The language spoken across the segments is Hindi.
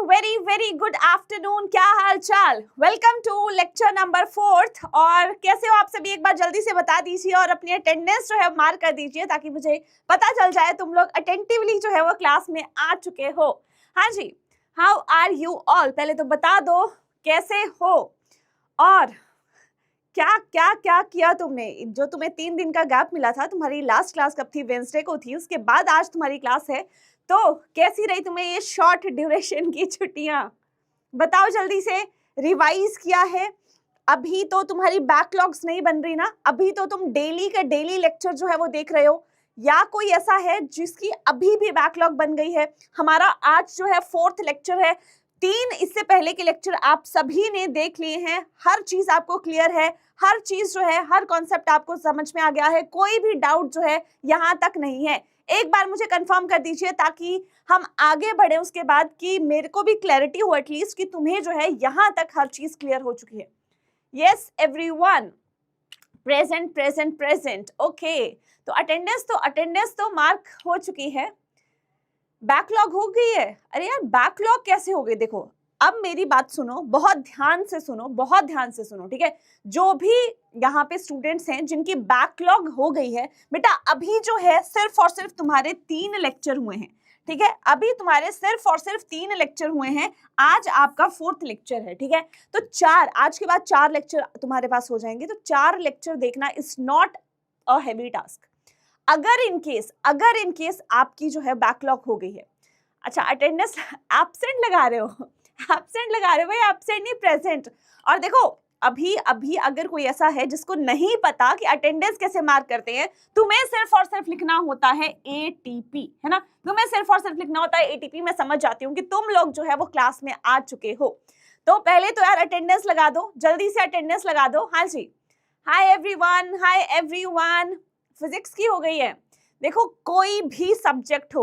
Very very good afternoon. क्या हाल चाल? Welcome to lecture number 4। और कैसे हो आप सभी? एक बार जल्दी से बता दीजिए और अपनी अटेंडेंस जो है मार्क कर दीजिए ताकि मुझे पता चल जाए तुम लोग अटेंटिवली जो है वो क्लास में आ चुके हो। हाँ जी, हाउ आर यू ऑल? पहले तो बता दो कैसे हो और क्या क्या क्या किया तुमने। जो तुम्हें 3 दिन का गैप मिला था, तुम्हारी लास्ट क्लास कब थी? वेंसडे को थी, उसके बाद आज तुम्हारी क्लास है। तो कैसी रही तुम्हें ये शॉर्ट ड्यूरेशन की छुट्टियां? बताओ जल्दी से। रिवाइज किया है? अभी तो तुम्हारी बैकलॉग्स नहीं बन रही ना? अभी तो तुम डेली के डेली लेक्चर जो है वो देख रहे हो, या कोई ऐसा है जिसकी अभी भी बैकलॉग बन गई है? हमारा आज जो है 4th लेक्चर है। 3 इससे पहले के लेक्चर आप सभी ने देख लिए हैं, हर चीज आपको क्लियर है, हर चीज जो है, हर कॉन्सेप्ट आपको समझ में आ गया है, कोई भी डाउट जो है यहाँ तक नहीं है। एक बार मुझे कंफर्म कर दीजिए ताकि हम आगे बढ़े उसके बाद, कि मेरे को भी क्लैरिटी हो एटलीस्ट कि तुम्हें जो है यहाँ तक हर चीज क्लियर हो चुकी है। Yes everyone, present present present. Okay, तो अटेंडेंस तो मार्क हो चुकी है। बैकलॉग हो गई है? अरे यार बैकलॉग कैसे हो गई? देखो अब मेरी बात सुनो, बहुत ध्यान से सुनो, बहुत ध्यान से सुनो, ठीक है? जो भी यहाँ पे स्टूडेंट्स हैं जिनकी बैकलॉग हो गई है, बेटा अभी जो है सिर्फ और सिर्फ तुम्हारे 3 लेक्चर हुए हैं, ठीक है? अभी तुम्हारे सिर्फ और सिर्फ 3 लेक्चर हुए हैं। आज आपका 4th लेक्चर है, ठीक है? तो 4, आज के बाद 4 लेक्चर तुम्हारे पास हो जाएंगे। तो 4 लेक्चर देखना is not a heavy task. अगर इन केस आपकी जो है बैकलॉग हो गई है, अच्छा अटेंडेंस एब्सेंट लगा रहे हो, एब्सेंट लगा रहे हो भाई, एब्सेंट नहीं प्रेजेंट। और देखो अभी अगर कोई ऐसा है जिसको नहीं पता कि अटेंडेंस कैसे मार्क करते हैं, तुम्हें सिर्फ और सिर्फ लिखना होता है ATP, है ना? तुम्हें सिर्फ और सिर्फ लिखना होता है ATP। मैं समझ जाती हूँ कि तुम लोग जो है वो क्लास में आ चुके हो। तो पहले तो यार अटेंडेंस लगा दो, जल्दी से अटेंडेंस लगा दो। हाँ जी, हाय एवरीवन, फिजिक्स की हो गई है। देखो कोई भी सब्जेक्ट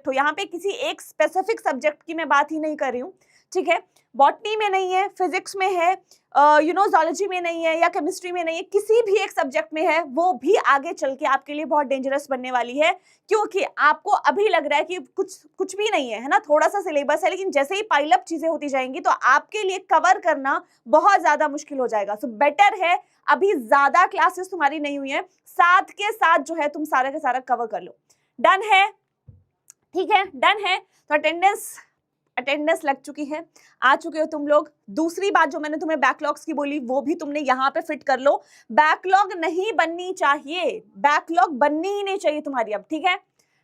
हो, यहाँ पे किसी एक स्पेसिफिक सब्जेक्ट की मैं बात ही नहीं कर रही हूँ, ठीक है? बॉटनी में नहीं है, फिजिक्स में है, ज़ूलॉजी में नहीं है, या केमिस्ट्री में नहीं है, किसी भी एक सब्जेक्ट में है, वो भी आगे चल के आपके लिए बहुत डेंजरस बनने वाली है। क्योंकि आपको अभी लग रहा है कि कुछ भी नहीं है ना, थोड़ा सा सिलेबस है, लेकिन जैसे ही पाइल अप चीजें होती जाएंगी तो आपके लिए कवर करना बहुत ज्यादा मुश्किल हो जाएगा। सो बेटर है अभी ज्यादा क्लासेस तुम्हारी नहीं हुई है, साथ के साथ जो है तुम सारा का सारा कवर कर लो। डन है? ठीक है, डन है। तो अटेंडेंस लग चुकी है, आ चुके हो तुम लोग। दूसरी बात जो मैंने तुम्हें बैकलॉग्स की बोली वो भी तुमने यहाँ पे फिट कर लो। बैकलॉग नहीं बननी चाहिए, बैकलॉग बननी ही नहीं चाहिए तुम्हारी अब, ठीक है?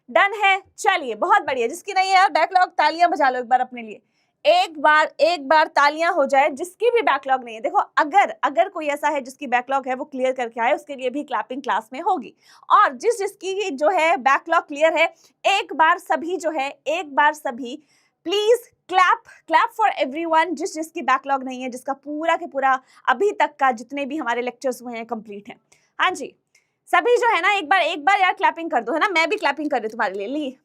डन है, चलिए बहुत बढ़िया। जिसकी नहीं है यार बैकलॉग, तालियां बजा लो एक बार अपने लिए। एक बार तालियां हो जाए जिसकी भी बैकलॉग नहीं है। देखो अगर कोई ऐसा है जिसकी बैकलॉग है वो क्लियर करके आए, उसके लिए भी क्लैपिंग क्लास में होगी। और जिसकी जो है बैकलॉग क्लियर है, एक बार सभी प्लीज क्लैप फॉर एवरीवन जिसकी बैकलॉग नहीं है, जिसका पूरा के पूरा अभी तक का जितने भी हमारे लेक्चर्स हुए हैं कंप्लीट है। हाँ जी, सभी जो है ना एक बार यार क्लैपिंग कर दो, है ना? मैं भी क्लैपिंग कर रही हूँ तुम्हारे लिए,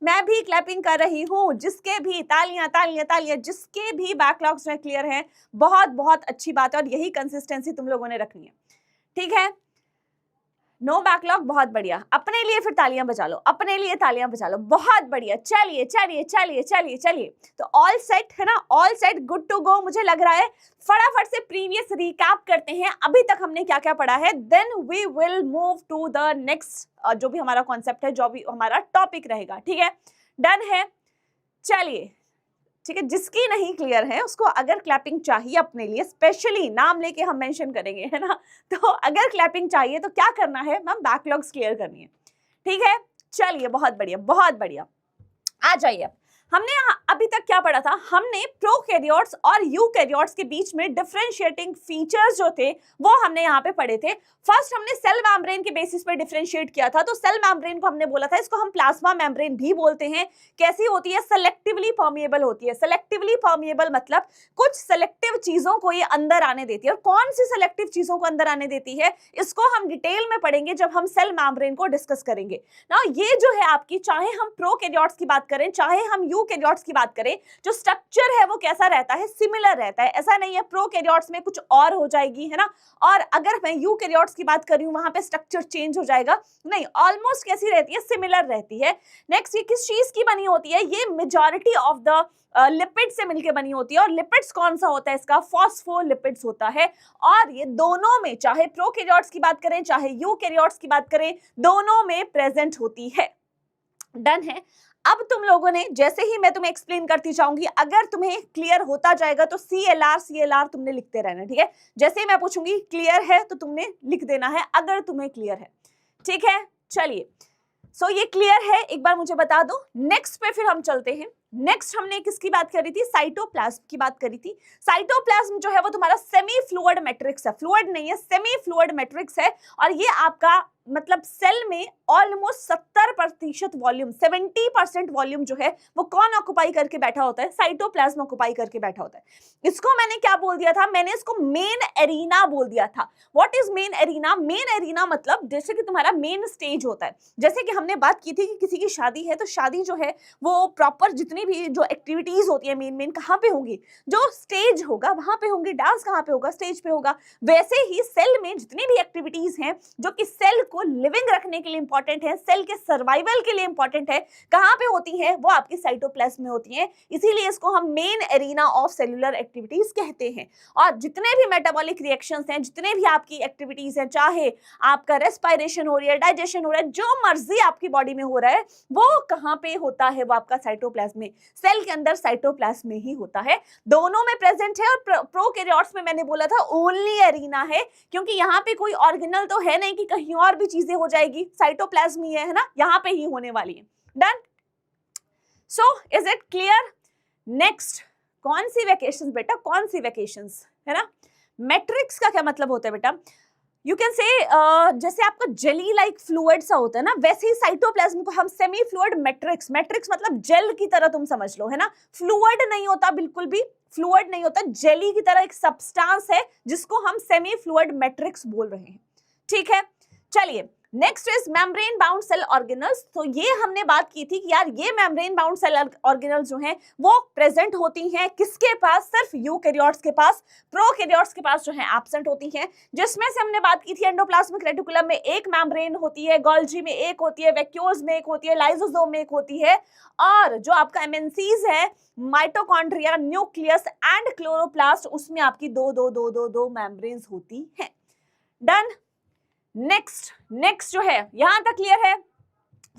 मैं भी क्लैपिंग कर रही हूँ। जिसके भी तालियां, जिसके भी बैकलॉग्स में क्लियर है, बहुत बहुत अच्छी बात है। और यही कंसिस्टेंसी तुम लोगों ने रखनी है, ठीक है? नो बैकलॉग, बहुत बढ़िया। अपने लिए फिर तालियां बजा लो, अपने लिए तालियां बजा लो, बहुत बढ़िया। चलिए तो ऑल सेट है ना, all set, good to go मुझे लग रहा है। फटाफट से प्रीवियस रिकैप करते हैं, अभी तक हमने क्या क्या पढ़ा है, then we will move to the next जो भी हमारा कॉन्सेप्ट है, जो भी हमारा टॉपिक रहेगा, ठीक है? डन है, चलिए ठीक है। जिसकी नहीं क्लियर है उसको अगर क्लैपिंग चाहिए अपने लिए, स्पेशली नाम लेके हम मेंशन करेंगे, है ना? तो अगर क्लैपिंग चाहिए तो क्या करना है मैम, बैकलॉग्स क्लियर करनी है, ठीक है? चलिए बहुत बढ़िया। आ जाइए। हमने अभी तक क्या पढ़ा था? हमने प्रोकैरियोट्स और यूकैरियोट्स के बीच में डिफरेंशिएटिंग फीचर्स जो थे वो हमने यहाँ पे पढ़े थे। फर्स्ट हमने सेल मेम्ब्रेन के बेसिस पे डिफरेंशिएट किया था। तो सेल मेम्ब्रेन को हमने बोला था इसको हम प्लाज्मा मेम्ब्रेन भी बोलते हैं। कैसी होती है? सेलेक्टिवली परमिएबल होती है। सेलेक्टिवली परमिएबल मतलब कुछ सेलेक्टिव चीजों को ये अंदर आने देती है। और कौन सी सेलेक्टिव चीजों को अंदर आने देती है इसको हम डिटेल में पढ़ेंगे जब हम सेल मेम्ब्रेन को डिस्कस करेंगे ना। ये जो है आपकी, चाहे हम प्रोकैरियोट्स की बात करें चाहे हम यूकैरियोट्स की बात करें, जो स्ट्रक्चर है वो कैसा रहता है, सिमिलर रहता है। ऐसा नहीं है प्रोकैरियोट्स में कुछ और हो जाएगी, है ना, और अगर मैं यूकैरियोट्स की बात कर रही हूँ वहां पे स्ट्रक्चर चेंज हो जाएगा, नहीं, ऑलमोस्ट कैसी रहती है, सिमिलर रहती है। नेक्स्ट, ये किस चीज की बनी होती है, ये मेजॉरिटी ऑफ द लिपिड से मिलकर बनी होती है, और लिपिड्स कौन सा होता है इसका, फॉस्फोलिपिड्स होता है। और ये दोनों में, चाहे प्रोकैरियोट्स की बात करें चाहे यूकैरियोट्स की बात करें, दोनों में प्रेजेंट होती है। डन है। अब तुम लोगों ने, जैसे ही मैं तुम्हें एक्सप्लेन करती जाऊंगी, अगर तुम्हें क्लियर होता जाएगा तो CLR तुमने लिखते रहना, ठीक है। जैसे ही मैं पूछूंगी क्लियर है तो तुमने लिख देना है, अगर तुम्हें क्लियर है, ठीक है। चलिए, सो ये क्लियर है, एक बार मुझे बता दो। नेक्स्ट पे फिर हम चलते हैं। नेक्स्ट हमने किसकी बात करी थी, साइटोप्लाज्म की बात करी थी। साइटोप्लाज्म जो है वो तुम्हारा सेमी फ्लूइड मैट्रिक्स है, फ्लूइड नहीं है, सेमी फ्लूइड मैट्रिक्स है, और ये आपका मतलब सेल में ऑलमोस्ट 70% वॉल्यूम, 70% वॉल्यूम जो है वो कौन ऑक्युपाई करके बैठा होता है, साइटोप्लाज्म ऑक्युपाई करके बैठा होता है। इसको मैंने क्या बोल दिया था, मैंने इसको मेन एरिना बोल दिया था। What is main arena? Main arena मतलब जैसे कि तुम्हारा मेन स्टेज होता है। जैसे कि हमने बात की थी कि किसी की शादी है तो शादी जो है वो प्रॉपर जितनी भी जो एक्टिविटीज होती है मेन कहाँ पे होंगी, जो स्टेज होगा वहां पे होंगी, डांस कहाँ पे होगा, स्टेज पे होगा। वैसे ही सेल में जितनी भी एक्टिविटीज हैं जो कि सेल को लिविंग रखने के लिए इंपॉर्टेंट है, सेल के सर्वाइवल के लिए इंपॉर्टेंट है, कहां पे होती है, वो आपकी साइटोप्लाज्म में होती है। इसीलिए इसको हम main arena of cellular activities कहते हैं। और जितने भी मेटाबॉलिक रिएक्शंस हैं, जितने भी आपकी एक्टिविटीज हैं, चाहे आपका रेस्पिरेशन हो रही है, डाइजेशन हो रहा है, जो मर्जी आपकी बॉडी में हो रहा है, वो कहां पे होता है, वो आपका साइटोप्लाज्म में, सेल के अंदर साइटोप्लाज्म में ही होता है। दोनों में प्रेजेंट है। और प्रोकैरियोट्स में मैंने बोला था ओनली एरिना है, क्योंकि यहाँ पे कोई ऑर्गेनल तो है नहीं कि कहीं और भी चीजें हो जाएगी, साइटोप्लाज्म ही है ना, यहाँ पे ही होने वाली है। Done. So is it clear? Next, कौन सी वैकेशंस बेटा, कौन सी वैकेशंस, है ना। मैट्रिक्स का क्या मतलब होता है बेटा, यू कैन से जैसे आपका जेली लाइक फ्लूइड सा होता है ना, वैसे ही साइटोप्लाज्म को हम सेमी फ्लूइड मैट्रिक्स, मैट्रिक्स मतलब जेल की तरह तुम समझ लो, है ना। फ्लूइड नहीं होता, बिल्कुल भी फ्लूइड नहीं होता, जेली की तरह एक सब्सटेंस है जिसको हम सेमी फ्लूइड मैट्रिक्स बोल रहे हैं, ठीक है। चलिए, next is membrane bound cell organelles. तो ये हमने बात की थी कि यार ये मेम्ब्रेन बाउंड सेल ऑर्गेनल्स जो हैं वो प्रेजेंट होती हैं किसके पास, सिर्फ यूकैरियोट्स के पास। प्रोकैरियोट्स के पास जो है एब्सेंट होती हैं, जिसमें से हमने बात की थी एंडोप्लाज्मिक रेटिकुलम में एक मेम्ब्रेन होती है, गोल्जी में एक होती है, वैक्यूल्स में एक होती है, लाइसोसोम में एक होती है, और जो आपका एमएनसीज है, माइटोकॉन्ड्रिया, न्यूक्लियस एंड क्लोरोप्लास्ट, उसमें आपकी दो मेम्ब्रेन्स होती हैं। डन। नेक्स्ट जो है, यहां तक क्लियर है।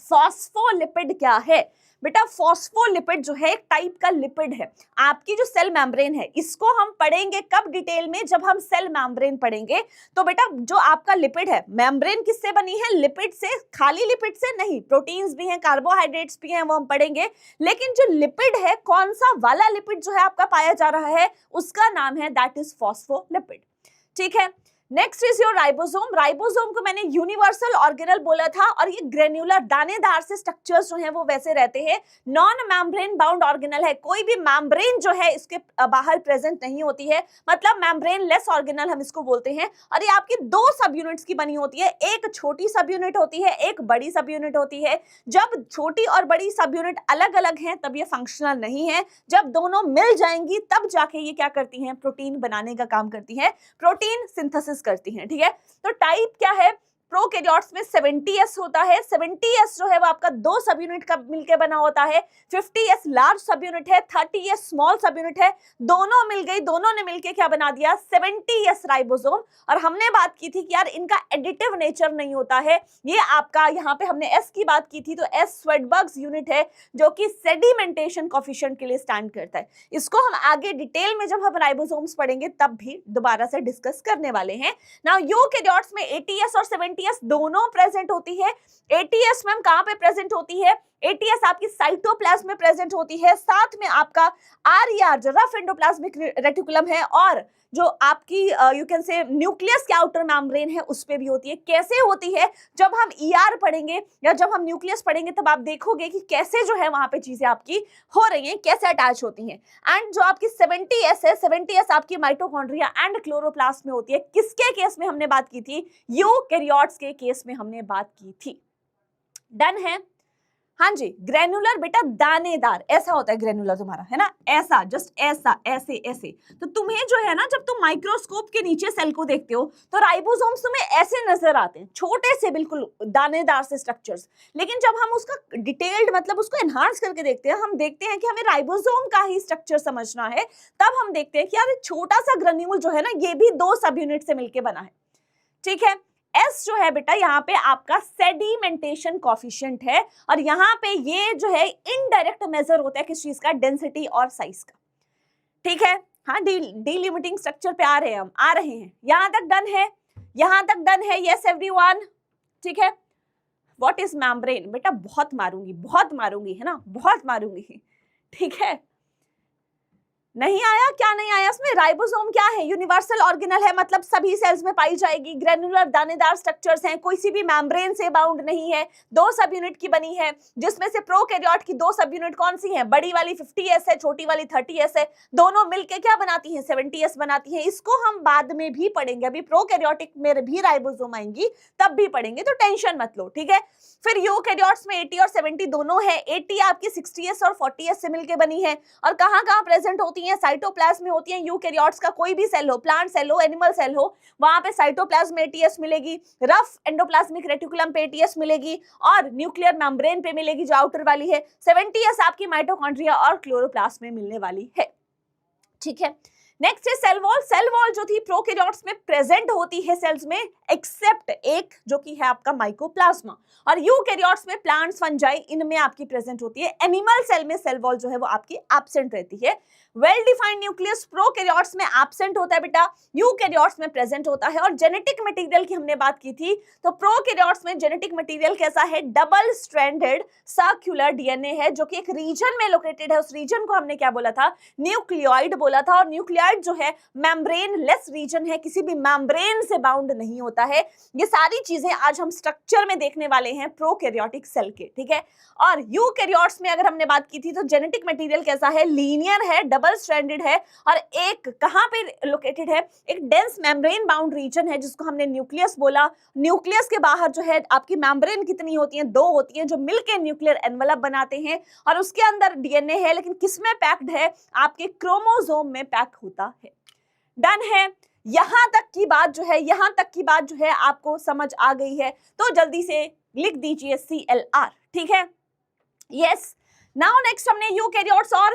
फॉस्फोलिपिड क्या है बेटा? फॉस्फोलिपिड जो है एक टाइप का लिपिड है। आपकी जो सेल मेम्ब्रेन है, इसको हम पढ़ेंगे कब डिटेल में, जब हम सेल मेम्ब्रेन पढ़ेंगे। तो बेटा जो आपका लिपिड है, मेम्ब्रेन किससे बनी है, लिपिड से, खाली लिपिड से नहीं, प्रोटीन्स भी हैं, कार्बोहाइड्रेट्स भी हैं, वो हम पढ़ेंगे। लेकिन जो लिपिड है, कौन सा वाला लिपिड जो है आपका पाया जा रहा है, उसका नाम है दैट इज फॉस्फोलिपिड, ठीक है। Next is your ribosome. Ribosome को मैंने यूनिवर्सल ऑर्गेनल बोला था, और ये ग्रेन्युलर दानेदार से स्ट्रक्चर्स जो हैं वो वैसे रहते हैं, नॉन मेम्ब्रेन बाउंड ऑर्गेनल है, कोई भी मेम्ब्रेन जो है इसके बाहर प्रेजेंट नहीं होती है, मतलब मेम्ब्रेन लेस ऑर्गेनल हम इसको बोलते हैं। और ये आपकी दो सब यूनिट्स की बनी होती है, एक छोटी सब यूनिट होती है, एक बड़ी सब यूनिट होती है। जब छोटी और बड़ी सब यूनिट अलग अलग हैं तब ये फंक्शनल नहीं है, जब दोनों मिल जाएंगी तब जाके ये क्या करती हैं, प्रोटीन बनाने का काम करती है, प्रोटीन सिंथेसिस करती हैं, ठीक है। तो टाइप क्या है, प्रोकैरियोट्स में 70S होता है। 70S जो है वो आपका दो सब यूनिट का मिलकर बना होता है। 50S लार्ज सब यूनिट है, 30S स्मॉल सब यूनिट है, दोनों मिल गई, दोनों ने मिलकर क्या बना दिया, 70S राइबोसोम। और हमने बात की थी कि यार इनका एडिटिव नेचर नहीं होता है, ये आपका यहाँ पे हमने S की बात की थी, तो S स्वेडबर्ग्स यूनिट है जो कि सेडिमेंटेशन कोएफिशिएंट के लिए स्टैंड करता है। इसको हम आगे डिटेल में जब हम राइबोसोम्स पढ़ेंगे तब भी दोबारा से डिस्कस करने वाले हैं। नाउ यूकैरियोट्स में 80S और 70S दोनों प्रेजेंट होती है। 80S मैम कहां पे प्रेजेंट होती है, 80S आपकी साइटोप्लाज्म में प्रेजेंट होती है, साथ में आपका RER जो रफ एंडोप्लाज्मिक रेटिकुलम है, और जो आपकी यू कैन से न्यूक्लियस के आउटर मेम्ब्रेन है उस पे भी होती है। कैसे होती है, जब हम ER पढ़ेंगे या जब हम न्यूक्लियस पढ़ेंगे तब आप देखोगे कि कैसे जो है वहां पे चीजें आपकी हो रही हैं, कैसे अटैच होती हैं। एंड जो आपकी 70S है, 70S आपकी माइटोकॉन्ड्रिया एंड क्लोरोप्लास्ट में होती है। किसके केस में हमने बात की थी, यूकैरियोट्स के केस में हमने बात की थी। डन है। हाँ जी, ग्रेनुलर बेटा दानेदार, ऐसा होता है ग्रेनुलर तुम्हारा, है ना, ऐसा, जस्ट ऐसा, ऐसे ऐसे। तो तुम्हें जो है ना, जब तुम माइक्रोस्कोप के नीचे सेल को देखते हो तो राइबोसोम्स तुम्हें ऐसे नजर आते हैं, छोटे से बिल्कुल दानेदार से स्ट्रक्चर्स। लेकिन जब हम उसका डिटेल्ड मतलब उसको एनहांस करके देखते हैं, हम देखते हैं कि हमें राइबोसोम का ही स्ट्रक्चर समझना है, तब हम देखते हैं कि यार छोटा सा ग्रेन्यूल जो है ना, ये भी 2 सब यूनिट से मिलकर बना है। ठीक है, S जो है बेटा यहाँ पे आपका सेडिमेंटेशन कॉफिशिएंट है, और यहाँ पे ये जो है इनडायरेक्ट मेजर होता है किस चीज का, डेंसिटी और साइज का। ठीक है, हाँ, डिलिमिटिंग स्ट्रक्चर पे आ रहे हैं हम, आ रहे हैं, यहां तक डन है, यहां तक डन है, यस एवरीवन। ठीक है, व्हाट इज मेम्ब्रेन बेटा, बहुत मारूंगी है ना, बहुत मारूंगी। ठीक है, नहीं आया, क्या नहीं आया इसमें? राइबोसोम क्या है? यूनिवर्सल ऑर्गेनल है, मतलब सभी सेल्स में पाई जाएगी, ग्रेनुलर दानेदार स्ट्रक्चर्स हैं, कोई सी भी मेम्ब्रेन से बाउंड नहीं है, 2 सब यूनिट की बनी है, जिसमें से प्रोकैरियोट की 2 सब यूनिट कौन सी हैं? बड़ी वाली 50S है, छोटी वाली 30S है, दोनों मिलके क्या बनाती हैं? 70S बनाती हैं। इसको हम बाद में भी पढ़ेंगे, अभी प्रोकैरियोटिक में भी राइबोसोम आएंगी तब भी पढ़ेंगे, तो टेंशन मत लो। ठीक है, फिर यूकैरियोट्स में 80 और 70 दोनों है, 80 आपकी 60S और 40S से मिलकर बनी है, और कहाँ कहाँ प्रेजेंट होती है? साइटोप्लाज्म में होती है। यूकैरियोट्स का कोई भी सेल हो, प्लांट सेल हो, एनिमल सेल हो, वहां पे साइटोप्लाज्म में 80S मिलेगी, रफ एंडोप्लाज्मिक रेटिकुलम पे 80S मिलेगी, और न्यूक्लियर मेम्ब्रेन पे मिलेगी जो आउटर वाली है। 70S आपकी माइटोकॉन्ड्रिया और क्लोरोप्लास्ट में मिलने वाली है। ठीक है, नेक्स्ट है सेल वॉल। सेल वॉल जो थी प्रोकैरियोट्स में प्रेजेंट होती है सेल्स में, एक्सेप्ट एक जो कि है आपका माइकोप्लाज्मा, और यूकैरियोट्स में प्लांट्स, फंजाई, इनमें आपकी प्रेजेंट होती है। एनिमल सेल में सेल वॉल जो है वो आपकी एब्सेंट रहती है। वेल डिफाइंड न्यूक्लियस प्रोकैरियोट्स में एब्सेंट होता है बेटा, यूकैरियोट्स में प्रेजेंट होता है। और जेनेटिक मटेरियल की हमने बात की थी, तो प्रोकैरियोट्स में जेनेटिक मटेरियल कैसा है? डबल स्ट्रैंडेड सर्कुलर डीएनए है, जो कि एक रीजन में लोकेटेड है। उस रीजन को हमने क्या बोला था? न्यूक्लियोइड बोला था। और न्यूक्लियोइड जो है मेम्ब्रेन लेस रीजन है, किसी भी मेम्ब्रेन से बाउंड नहीं होता है। ये सारी चीजें आज हम स्ट्रक्चर में देखने वाले हैं प्रोकैरियोटिक सेल के। ठीक है, और यूकैरियोट्स में अगर हमने बात की थी तो जेनेटिक मटेरियल कैसा है? लीनियर है, डबल स्ट्रैंडेड है, और एक कहां पे लोकेटेड है? एक डेंस मेम्ब्रेन बाउंड रीजन है, जिसको हमने न्यूक्लियस बोला। न्यूक्लियस के बाहर जो है आपकी मेम्ब्रेन कितनी होती है? 2 होती है, जो मिलकर न्यूक्लियर एनवलप बनाते हैं, और उसके अंदर डीएनए है, लेकिन किसमें पैक्ड है? आपके क्रोमोसोम में पैक होता है। डन है, यहां तक की बात जो है, यहां तक की बात जो है आपको समझ आ गई है, तो जल्दी से लिख दीजिए CLR। ठीक है, यस। नाउ नेक्स्ट हमने यूकैरियोट्स और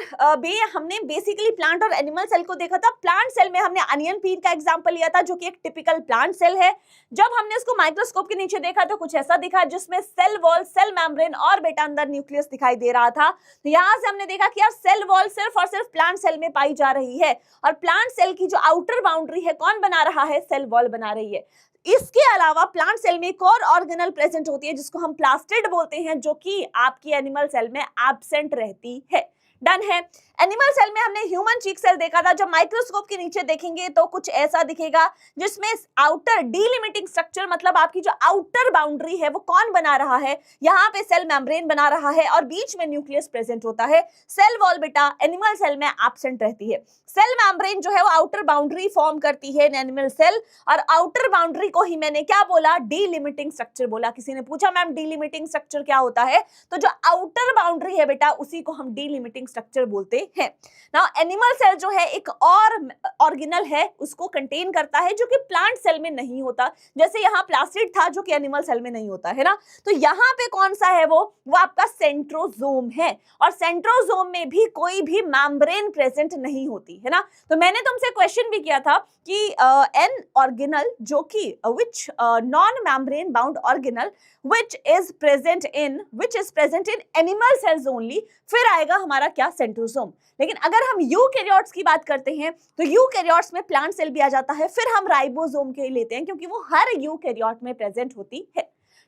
हमने बेसिकली प्लांट और एनिमल सेल को देखा था। प्लांट सेल में हमने अनियन पील का एग्जांपल लिया था, जो कि एक टिपिकल प्लांट सेल है। जब हमने इसको माइक्रोस्कोप के नीचे देखा तो कुछ ऐसा दिखा, जिसमें सेल वॉल, सेल मेम्ब्रेन और बेटा अंदर न्यूक्लियस दिखाई दे रहा था। तो यहाँ से हमने देखा कि यार सेल वॉल सिर्फ और सिर्फ प्लांट सेल में पाई जा रही है, और प्लांट सेल की जो आउटर बाउंड्री है कौन बना रहा है? सेल वॉल बना रही है। इसके अलावा प्लांट सेल में एक और ऑर्गेनल प्रेजेंट होती है, जिसको हम प्लास्टिड बोलते हैं, जो कि आपकी एनिमल सेल में एब्सेंट रहती है। डन है। एनिमल सेल में हमने ह्यूमन चीक सेल देखा था। जब माइक्रोस्कोप के नीचे देखेंगे तो कुछ ऐसा दिखेगा, जिसमें आउटर डीलिमिटिंग स्ट्रक्चर, मतलब आपकी जो आउटर बाउंड्री है वो कौन बना रहा है? यहाँ पे सेल मेम्ब्रेन बना रहा है, और बीच में न्यूक्लियस प्रेजेंट होता है। सेल वॉल बेटा एनिमल सेल में एब्सेंट रहती है। सेल मेम्ब्रेन जो है वो आउटर बाउंड्री फॉर्म करती है एनिमल सेल, और आउटर बाउंड्री को ही मैंने क्या बोला? डीलिमिटिंग स्ट्रक्चर बोला। किसी ने पूछा मैम डीलिमिटिंग स्ट्रक्चर क्या होता है? तो जो आउटर बाउंड्री है बेटा, उसी को हम डीलिमिटिंग स्ट्रक्चर बोलते हैं। नाउ एनिमल सेल जो है एक और ऑर्गेनल है, उसको कंटेन करता है, जो कि प्लांट सेल में नहीं होता। जैसे यहाँ प्लास्टिड था, जो कि एनिमल सेल में नहीं होता है ना। तो यहाँ पे कौन सा है? वो आपका सेंट्रोजोम है, और सेंट्रोजोम में भी कोई भी मेम्ब्रेन प्रेजेंट नहीं होती है ना। तो मैंने तुमसे क्वेश्चन भी किया था कि एन ऑर्गेनल जो कि which non membrane bound organelle which is present in animal cells only, फिर आएगा हमारा क्या? सेंट्रोसोम। लेकिन अगर हम यूकैरियोट्स की बात करते हैं तो यूकैरियोट्स में प्लांट सेल भी आ जाता है, फिर हम राइबोसोम के लेते हैं, क्योंकि वो हर यूकैरियोट में प्रेजेंट होती है।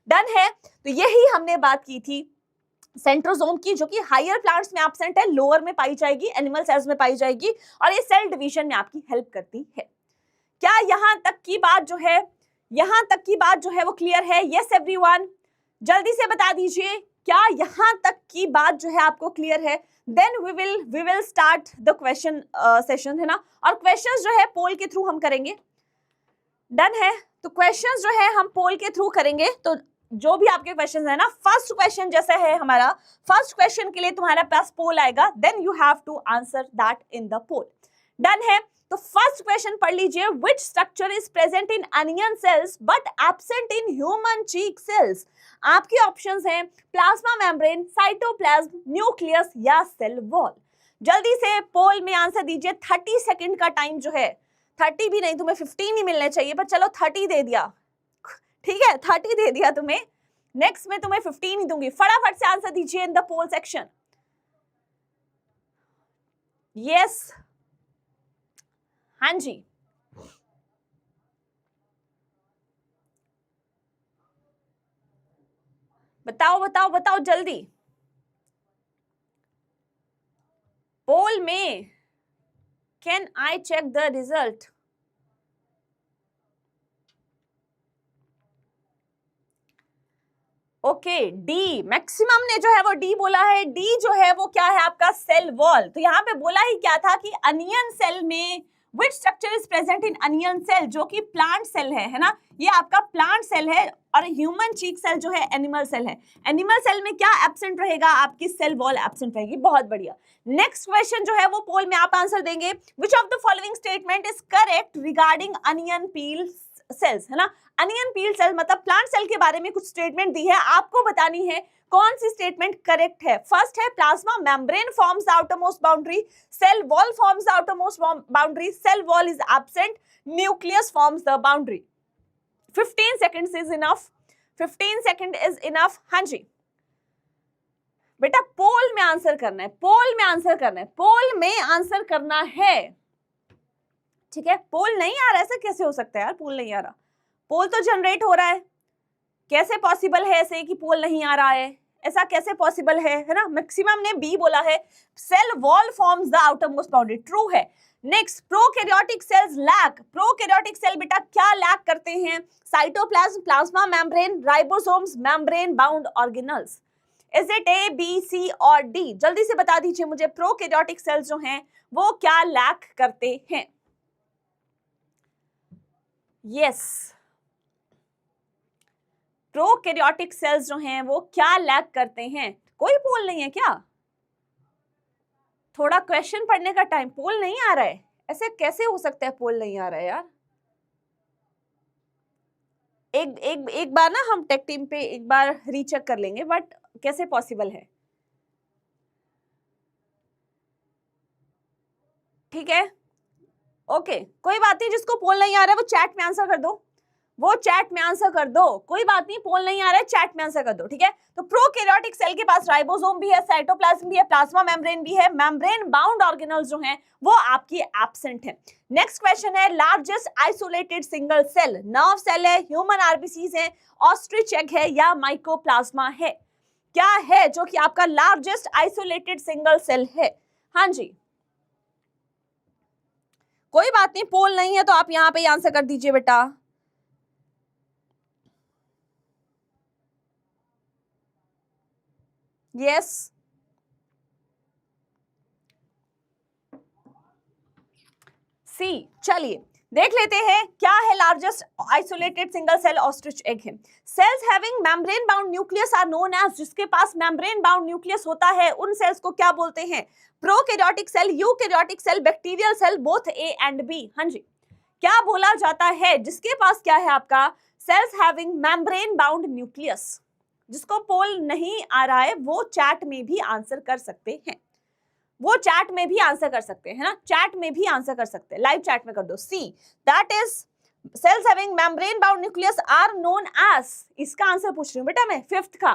डन है, तो यही हमने बात की थी सेंट्रोसोम की, जो कि हायर प्लांट्स में एब्सेंट है, लोअर में पाई जाएगी, एनिमल सेल्स में पाई जाएगी, और ये सेल डिवीजन में आपकी हेल्प करती है। क्या यहाँ तक की बात जो है, यहां तक की बात जो है वो क्लियर है? यस एवरीवन, जल्दी से बता दीजिए, क्या यहां तक की बात जो है आपको क्लियर है? Then we will start the question session, है ना। और क्वेश्चंस जो है पोल के थ्रू हम करेंगे। डन है, तो क्वेश्चंस जो है हम पोल के थ्रू करेंगे। तो जो भी आपके क्वेश्चन है ना, फर्स्ट क्वेश्चन जैसा है हमारा, फर्स्ट क्वेश्चन के लिए तुम्हारे पास पोल आएगा, then you have to answer that in the poll. Done है? तो फर्स्ट क्वेश्चन पढ़ लीजिए, which structure is present in onion cells but absent in human cheek cells. आपके ऑप्शंस हैं प्लाज्मा मेम्ब्रेन, साइटोप्लाज्म, न्यूक्लियस या सेल वॉल। जल्दी से पोल में आंसर दीजिए, 30 सेकंड का टाइम जो है, 30 भी नहीं, तुम्हें 15 ही मिलने चाहिए, पर चलो 30 दे दिया, ठीक है, 30 दे दिया तुम्हें, नेक्स्ट में तुम्हें 15 ही दूंगी। फटाफट से आंसर दीजिए in the poll section. Yes, हाँ जी, बताओ बताओ बताओ जल्दी। पोल में can I check the result? Okay, D maximum ने जो है वो डी बोला है। डी जो है वो क्या है आपका? Cell wall. तो यहाँ पे बोला ही क्या था कि अनियन सेल में which structure is present in onion cell, जो कि प्लांट सेल है ना, ये आपका प्लांट सेल है, और ह्यूमन चीक सेल जो है एनिमल सेल है। एनिमल सेल में क्या एब्सेंट रहेगा? आपकी सेल वॉल एब्सेंट रहेगी। बहुत बढ़िया। नेक्स्ट क्वेश्चन जो है वो पोल में आप आंसर देंगे, which of the following statement is correct regarding onion peel cells, है ना। अनियन पील सेल मतलब प्लांट सेल के बारे में कुछ स्टेटमेंट दी है, आपको बतानी है कौन सी स्टेटमेंट करेक्ट है। फर्स्ट है plasma membrane forms the outermost boundary, cell wall forms the outermost boundary, cell wall is absent, nucleus forms the boundary. 15 seconds is enough, 15 second is enough. हाँ जी बेटा, पोल में आंसर करना है, पोल में आंसर करना है, पोल में आंसर करना है, ठीक है। पोल नहीं आ रहा, ऐसा कैसे हो सकता है यार? पोल नहीं आ रहा, पोल तो जनरेट हो रहा है, कैसे पॉसिबल है ऐसे कि पोल नहीं आ रहा है? ऐसा कैसे पॉसिबल है ना। मैक्सिमम ने बी बोला है, cell wall forms the outermost boundary, true है। Next, prokaryotic cells lack, prokaryotic cell बेटा क्या लैक करते हैं? Cytoplasm, plasma membrane, ribosomes, membrane bound organelles. Is it A, B, C और डी? जल्दी से बता दीजिए मुझे, प्रोकैरियोटिक सेल्स जो हैं वो क्या लैक करते हैं? यस, प्रोकैरियोटिक सेल्स जो हैं वो क्या लैक करते हैं? कोई पोल नहीं है क्या? थोड़ा क्वेश्चन पढ़ने का टाइम, पोल नहीं आ रहा है, ऐसे कैसे हो सकता है पोल नहीं आ रहा है यार? एक बार ना हम टेक टीम पे एक बार रीचेक कर लेंगे, बट कैसे पॉसिबल है? ठीक है, ओके, कोई बात नहीं, जिसको पोल नहीं आ रहा है वो चैट में आंसर कर दो, वो चैट में आंसर कर दो, कोई बात नहीं, पोल नहीं आ रहा है, चैट में आंसर कर दो, ठीक है। तो प्रोकैरियोटिक सेल के पास राइबोसोम भी है, साइटोप्लाज्म भी है, प्लाज्मा मेम्ब्रेन भी है, मेम्ब्रेन बाउंड ऑर्गेनल्स जो हैं वो आपकी एब्सेंट है। नेक्स्ट क्वेश्चन है, largest isolated single cell, nerve cell है, ह्यूमन आरबीसीज है, ऑस्ट्रिच एग है या माइकोप्लाज्मा है? क्या है जो कि आपका लार्जेस्ट आइसोलेटेड सिंगल सेल है? हाँ जी, कोई बात नहीं, पोल नहीं है तो आप यहाँ पे आंसर कर दीजिए बेटा। Yes, C. चलिए देख लेते हैं क्या है largest isolated single cell, ostrich egg है। Cells having membrane bound nucleus are known as, जिसके पास मेम्ब्रेन बाउंड न्यूक्लियस होता है उन सेल्स को क्या बोलते हैं? Prokaryotic cell, eukaryotic cell, bacterial cell, both A and B. हाँ जी, क्या बोला जाता है जिसके पास क्या है आपका? Sales having membrane bound nucleus. जिसको पोल नहीं आ रहा है वो चैट में भी आंसर कर सकते हैं, वो चैट में भी आंसर कर सकते हैं, है ना, चैट में भी आंसर कर सकते हैं, लाइव चैट में कर दो। C, that is cells having membrane bound nucleus are known as. इसका आंसर पूछ रही हूँ बेटा मैं, फिफ्थ का।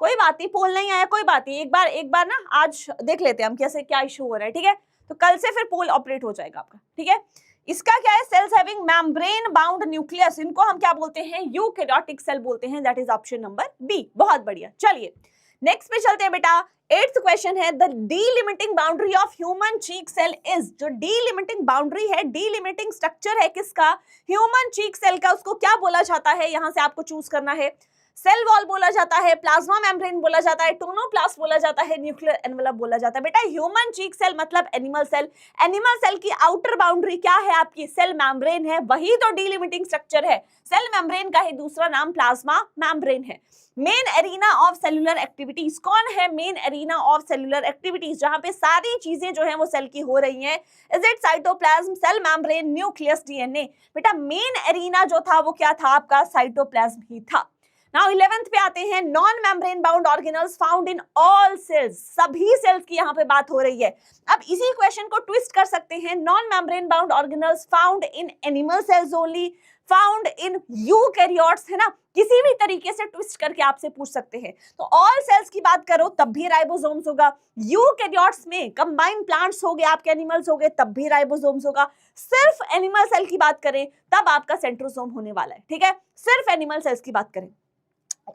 कोई बात नहीं, पोल नहीं आया, कोई बात नहीं, एक बार ना आज देख लेते हैं हम कैसे क्या इशू हो रहा है, ठीक है। तो कल से फिर पोल ऑपरेट हो जाएगा आपका, ठीक है। इसका क्या है? Cells having membrane bound nucleus, इनको हम क्या बोलते हैं? यूकैरियोटिक सेल बोलते हैं, that is option number B. बहुत बढ़िया, चलिए नेक्स्ट पे चलते हैं बेटा। 8th क्वेश्चन है, the delimiting boundary of human cheek cell is. जो डीलिमिटिंग बाउंड्री है, डीलिमिटिंग स्ट्रक्चर है किसका? ह्यूमन चीक सेल का, उसको क्या बोला जाता है? यहां से आपको चूज करना है। सेल वॉल बोला जाता है, प्लाज्मा मेम्ब्रेन बोला जाता है, टोनोप्लास्ट बोला जाता है, न्यूक्लियर एनवेलप बोला जाता है। बेटा ह्यूमन चीक सेल मतलब एनिमल सेल। एनिमल सेल की आउटर बाउंड्री क्या है आपकी? सेल मेम्ब्रेन है, वही तो डिलिमिटिंग स्ट्रक्चर है। सेल मेम्ब्रेन का ही दूसरा नाम प्लाज्मा मेम्ब्रेन है। Main arena of cellular activities, कौन है main arena of cellular activities, जहां पे सारी चीजें जो है वो सेल की हो रही हैं? Is it cytoplasm, cell membrane, nucleus, DNA? बेटा मेन एरिना जो था वो क्या था आपका? साइटोप्लाज्म ही था। नाउ 11th पे आते हैं, non membrane bound organelles found in all cells, सभी सेल्स की यहाँ पे बात हो रही है। अब इसी क्वेश्चन को ट्विस्ट कर सकते हैं, non membrane bound organelles found in animal cells only, found in eukaryotes, है ना? किसी भी तरीके से ट्विस्ट करके आपसे पूछ सकते हैं। तो ऑल सेल्स की बात करो तब भी राइबोसोम्स होगा, यूकैरियोट्स में कंबाइंड प्लांट्स हो गए, आपके एनिमल्स हो गए, तब भी राइबोसोम्स होगा। सिर्फ एनिमल सेल की बात करें तब आपका सेंट्रोसोम होने वाला है, ठीक है? सिर्फ एनिमल सेल्स की बात करें।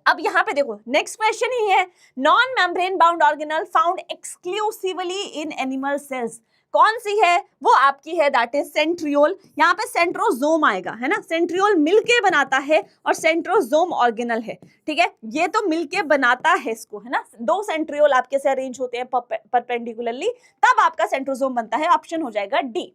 अब यहाँ पे देखो नेक्स्ट क्वेश्चन ही है, non membrane bound organelle found exclusively in animal cells, कौन सी है? वो आपकी है दैट इज सेंट्रियोल। यहाँ पे सेंट्रोजोम आएगा, है ना? सेंट्रियोल मिलके बनाता है और सेंट्रोजोम ऑर्गेनल है, ठीक है? ये तो मिलके बनाता है इसको, है ना? दो सेंट्रियोल आपके से अरेंज होते हैं परपेंडिकुलरली, तब आपका सेंट्रोजोम बनता है। ऑप्शन हो जाएगा डी,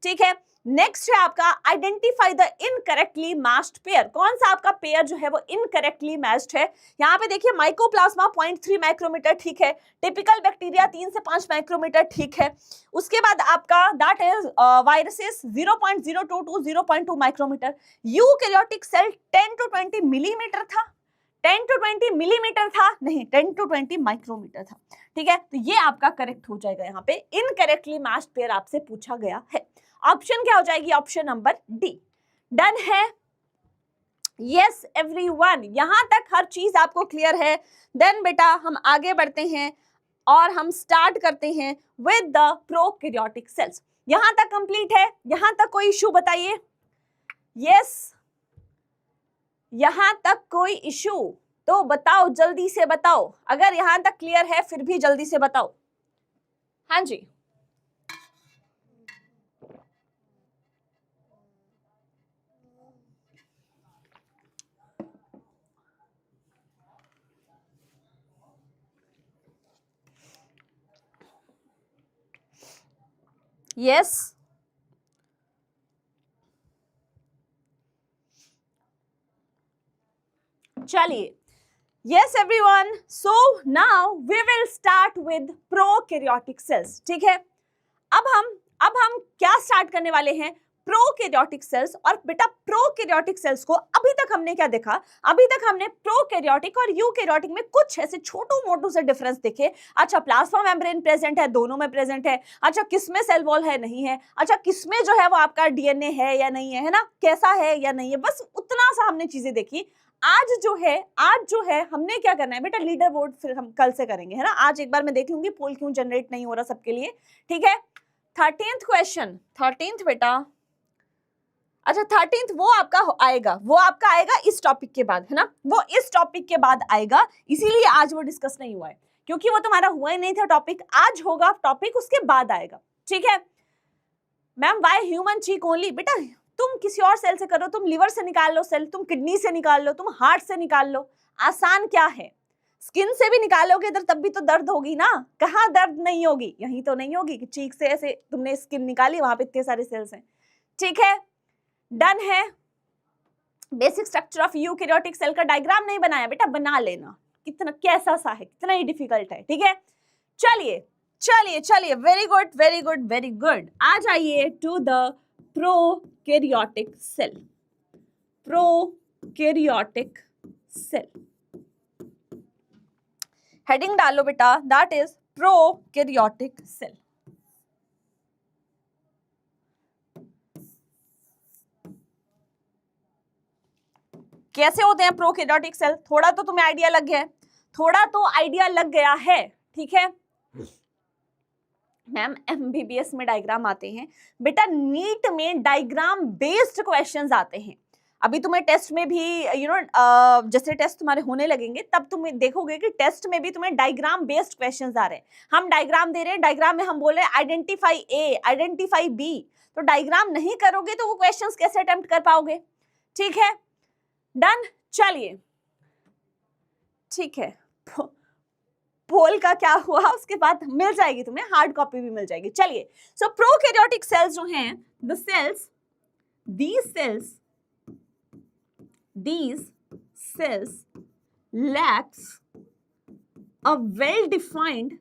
ठीक है? नेक्स्ट है आपका identify the incorrectly matched pair, कौन सा आपका पेयर जो है वो इनकरेक्टली मैच्ड है? यहाँ पे देखिए माइकोप्लाज्मा 0.3 माइक्रोमीटर, ठीक है? टिपिकल बैक्टीरिया 3 से 5 माइक्रोमीटर, ठीक है? उसके बाद आपका that is viruses 0.02 to 0.2 micrometre. Eukaryotic cell 10 to 20 millimetre था, 10 to 20 मिलीमीटर था नहीं, 10 to 20 माइक्रोमीटर था, ठीक है? तो ये आपका करेक्ट हो जाएगा, यहाँ पे इनकरेक्टली मैच्ड पेयर आपसे पूछा गया है। ऑप्शन क्या हो जाएगी? Option number D. डन है? यस एवरीवन, यहां तक हर चीज आपको क्लियर है? देन बेटा हम आगे बढ़ते हैं और हम स्टार्ट करते हैं विद द प्रोकैरियोटिक सेल्स। यहां तक कंप्लीट है? यहां तक कोई इशू बताइए? यस, यहां तक कोई इशू तो बताओ, जल्दी से बताओ। अगर यहां तक क्लियर है फिर भी जल्दी से बताओ। हाँ जी, यस, चलिए। Yes everyone, so now we will start with prokaryotic cells, ठीक है? अब हम क्या स्टार्ट करने वाले हैं? Prokaryotic cells. और बेटा प्रोकैरियोटिक सेल्स को अभी तक हमने क्या देखा? अभी तक हमने प्रोकैरियोटिक और यूकैरियोटिक में कुछ ऐसे छोटू मोटू से डिफरेंस देखे। अच्छा, प्लाज्मा मेम्ब्रेन प्रेजेंट है, दोनों में प्रेजेंट है। अच्छा, किसमें सेल वॉल है, नहीं है। अच्छा, किसमें जो है वो आपका डीएनए है या नहीं है ना? कैसा है या नहीं है, बस उतना सा हमने चीजें देखी। आज जो है हमने क्या करना है बेटा? लीडर बोर्ड फिर हम कल से करेंगे, है ना? आज एक बार मैं देख लूंगी पोल क्यों जनरेट नहीं हो रहा सबके लिए, ठीक है? 13th क्वेश्चन, 13th बेटा, अच्छा 13th वो आपका आएगा इस टॉपिक के बाद, है ना? वो इस टॉपिक के बाद आएगा, इसीलिए आज वो डिस्कस नहीं हुआ है, क्योंकि वो तुम्हारा हुआ ही नहीं था टॉपिक। आज होगा टॉपिक, उसके बाद आएगा, ठीक है? Ma'am why human cheek only? बेटा तुम किसी और सेल से करो, तुम लिवर से निकाल लो सेल, तुम किडनी से निकाल लो, तुम हार्ट से निकाल लो, आसान क्या है? स्किन से भी निकालोगे इधर तब भी तो दर्द होगी ना? कहाँ दर्द नहीं होगी? यहीं तो नहीं होगी कि चीक से ऐसे तुमने स्किन निकाली, वहां पे इतने सारे सेल्स हैं, ठीक है? डन है? Basic structure of eukaryotic cell का डायग्राम नहीं बनाया बेटा, बना लेना, कितना कैसा सा है, कितना ही डिफिकल्ट है, ठीक है? चलिए चलिए चलिए, very good very good very good. आ जाइए to the prokaryotic cell. Prokaryotic cell heading डालो बेटा, दैट इज प्रोकैरियोटिक सेल। कैसे होते हैं प्रोकैरियोटिक सेल? थोड़ा तो तुम्हें आइडिया लग गया है, थोड़ा तो आइडिया लग गया है, ठीक है? मैम एमबीबीएस में डायग्राम आते हैं बेटा, नीट में डायग्राम बेस्ड क्वेश्चंस आते हैं। अभी तुम्हें टेस्ट में भी जैसे टेस्ट तुम्हारे होने लगेंगे तब तुम देखोगे कि टेस्ट में भी तुम्हें डायग्राम बेस्ड क्वेश्चंस आ रहे हैं। हम डायग्राम दे रहे हैं, डायग्राम में हम बोल रहे हैं आइडेंटिफाई ए, आइडेंटिफाई बी, तो डायग्राम नहीं करोगे तो वो क्वेश्चंस कैसे अटेम्प्ट कर पाओगे, ठीक है? डन। चलिए ठीक है, पोल का क्या हुआ उसके बाद मिल जाएगी तुम्हें, हार्ड कॉपी भी मिल जाएगी। चलिए, सो प्रोकैरियोटिक सेल्स जो हैं, the cells, these cells lacks a well defined,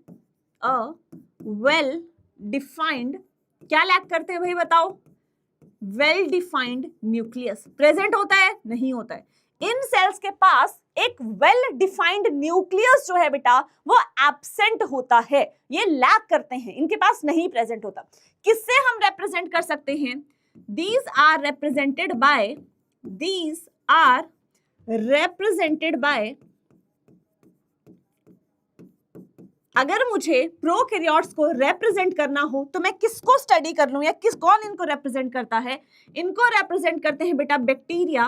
क्या लैक करते हैं भाई बताओ? Well defined nucleus. प्रेजेंट होता है? नहीं होता है। इन सेल्स के पास एक वेल डिफाइंड न्यूक्लियस जो है बेटा वो एब्सेंट होता है, ये लैक करते हैं, इनके पास नहीं प्रेजेंट होता। किससे हम रिप्रेजेंट कर सकते हैं? These are represented by अगर मुझे प्रोकैरियोट्स को रिप्रेजेंट करना हो तो मैं किसको स्टडी कर लूं, या कौन इनको रिप्रेजेंट करता है? इनको रिप्रेजेंट करते हैं बेटा बैक्टीरिया,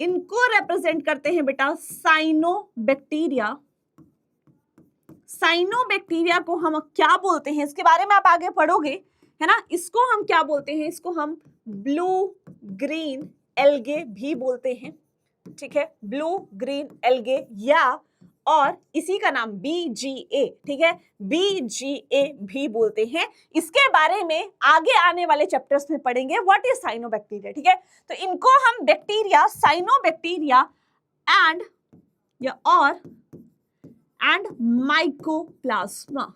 इनको रिप्रेजेंट करते हैं बेटा साइनोबैक्टीरिया। साइनोबैक्टीरिया को हम क्या बोलते हैं, इसके बारे में आप आगे पढ़ोगे, है ना। इसको हम क्या बोलते हैं? इसको हम ब्लू ग्रीन एल्गे भी बोलते हैं, ठीक है, ब्लू ग्रीन एल्गे, या और इसी का नाम BGA, ठीक है, BGA भी बोलते हैं। इसके बारे में आगे आने वाले चैप्टर्स में पढ़ेंगे, व्हाट इज साइनोबैक्टीरिया, ठीक है। तो इनको हम bacteria, cyanobacteria and mycoplasma,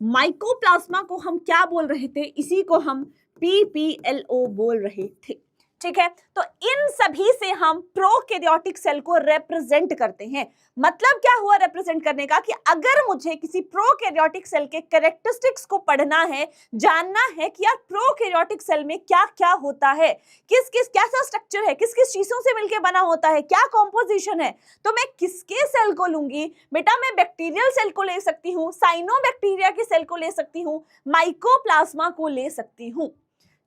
mycoplasma को हम क्या बोल रहे थे? इसी को हम PPLO बोल रहे थे, ठीक है। तो इन सभी से हम प्रोकैरियोटिक सेल को रिप्रेजेंट करते हैं। मतलब क्या हुआ रिप्रेजेंट करने का? कि अगर मुझे किसी प्रोकैरियोटिक सेल के कैरेक्टरिस्टिक्स को पढ़ना है, जानना है कि यार प्रोकैरियोटिक सेल में क्या क्या होता है, कैसा स्ट्रक्चर है, किस किस चीजों से मिलकर बना होता है, क्या कॉम्पोजिशन है, तो मैं किसके सेल को लूंगी बेटा? मैं बैक्टीरियल सेल को ले सकती हूँ, साइनोबैक्टीरिया के सेल को ले सकती हूँ, माइकोप्लाज्मा को ले सकती हूँ,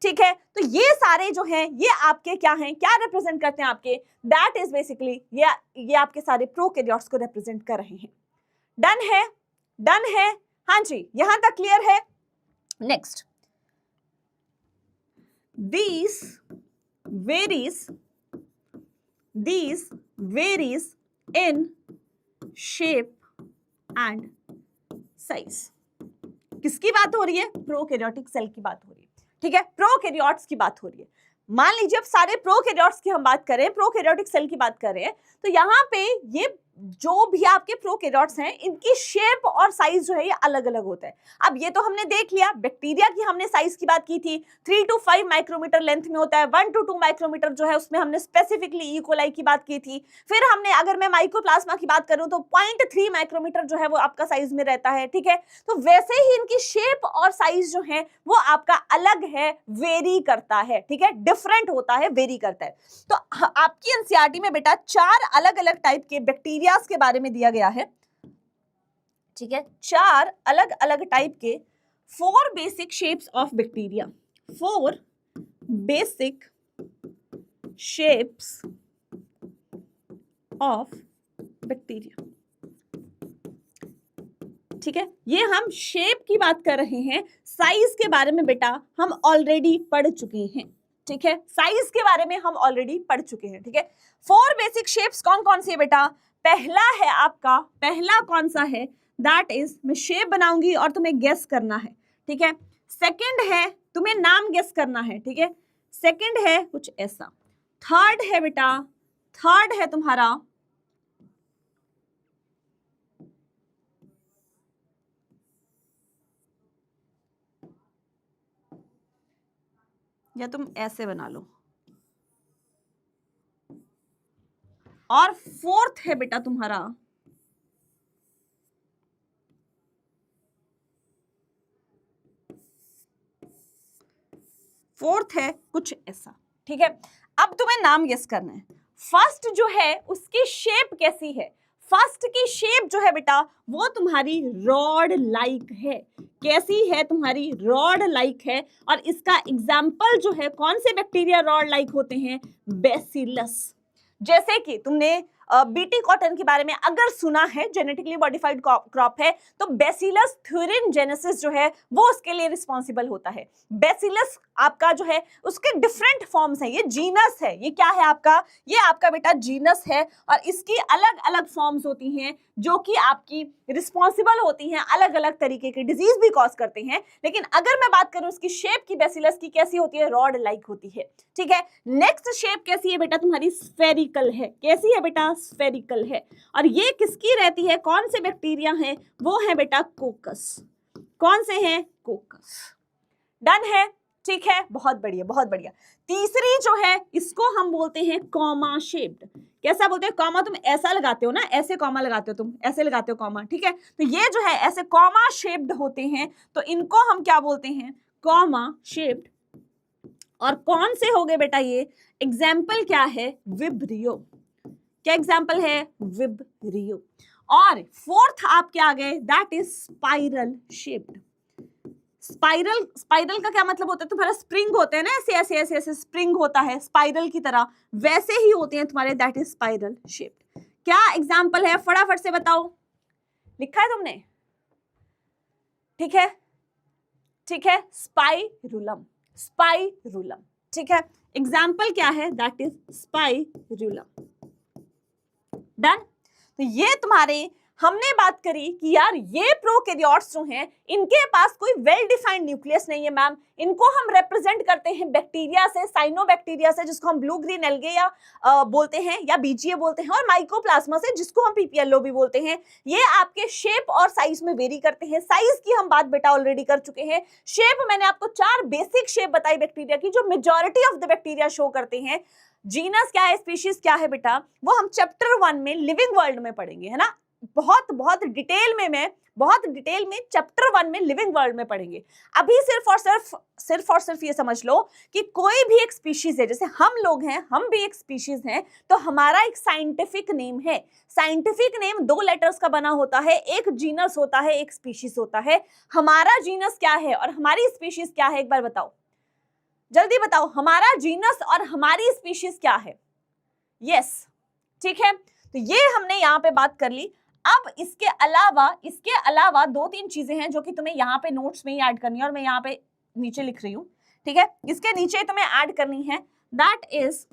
ठीक है। तो ये सारे जो हैं ये आपके क्या हैं, क्या रिप्रेजेंट करते हैं आपके? दैट इज बेसिकली ये आपके सारे प्रोकैरियोट्स को रिप्रेजेंट कर रहे हैं। डन है? डन है? हाँ जी, यहां तक क्लियर है? Next, these varies in shape and size। किसकी बात हो रही है? प्रोकैरियोटिक सेल की बात हो रही है, ठीक है, प्रोकैरियोट्स की बात हो रही है। मान लीजिए अब सारे प्रोकैरियोट्स की हम बात करें, प्रोकैरियोटिक सेल की बात करें, तो यहाँ पे ये जो भी आपके प्रोकैरियोट्स हैं इनकी शेप और साइज जो है ये अलग अलग होता है। अब ये तो हमने देख लिया, बैक्टीरिया की हमने साइज की बात की थी, 3 to 5 माइक्रोमीटर लेंथ में होता है, 1 to 2 माइक्रोमीटर जो है उसमें हमने स्पेसिफिकली ई कोलाई की बात की थी। फिर हमने, अगर मैं माइकोप्लाज्मा की बात करूं तो 0.3 माइक्रोमीटर जो है वो आपका साइज में रहता है, ठीक है। तो वैसे ही इनकी शेप और साइज जो है वो आपका अलग है, वेरी करता है, ठीक है, डिफरेंट होता है, वेरी करता है। तो आपकी एनसीईआरटी में बेटा 4 अलग अलग टाइप के बैक्टीरिया के बारे में दिया गया है, ठीक है, 4 अलग अलग टाइप के, 4 basic shapes of bacteria, 4 basic shapes of bacteria, ठीक है। ये हम शेप की बात कर रहे हैं, साइज के बारे में बेटा हम ऑलरेडी पढ़ चुके हैं, ठीक है, साइज के बारे में हम ऑलरेडी पढ़ चुके हैं, ठीक है। 4 बेसिक शेप्स कौन कौन सी है बेटा? पहला है आपका, पहला कौन सा है? दैट इज, मैं शेप बनाऊंगी और तुम्हें गेस करना है, ठीक है। सेकंड है तुम्हें नाम गेस करना है, ठीक है, सेकंड है कुछ ऐसा। थर्ड है बेटा, थर्ड है तुम्हारा या तुम ऐसे बना लो, और फोर्थ है बेटा तुम्हारा फोर्थ है कुछ ऐसा, ठीक है। अब तुम्हें नाम गेस करना है। फर्स्ट जो है उसकी शेप कैसी है? फर्स्ट की शेप जो है बेटा वो तुम्हारी रॉड लाइक है। कैसी है? तुम्हारी रॉड लाइक है। और इसका एग्जाम्पल जो है, कौन से बैक्टीरिया रॉड लाइक होते हैं? बेसिलस। जैसे कि तुमने बीटी कॉटन के बारे में अगर सुना है, जेनेटिकली मॉडिफाइड क्रॉप है, तो बैसिलस thuringiensis जो है वो उसके लिए रिस्पॉन्सिबल होता है। बैसिलस आपका जो है उसके डिफरेंट फॉर्म्स हैं, ये जीनस है, ये क्या है आपका, ये आपका बेटा जीनस है, और इसकी अलग अलग फॉर्म्स होती हैं जो कि आपकी रिस्पॉन्सिबल होती हैं, अलग अलग तरीके के डिजीज भी कॉज करते हैं। लेकिन अगर मैं बात करूं उसकी शेप की, बैसिलस की कैसी होती है, रॉड लाइक होती है। ठीक है, नेक्स्ट शेप कैसी है बेटा तुम्हारी, स्फेरिकल है। कैसी है बेटा, स्फेरिकल है। और ये किसकी रहती है, कौन से बैक्टीरिया हैं, वो है बेटा कोकस। कौन से हैं, कोकस। डन है, ठीक है, बहुत बढ़िया बहुत बढ़िया। तीसरी जो है इसको हम बोलते हैं कॉमा शेप्ड। कैसा बोलते हैं, कॉमा तुम ऐसा लगाते हो ना, ऐसे कॉमा लगाते हो, तुम ऐसे लगाते हो कॉमा, ठीक है, तो ये जो है ऐसे कॉमा शेप्ड होते हैं, तो इनको हम क्या बोलते हैं, कॉमा शेप्ड। और कौन से हो गए बेटा ये, एग्जाम्पल क्या है, विब्रियो। क्या एग्जाम्पल है, विब्रियो। और फोर्थ आप क्या आ गए, that is spiral shaped. Spiral का क्या मतलब होता है, तुम्हारा स्प्रिंग होते हैं ना, ऐसे ऐसे ऐसे ऐसे स्प्रिंग होता है स्पाइरल की तरह, वैसे ही होते हैं तुम्हारे, दैट इज स्पाइरल शेप्ड। क्या एग्जाम्पल है, फटाफट से बताओ, लिखा है तुमने, ठीक है, ठीक है, स्पाइरुलम, स्पाइरुलम, ठीक है, एग्जाम्पल क्या है, दैट इज स्पाइरुलम। डन। तो ये तुम्हारे, हमने बात करी कि यार ये प्रोकैरियोट्स जो हैं इनके पास कोई वेल डिफाइंड न्यूक्लियस नहीं है मैम, इनको हम रिप्रेजेंट करते हैं बैक्टीरिया से, साइनोबैक्टीरिया से, जिसको हम ब्लू ग्रीन एल्गे या बोलते हैं, या बीजीए बोलते हैं, और माइकोप्लाज्मा से, जिसको हम पीपीएलओ भी बोलते हैं। ये आपके शेप और साइज में वेरी करते हैं। साइज की हम बात बेटा ऑलरेडी कर चुके हैं। शेप मैंने आपको 4 बेसिक शेप बताई बैक्टीरिया की, जो majority of the bacteria show करते हैं। जीनस क्या है, स्पीशीज क्या है बेटा, वो हम चैप्टर 1 में लिविंग वर्ल्ड में पढ़ेंगे, है ना, बहुत डिटेल में, मैं बहुत डिटेल में चैप्टर 1 में लिविंग वर्ल्ड में पढ़ेंगे। अभी सिर्फ और सिर्फ ये समझ लो कि कोई भी एक स्पीशीज है, जैसे हम लोग हैं, हम भी एक स्पीशीज हैं, तो हमारा एक साइंटिफिक नेम है। साइंटिफिक नेम 2 लेटर्स का बना होता है, एक जीनस होता है, एक स्पीशीज होता है। हमारा जीनस क्या है और हमारी स्पीशीज क्या है, एक बार बताओ, जल्दी बताओ, हमारा जीनस और हमारी स्पीशीज क्या है। यस, ठीक है, तो ये हमने यहाँ पे बात कर ली। अब इसके अलावा 2-3 चीजें हैं जो कि तुम्हें यहाँ पे नोट्स में ही ऐड करनी है, और मैं यहाँ पे नीचे लिख रही हूँ, ठीक है, इसके नीचे तुम्हें ऐड करनी है, that is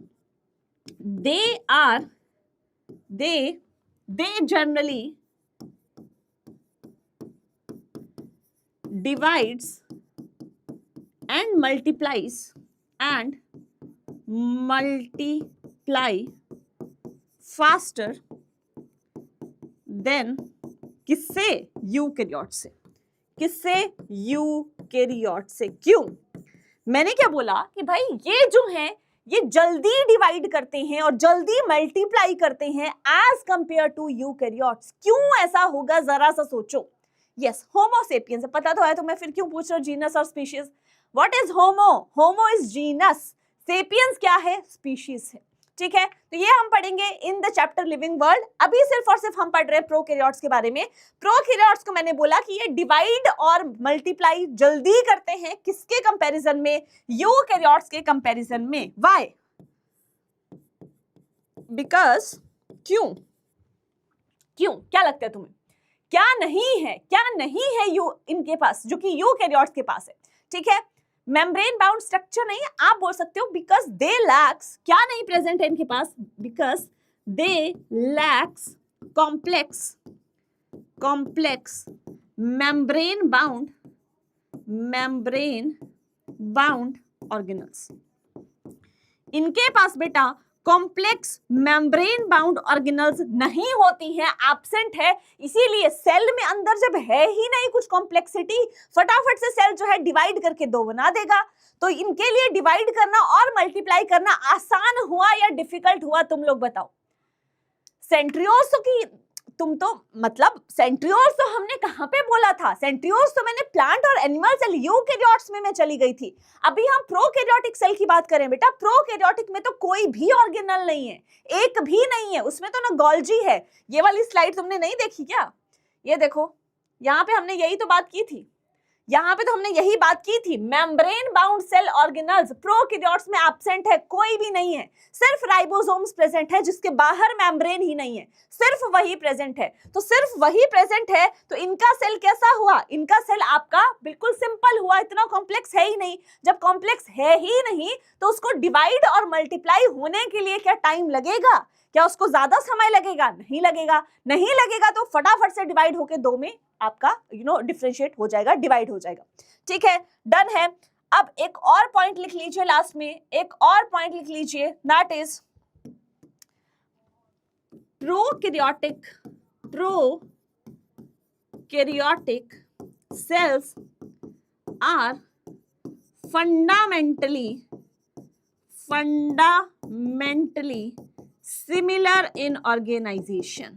they generally divides and multiply faster than किससे, यूकैरियोट से। किससे, यूकैरियोट से। क्यों, मैंने क्या बोला कि भाई ये जो है ये जल्दी डिवाइड करते हैं और जल्दी मल्टीप्लाई करते हैं एज कंपेयर टू यूकैरियोट्स। क्यों ऐसा होगा, जरा सा सोचो। यस, होमो सेपियंस, पता तो है तुम्हें, फिर क्यों पूछ रहे हो जीनस और species. What is homo, homo is genus, sapiens क्या है, स्पीशीज है, ठीक है। तो ये हम पढ़ेंगे in the chapter living world. अभी सिर्फ और सिर्फ हम पढ़ रहे हैं प्रोकैरियोट्स के बारे में। प्रोकैरियोट्स को मैंने बोला कि ये डिवाइड और मल्टीप्लाई जल्दी करते हैं, किसके कंपैरिजन में, यूकैरियोट्स के कंपैरिजन में। व्हाई, बिकॉज, क्यों, क्या लगता है तुम्हें, क्या नहीं है इनके पास जो कि यूकैरियोट्स के पास है, ठीक है। मेम्ब्रेन बाउंड स्ट्रक्चर नहीं है, आप बोल सकते हो बिकॉज दे लैक्स, क्या नहीं प्रेजेंट है इनके पास, because they lacks complex membrane bound organelles. इनके पास बेटा कॉम्प्लेक्स मेम्ब्रेन बाउंड ऑर्गेनल्स नहीं होती हैं, एब्सेंट है। इसीलिए सेल में अंदर जब है ही नहीं कुछ कॉम्प्लेक्सिटी, फटाफट से सेल जो है डिवाइड करके 2 बना देगा। तो इनके लिए डिवाइड करना और मल्टीप्लाई करना आसान हुआ या डिफिकल्ट हुआ, तुम लोग बताओ। सेंट्रियोल्स की तुम तो मतलब सेंट्रियोल्स तो हमने कहां पे बोला था, सेंट्रियोल्स तो मैंने प्लांट और एनिमल सेल यूकैरियोट्स में मैं चली गई थी। अभी हम प्रोकैरियोटिक सेल की बात करें बेटा, प्रोकैरियोटिक में तो कोई भी ऑर्गेनल नहीं है, एक भी नहीं है, उसमें तो ना गोल्जी है। ये वाली स्लाइड तुमने नहीं देखी क्या, ये देखो, यहाँ पे हमने यही तो बात की थी। यहाँ पे तो हमने यही बात की थी, membrane bound cell organelles prokaryotes में एब्सेंट है, कोई भी नहीं है, सिर्फ राइबोसोम्स प्रेजेंट है जिसके बाहर मेम्ब्रेन ही नहीं है, सिर्फ वही प्रेजेंट है। तो सिर्फ वही प्रेजेंट है तो इनका सेल कैसा हुआ, इनका सेल आपका बिल्कुल सिंपल हुआ, इतना कॉम्प्लेक्स है ही नहीं। जब कॉम्प्लेक्स है ही नहीं तो उसको डिवाइड और मल्टीप्लाई होने के लिए क्या टाइम लगेगा, क्या उसको ज्यादा समय लगेगा, नहीं लगेगा। नहीं लगेगा तो फटाफट से डिवाइड होके दो में आपका डिफरेंशिएट हो जाएगा, डिवाइड हो जाएगा। ठीक है, डन है। अब एक और पॉइंट लिख लीजिए, लास्ट में एक और पॉइंट लिख लीजिए, that is prokaryotic cells are fundamentally similar in organization.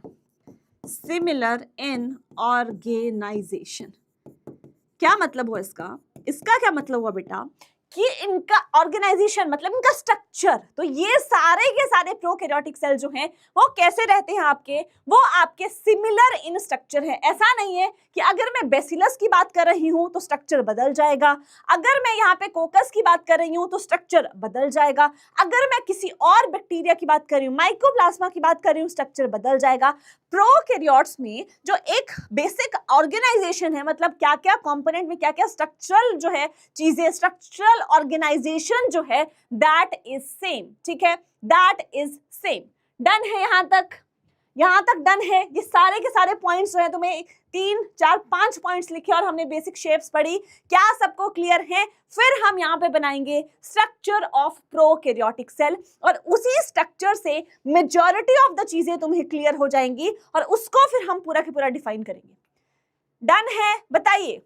क्या मतलब हुआ इसका? इसका क्या मतलब हुआ बेटा कि इनका ऑर्गेनाइजेशन मतलब इनका स्ट्रक्चर। तो ये सारे के सारे प्रोकैरियोटिक सेल जो हैं वो कैसे रहते हैं आपके, वो आपके सिमिलर इन स्ट्रक्चर है। ऐसा नहीं है कि अगर मैं बेसिलस की बात कर रही हूं तो स्ट्रक्चर बदल जाएगा, अगर मैं यहाँ पे कोकस की बात कर रही हूं तो स्ट्रक्चर बदल जाएगा, अगर मैं किसी और बैक्टीरिया की बात कर रही हूँ, माइकोप्लाज्मा की बात कर रही हूँ, स्ट्रक्चर बदल जाएगा। प्रोकैरियोट्स में जो एक बेसिक ऑर्गेनाइजेशन है, मतलब क्या क्या कंपोनेंट में क्या क्या स्ट्रक्चरल जो है चीजें, स्ट्रक्चरल ऑर्गेनाइजेशन जो है दैट इज सेम। ठीक है, दैट इज सेम। डन है यहां तक डन है। ये सारे के सारे पॉइंट्स जो है तुम्हें 3, 4, 5 पॉइंट्स लिखे और हमने बेसिक शेप्स पढ़ी। क्या सबको क्लियर है? फिर हम यहाँ पे बनाएंगे स्ट्रक्चर ऑफ प्रोकैरियोटिक सेल और उसी स्ट्रक्चर से मेजॉरिटी ऑफ द चीजें तुम्हें क्लियर हो जाएंगी और उसको फिर हम पूरा के पूरा डिफाइन करेंगे। डन है? बताइए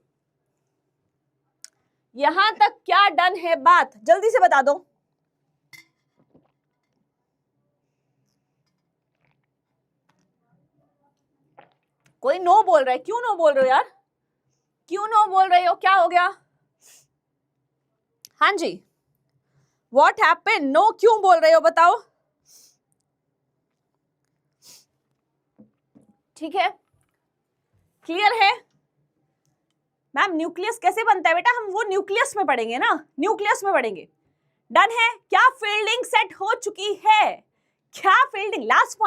यहां तक क्या डन है बात, जल्दी से बता दो। कोई नो बोल रहा है, क्यों नो बोल रहे हो यार, क्यों नो बोल रहे हो, क्या हो गया? हाँ जी, व्हाट हैपेंड, नो क्यों बोल रहे हो बताओ। ठीक है, क्लियर है? मैम न्यूक्लियस कैसे बनता है बेटा, हम वो न्यूक्लियस में पढ़ेंगे ना, न्यूक्लियस में पढ़ेंगे। डन है? क्या फील्डिंग सेट हो चुकी है? क्या फील्डिंग? लास्ट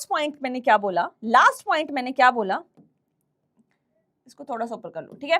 पॉइंट मैंने क्या बोला, इसको थोड़ा सा ऊपर कर लो। ठीक है,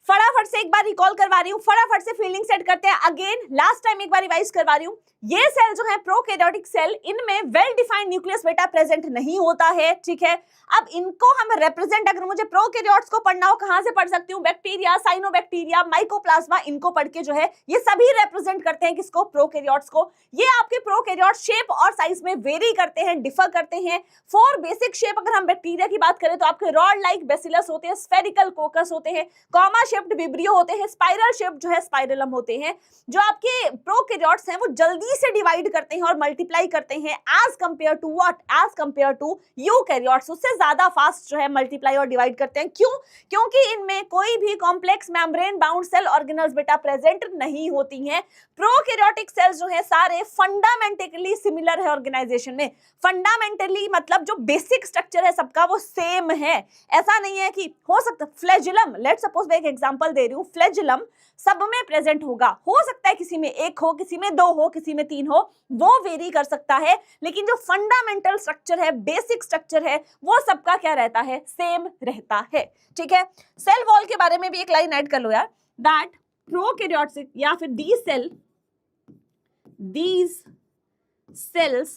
फटाफट से एक बार रिकॉल करवा रही हूँ, फटाफट से फील्डिंग सेट करते हैं। अगेन लास्ट टाइम एक बार रिवाइज करवा रही हूँ। ये सेल जो है प्रोकैरियोटिक सेल, इनमें वेल डिफाइंड न्यूक्लियस बेटा प्रेजेंट नहीं होता है। ठीक है, अब इनको हम रिप्रेजेंट, अगर मुझे प्रोकैरियोट्स को पढ़ना हो कहां से पढ़ सकती हूँ? बैक्टीरिया, साइनोबैक्टीरिया, माइकोप्लाज्मा, इनको पढ़ के जो है ये सभी रिप्रेजेंट करते हैं किसको? प्रोकैरियोट्स को। ये आपके प्रोकैरियोट शेप और साइज में वेरी करते हैं, डिफर करते हैं। 4 बेसिक शेप अगर हम बैक्टीरिया की बात करें तो आपके रॉड लाइक बेसिलस होते हैं, स्फेरिकल कोकस होते हैं, कॉमा शेप्ड विब्रियो होते हैं, स्पाइरल शेप जो है स्पाइरलम होते हैं। जो आपके प्रोकैरियोट्स हैं वो जल्दी से डिवाइड करते हैं और मल्टीप्लाई करते हैं as compare to what? As compare to eukaryotes, उससे ज्यादा फास्ट जो है मल्टीप्लाई और डिवाइड करते हैं। क्यों? क्योंकि इनमें कोई भी complex membrane bound cell organelles बेटा प्रेजेंट नहीं होती हैं। प्रोकैरियोटिक सेल्स जो है सारे फंडामेंटली सिमिलर है ऑर्गेनाइजेशन में। फंडामेंटली मतलब जो बेसिक स्ट्रक्चर है सबका वो सेम है। ऐसा नहीं है कि हो सकता फ्लैजिलम, लेट्स सपोज मैं एक एग्जांपल दे रही हूँ, फ्लैजिलम सब में प्रेजेंट होगा, हो सकता है किसी में 1 हो, किसी में 2 हो, किसी में 3 हो, वो वेरी कर सकता है, लेकिन जो फंडामेंटल स्ट्रक्चर है, बेसिक स्ट्रक्चर है, वो सबका क्या रहता है? सेम रहता है। ठीक है, सेल वॉल के बारे में भी एक लाइन ऐड कर लो यार, दैट प्रोकैरियोटिक या फिर these cells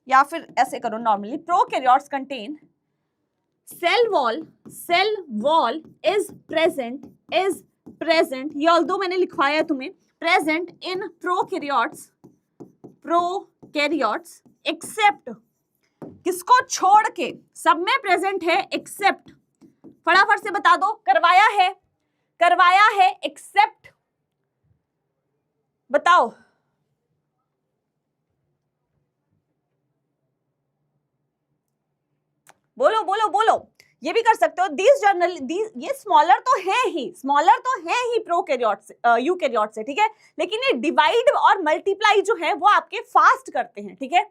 या फिर ऐसे करो normally, prokaryotes contain cell wall is present, ये ऑल्दो मैंने लिखवाया तुम्हें, present in prokaryotes except, किसको छोड़ के? सब में प्रेजेंट है एक्सेप्ट, फटाफट से बता दो, करवाया है एक्सेप्ट, बताओ। बोलो, ये भी कर सकते हो। ये स्मॉलर तो है ही प्रोकैरियोट्स यूकैरियोट्स से, ठीक है, लेकिन ये डिवाइड और मल्टीप्लाई जो है वो आपके फास्ट करते हैं। ठीक है,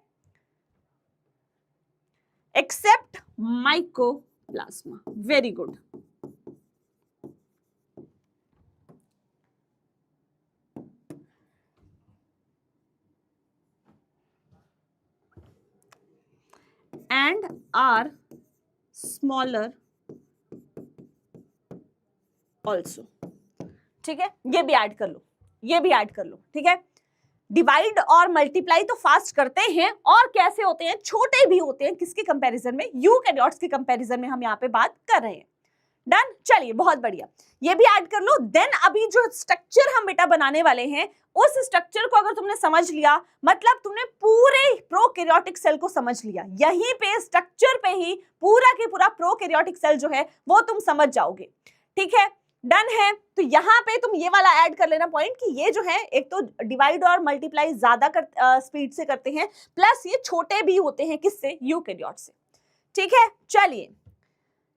except mycoplasma, very good. And are smaller also. ठीक है, ये भी ऐड कर लो, ये भी ऐड कर लो। ठीक है, डिवाइड और मल्टीप्लाई तो फास्ट करते हैं, और कैसे होते हैं, छोटे भी होते हैं। किसके कंपैरिजन में, यूकैरियोट्स के कंपैरिजन में हम यहाँ पे बात कर रहे हैं। डन, चलिए बहुत बढ़िया, ये भी ऐड कर लो। देन अभी जो स्ट्रक्चर हम बेटा बनाने वाले हैं, उस स्ट्रक्चर को अगर तुमने समझ लिया, मतलब तुमने पूरे प्रोकैरियोटिक सेल को समझ लिया। यहीं पे स्ट्रक्चर पे ही पूरा के पूरा प्रोकैरियोटिक सेल जो है वो तुम समझ जाओगे। ठीक है, डन है। तो यहाँ पे तुम ये वाला ऐड कर लेना पॉइंट कि ये जो है एक तो डिवाइड और मल्टीप्लाई ज्यादा स्पीड से करते हैं, प्लस ये छोटे भी होते हैं किससे, यूकैरियोट से। ठीक है, चलिए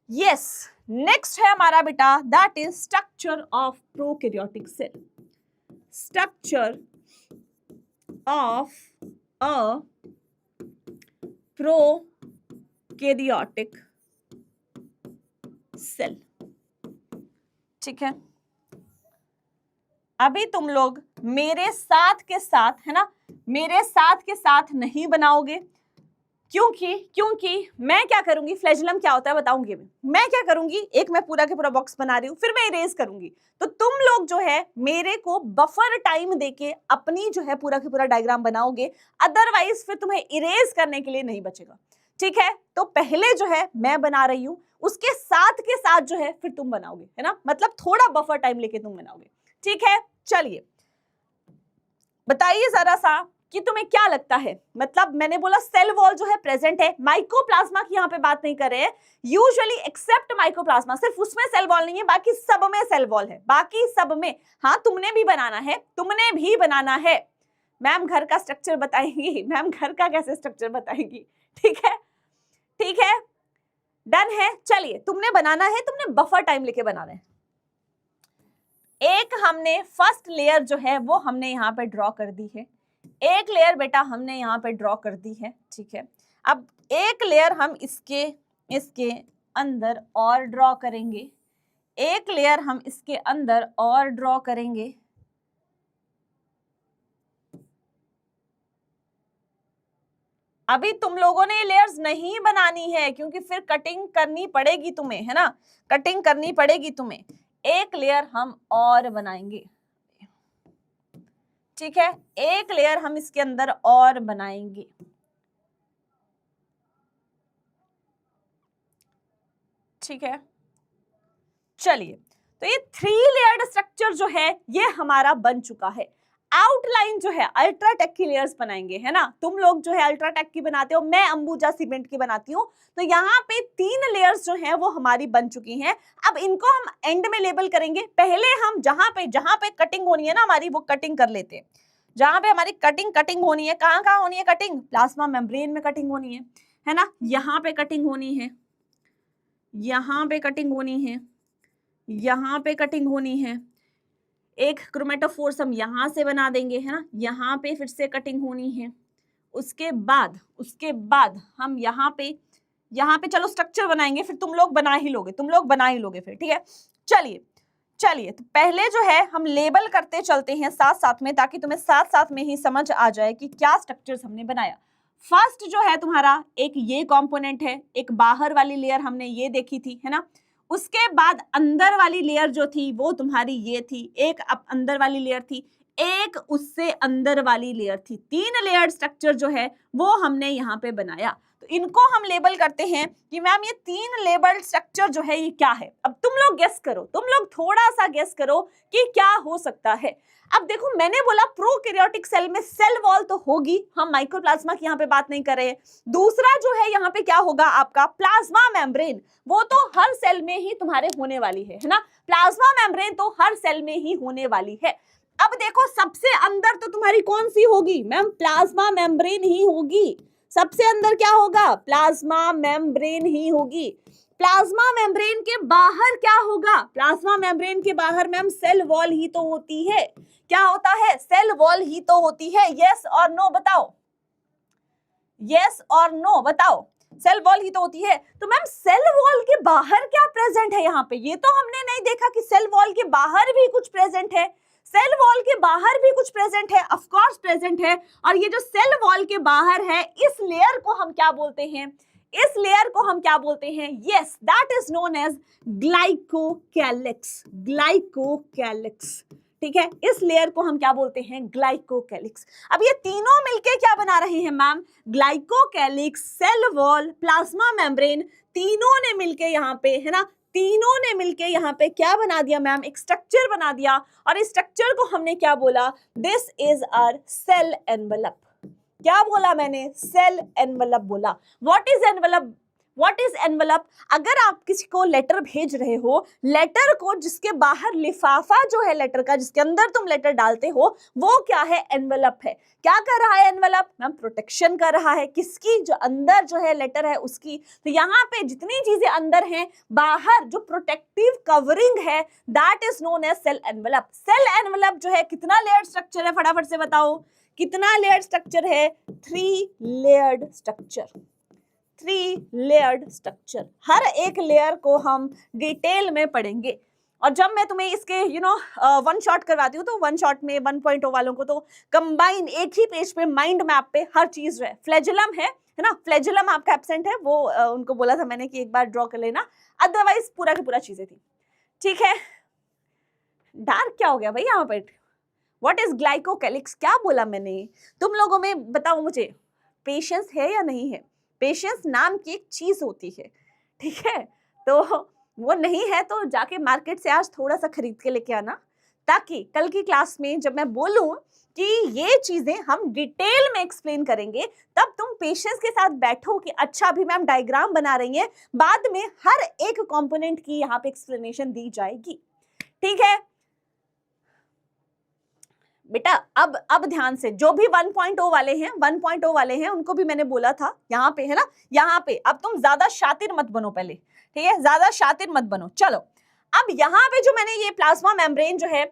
यस, नेक्स्ट है हमारा बेटा, that is structure of prokaryotic cell. Structure of a prokaryotic cell. ठीक है, अभी तुम लोग मेरे साथ के साथ, है ना, मेरे साथ के साथ नहीं बनाओगे, क्योंकि मैं क्या करूंगी, फ्लैजेलम क्या होता है बताऊंगी मैं क्या करूंगी, एक मैं पूरा के पूरा बॉक्स बना रही हूं, फिर मैं इरेज करूंगी। तो तुम लोग जो है मेरे को बफर टाइम देके अपनी जो है पूरा के पूरा डायग्राम बनाओगे, अदरवाइज फिर तुम्हें इरेज करने के लिए नहीं बचेगा। ठीक है, तो पहले जो है मैं बना रही हूं, उसके साथ के साथ जो है फिर तुम बनाओगे, है ना, मतलब थोड़ा बफर टाइम लेके तुम बनाओगे। ठीक है, चलिए बताइए जरा सा कि तुम्हें क्या लगता है, मतलब मैंने बोला सेल वॉल जो है प्रेजेंट है, माइकोप्लाज्मा की यहाँ पे बात नहीं कर रहे हैं, यूजुअली एक्सेप्ट माइकोप्लाज्मा, सिर्फ उसमें सेल वॉल नहीं है, बाकी सब में सेल वॉल है, बाकी सब में। हाँ, तुमने भी बनाना है, तुमने भी बनाना है। मैम घर का स्ट्रक्चर बताएंगी, मैम घर का कैसे स्ट्रक्चर बताएंगी। ठीक है, ठीक है, डन है। चलिए तुमने बनाना है, तुमने बफर टाइम लेके बनाना है। एक हमने फर्स्ट लेयर जो है वो हमने यहाँ पे ड्रॉ कर दी है, एक लेयर बेटा हमने यहाँ पे ड्रॉ कर दी है। ठीक है, अब एक लेयर हम इसके अंदर और ड्रॉ करेंगे, एक लेयर हम इसके अंदर और ड्रॉ करेंगे। अभी तुम लोगों ने लेयर्स नहीं बनानी है, क्योंकि फिर कटिंग करनी पड़ेगी तुम्हें, है ना, कटिंग करनी पड़ेगी तुम्हें। एक लेयर हम और बनाएंगे। ठीक है, एक लेयर हम इसके अंदर और बनाएंगे। ठीक है, चलिए, तो ये 3 लेयर्ड स्ट्रक्चर जो है ये हमारा बन चुका है। आउटलाइन जो है अल्ट्राटेक की लेयर्स बनाएंगे, है ना, तुम लोग जो है अल्ट्राटेक की बनाते हो, मैं अंबुजा सीमेंट की बनाती हूँ। तो यहाँ पे 3 लेयर्स जो हैं वो हमारी बन चुकी हैं। अब इनको हम एंड में लेबल करेंगे। पहले हम जहां पे कटिंग होनी है ना हमारी, वो कटिंग कर लेते हैं। जहां पे हमारी कटिंग होनी है, कहाँ होनी है कटिंग, प्लाज्मा मेम्ब्रेन में कटिंग होनी है ना, यहाँ पे कटिंग होनी है, यहाँ पे कटिंग होनी है, यहाँ पे कटिंग होनी है। एक क्रोमेटोफोर्स हम यहाँ से बना देंगे, है ना, यहाँ पे फिर से कटिंग होनी है। उसके बाद हम यहाँ पे चलो स्ट्रक्चर बनाएंगे, फिर तुम लोग बना ही लोगे फिर। ठीक है, चलिए तो पहले जो है हम लेबल करते चलते हैं साथ साथ में, ताकि तुम्हें साथ साथ में ही समझ आ जाए कि क्या स्ट्रक्चर्स हमने बनाया। फर्स्ट जो है तुम्हारा एक ये कंपोनेंट है, एक बाहर वाली लेयर हमने ये देखी थी, है ना। उसके बाद अंदर वाली लेयर जो थी वो तुम्हारी ये थी, एक अब अंदर वाली लेयर थी, एक उससे अंदर वाली लेयर थी। 3 लेयर स्ट्रक्चर जो है वो हमने यहाँ पे बनाया। तो इनको हम लेबल करते हैं कि मैम ये 3 लेबल स्ट्रक्चर जो है ये क्या है। अब तुम लोग गेस करो, तुम लोग थोड़ा सा गेस करो कि क्या हो सकता है। अब देखो, मैंने बोला प्रोकैरियोटिक सेल में सेल वॉल तो होगी, हम माइक्रोप्लाज्मा की यहाँ पे बात नहीं कर रहे हैं। दूसरा जो है यहाँ पे क्या होगा आपका प्लाज्मा मेम्ब्रेन, वो तो हर सेल में ही तुम्हारे होने वाली है ना, प्लाज्मा मेम्ब्रेन तो हर सेल में ही होने वाली है। अब देखो, सबसे अंदर तो तुम्हारी कौन सी होगी मैम, प्लाज्मा मेम्ब्रेन ही होगी। सबसे अंदर क्या होगा, प्लाज्मा मेम्ब्रेन ही होगी। प्लाज्मा मेम्ब्रेन के बाहर क्या होगा, प्लाज्मा मेम्ब्रेन के बाहर मैम सेल वॉल ही तो होती है। क्या होता है, सेल वॉल ही तो होती है। यस और नो बताओ, यस और नो बताओ, सेल वॉल ही तो होती है। तो मैम सेल वॉल के बाहर क्या प्रेजेंट है यहाँ पे, ये तो हमने नहीं देखा कि सेल वॉल के बाहर भी कुछ प्रेजेंट है। सेल वॉल के बाहर भी कुछ प्रेजेंट है, ऑफ कोर्स प्रेजेंट है। और ये जो सेल वॉल के बाहर है, इस लेयर को हम क्या बोलते हैं, इस लेयर को हम क्या बोलते हैं? Yes, that is known as glycocalyx. Glycocalyx, ठीक है, इस लेयर को हम क्या बोलते हैं? ग्लाइकोकैलिक्स। अब ये तीनों मिलके क्या बना रहे हैं ma'am? Glycocalyx, cell wall, plasma membrane, तीनों ने मिलके यहाँ पे, है ना, तीनों ने मिलके यहाँ पे क्या बना दिया मैम? एक स्ट्रक्चर बना दिया। और इस स्ट्रक्चर को हमने क्या बोला? This is our cell envelope. क्या बोला मैंने? सेल एनवेलप बोला। What is envelope? What is envelope? अगर आप किसी को लेटर भेज रहे हो, लेटर को जिसके बाहर लिफाफा जो है लेटर का, जिसके अंदर तुम लेटर डालते हो, वो क्या है? एनवेलप है। क्या कर रहा है एनवेलप? मैम प्रोटेक्शन कर रहा है। किसकी? जो अंदर जो है लेटर है उसकी। तो यहाँ पे जितनी चीजें अंदर हैं, बाहर जो प्रोटेक्टिव कवरिंग है, that is known as cell envelope. Cell envelope जो है कितना लेयर स्ट्रक्चर है? फटाफट से बताओ, कितना लेयर स्ट्रक्चर है? 3 लेयर्ड स्ट्रक्चर। 3 layered structure. हर एक लेयर को हम डिटेल में पढ़ेंगे। और जब मैं तुम्हें इसके वन शॉट करवाती हूँ, तो वन शॉट में 1.0 वालों को तो कंबाइन एक ही पेज पे, माइंड मैप पे हर चीज है। फ्लैजेलम है ना, फ्लैजेलम आपका एब्सेंट है, वो उनको बोला था मैंने कि एक बार ड्रॉ कर लेना, अदरवाइज पूरा की पूरा चीजें थी। ठीक है, डार्क क्या हो गया भाई यहाँ पे? What is glycocalyx? क्या बोला मैंने? तुम लोगों में बताओ मुझे, पेशेंस है या नहीं है? पेशेंस नाम की एक चीज होती है, ठीक है, तो वो नहीं है तो जाके मार्केट से आज थोड़ा सा खरीद के लेके आना, ताकि कल की क्लास में जब मैं बोलूं कि ये चीजें हम डिटेल में एक्सप्लेन करेंगे, तब तुम पेशेंस के साथ बैठो कि अच्छा अभी मैम डायग्राम बना रही है, बाद में हर एक कंपोनेंट की यहाँ पे एक्सप्लेनेशन दी जाएगी। ठीक है बेटा, अब ध्यान से, जो भी 1.0 वाले हैं, 1.0 वाले हैं, उनको भी मैंने बोला था यहाँ पे, है ना, यहाँ पे अब तुम ज्यादा शातिर मत बनो पहले, ठीक है, ज्यादा शातिर मत बनो। चलो, अब यहाँ पे जो मैंने ये प्लाज्मा मेम्ब्रेन जो है,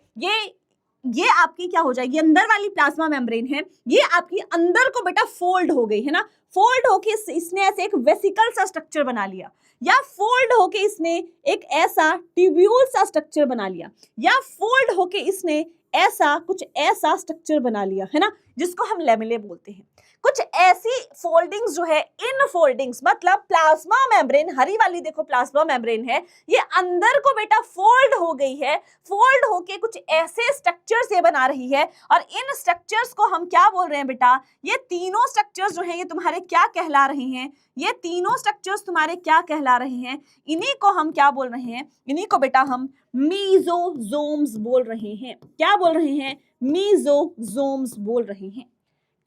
ये आपकी क्या हो जाएगी? अंदर वाली प्लाज्मा मेम्ब्रेन है, ये आपकी अंदर को बेटा फोल्ड हो गई, है ना, फोल्ड होके इसने ऐसे एक वेसिकल सा स्ट्रक्चर बना लिया, या फोल्ड होके इसने एक ऐसा ट्यूब्यूल सा स्ट्रक्चर बना लिया, या फोल्ड होके इसने ऐसा कुछ ऐसा स्ट्रक्चर बना लिया, है ना, जिसको हम लेमेले बोलते हैं। कुछ ऐसी फोल्डिंग्स जो है, इन फोल्डिंग्स मतलब प्लाज्मा मेम्ब्रेन, हरी वाली देखो प्लाज्मा मेम्ब्रेन है, ये अंदर को बेटा फोल्ड हो गई है, फोल्ड होके कुछ ऐसे स्ट्रक्चर्स ये बना रही है। और इन स्ट्रक्चर्स को हम क्या बोल रहे हैं बेटा? ये तीनों स्ट्रक्चर्स जो है ये तुम्हारे क्या कहला रहे हैं? ये तीनों स्ट्रक्चर्स तुम्हारे क्या कहला रहे हैं? इन्हीं को हम क्या बोल रहे हैं? इन्हीं को बेटा हम मीजोजोम्स बोल रहे हैं। क्या बोल रहे हैं? मीजोजोम्स बोल रहे हैं।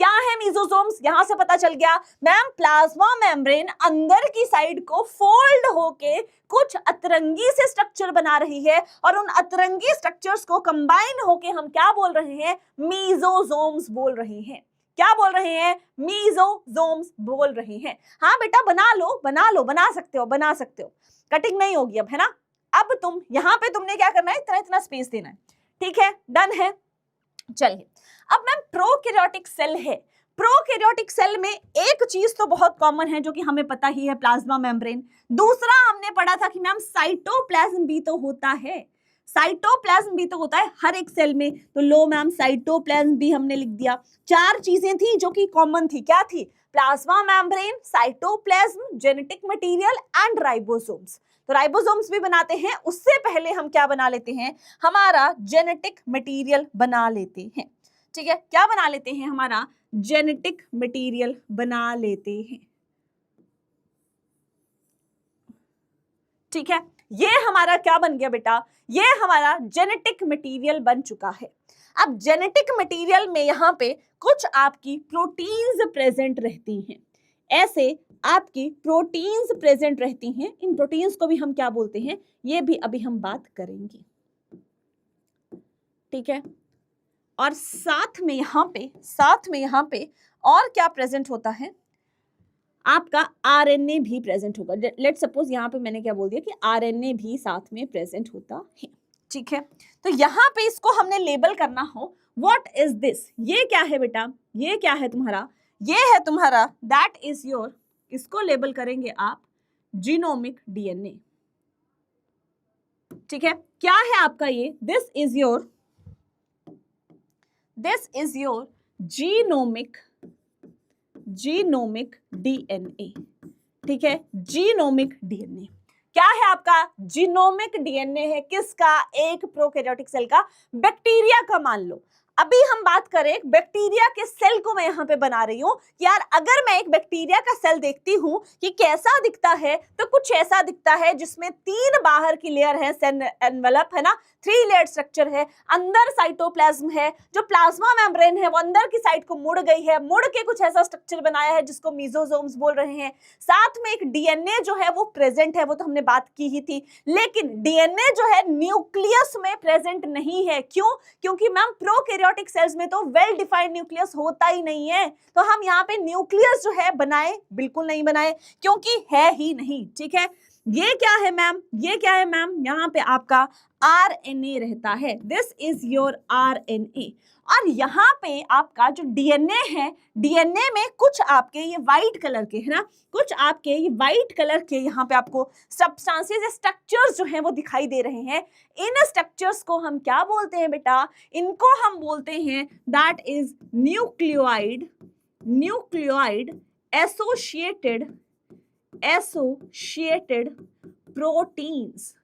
क्या है मीजोजोम्स? यहां से पता चल गया मैम, प्लाज्मा मेम्ब्रेन अंदर की साइड को फोल्ड होके कुछ अतरंगी से स्ट्रक्चर बना रही है, और उन अतरंगी स्ट्रक्चर्स को कंबाइन होके हम क्या बोल रहे हैं? मीजोजोम्स बोल रहे हैं। क्या बोल रहे हैं? मीजोजोम्स बोल रहे हैं। हाँ बेटा, बना लो, बना सकते हो, बना सकते हो, कटिंग नहीं होगी अब, है ना। अब तुम यहाँ पे तुमने क्या करना है? इतना स्पेस देना है, ठीक है, डन है। चलिए, अब मैम प्रोकैरियोटिक सेल है, प्रोकैरियोटिक सेल में एक चीज तो बहुत कॉमन है जो कि हमें पता ही है, प्लाज्मा मेम्ब्रेन। दूसरा हमने पढ़ा था कि मैम साइटोप्लाज्म भी तो होता है, साइटोप्लाज्म भी तो होता है हर एक सेल में, तो लो मैम साइटोप्लाज्म भी हमने लिख दिया। 4 चीजें थी जो कि कॉमन थी, क्या थी? Plasma membrane, cytoplasm, genetic material and ribosomes. तो राइबोसोम्स भी बनाते हैं, उससे पहले हम क्या बना लेते हैं? हमारा जेनेटिक मटेरियल बना लेते हैं। ठीक है, क्या बना लेते हैं? हमारा जेनेटिक मटेरियल बना लेते हैं। ठीक है, ये हमारा क्या बन गया बेटा? ये हमारा जेनेटिक मटेरियल बन चुका है। अब जेनेटिक मटेरियल में यहाँ पे कुछ आपकी प्रोटीन्स प्रेजेंट रहती हैं, ऐसे आपकी प्रोटीन्स प्रेजेंट रहती हैं। इन प्रोटीन्स को भी हम क्या बोलते हैं? ये भी अभी हम बात करेंगे, ठीक है। और साथ में यहाँ पे और क्या प्रेजेंट होता है? आपका आरएनए भी प्रेजेंट होगा। लेट सपोज यहाँ पे मैंने क्या बोल दिया कि आरएनए भी साथ में प्रेजेंट होता है, ठीक है। तो यहाँ पे इसको हमने लेबल करना हो, व्हाट इज दिस? ये क्या है बेटा? ये क्या है तुम्हारा? ये है तुम्हारा, दैट इज योर, इसको लेबल करेंगे आप जीनोमिक डीएनए, ठीक है। क्या है आपका ये? This is your genomic DNA, ठीक है, जीनोमिक डीएनए। क्या है आपका? जीनोमिक डीएनए है किसका? एक प्रोकैरियोटिक सेल का, बैक्टीरिया का मान लो। अभी हम बात करें बैक्टीरिया के सेल को मैं यहाँ पे बना रही हूँ। यार अगर मैं एक बैक्टीरिया का सेल देखती हूँ कि कैसा दिखता है, तो कुछ ऐसा दिखता है जिसमें 3 बाहर की लेयर है, सेल एनवेलप है ना, 3 लेयर स्ट्रक्चर है, अंदर साइटोप्लाज्म है, जो प्लाज्मा मेम्ब्रेन है वो अंदर की साइड को मुड़ गई है, मुड़ के कुछ ऐसा स्ट्रक्चर बनाया है जिसको मीजोसोम्स बोल रहे हैं। साथ में एक डीएनए जो है वो प्रेजेंट है, वो तो हमने बात की ही थी। लेकिन डीएनए जो है न्यूक्लियस में प्रेजेंट नहीं है। क्यों? क्योंकि मैम प्रोकैरियोटिक सेल्स में तो वेल डिफाइंड न्यूक्लियस होता ही नहीं है, तो हम यहाँ पे न्यूक्लियस जो है बनाए, बिल्कुल नहीं बनाए, क्योंकि है ही नहीं। ठीक है, ये क्या है मैम? ये क्या है मैम? यहाँ पे आपका आरएनए रहता है। This is your RNA. और यहाँ पे आपका जो डीएनए है, डीएनए में कुछ आपके ये व्हाइट कलर के है ना, कुछ आपके ये व्हाइट कलर के यहाँ पे आपको सब्सटेंसेस, स्ट्रक्चर्स जो हैं वो दिखाई दे रहे हैं। इन स्ट्रक्चर्स को हम क्या बोलते हैं बेटा? इनको हम बोलते हैं that is nucleoid, nucleoid associated proteins,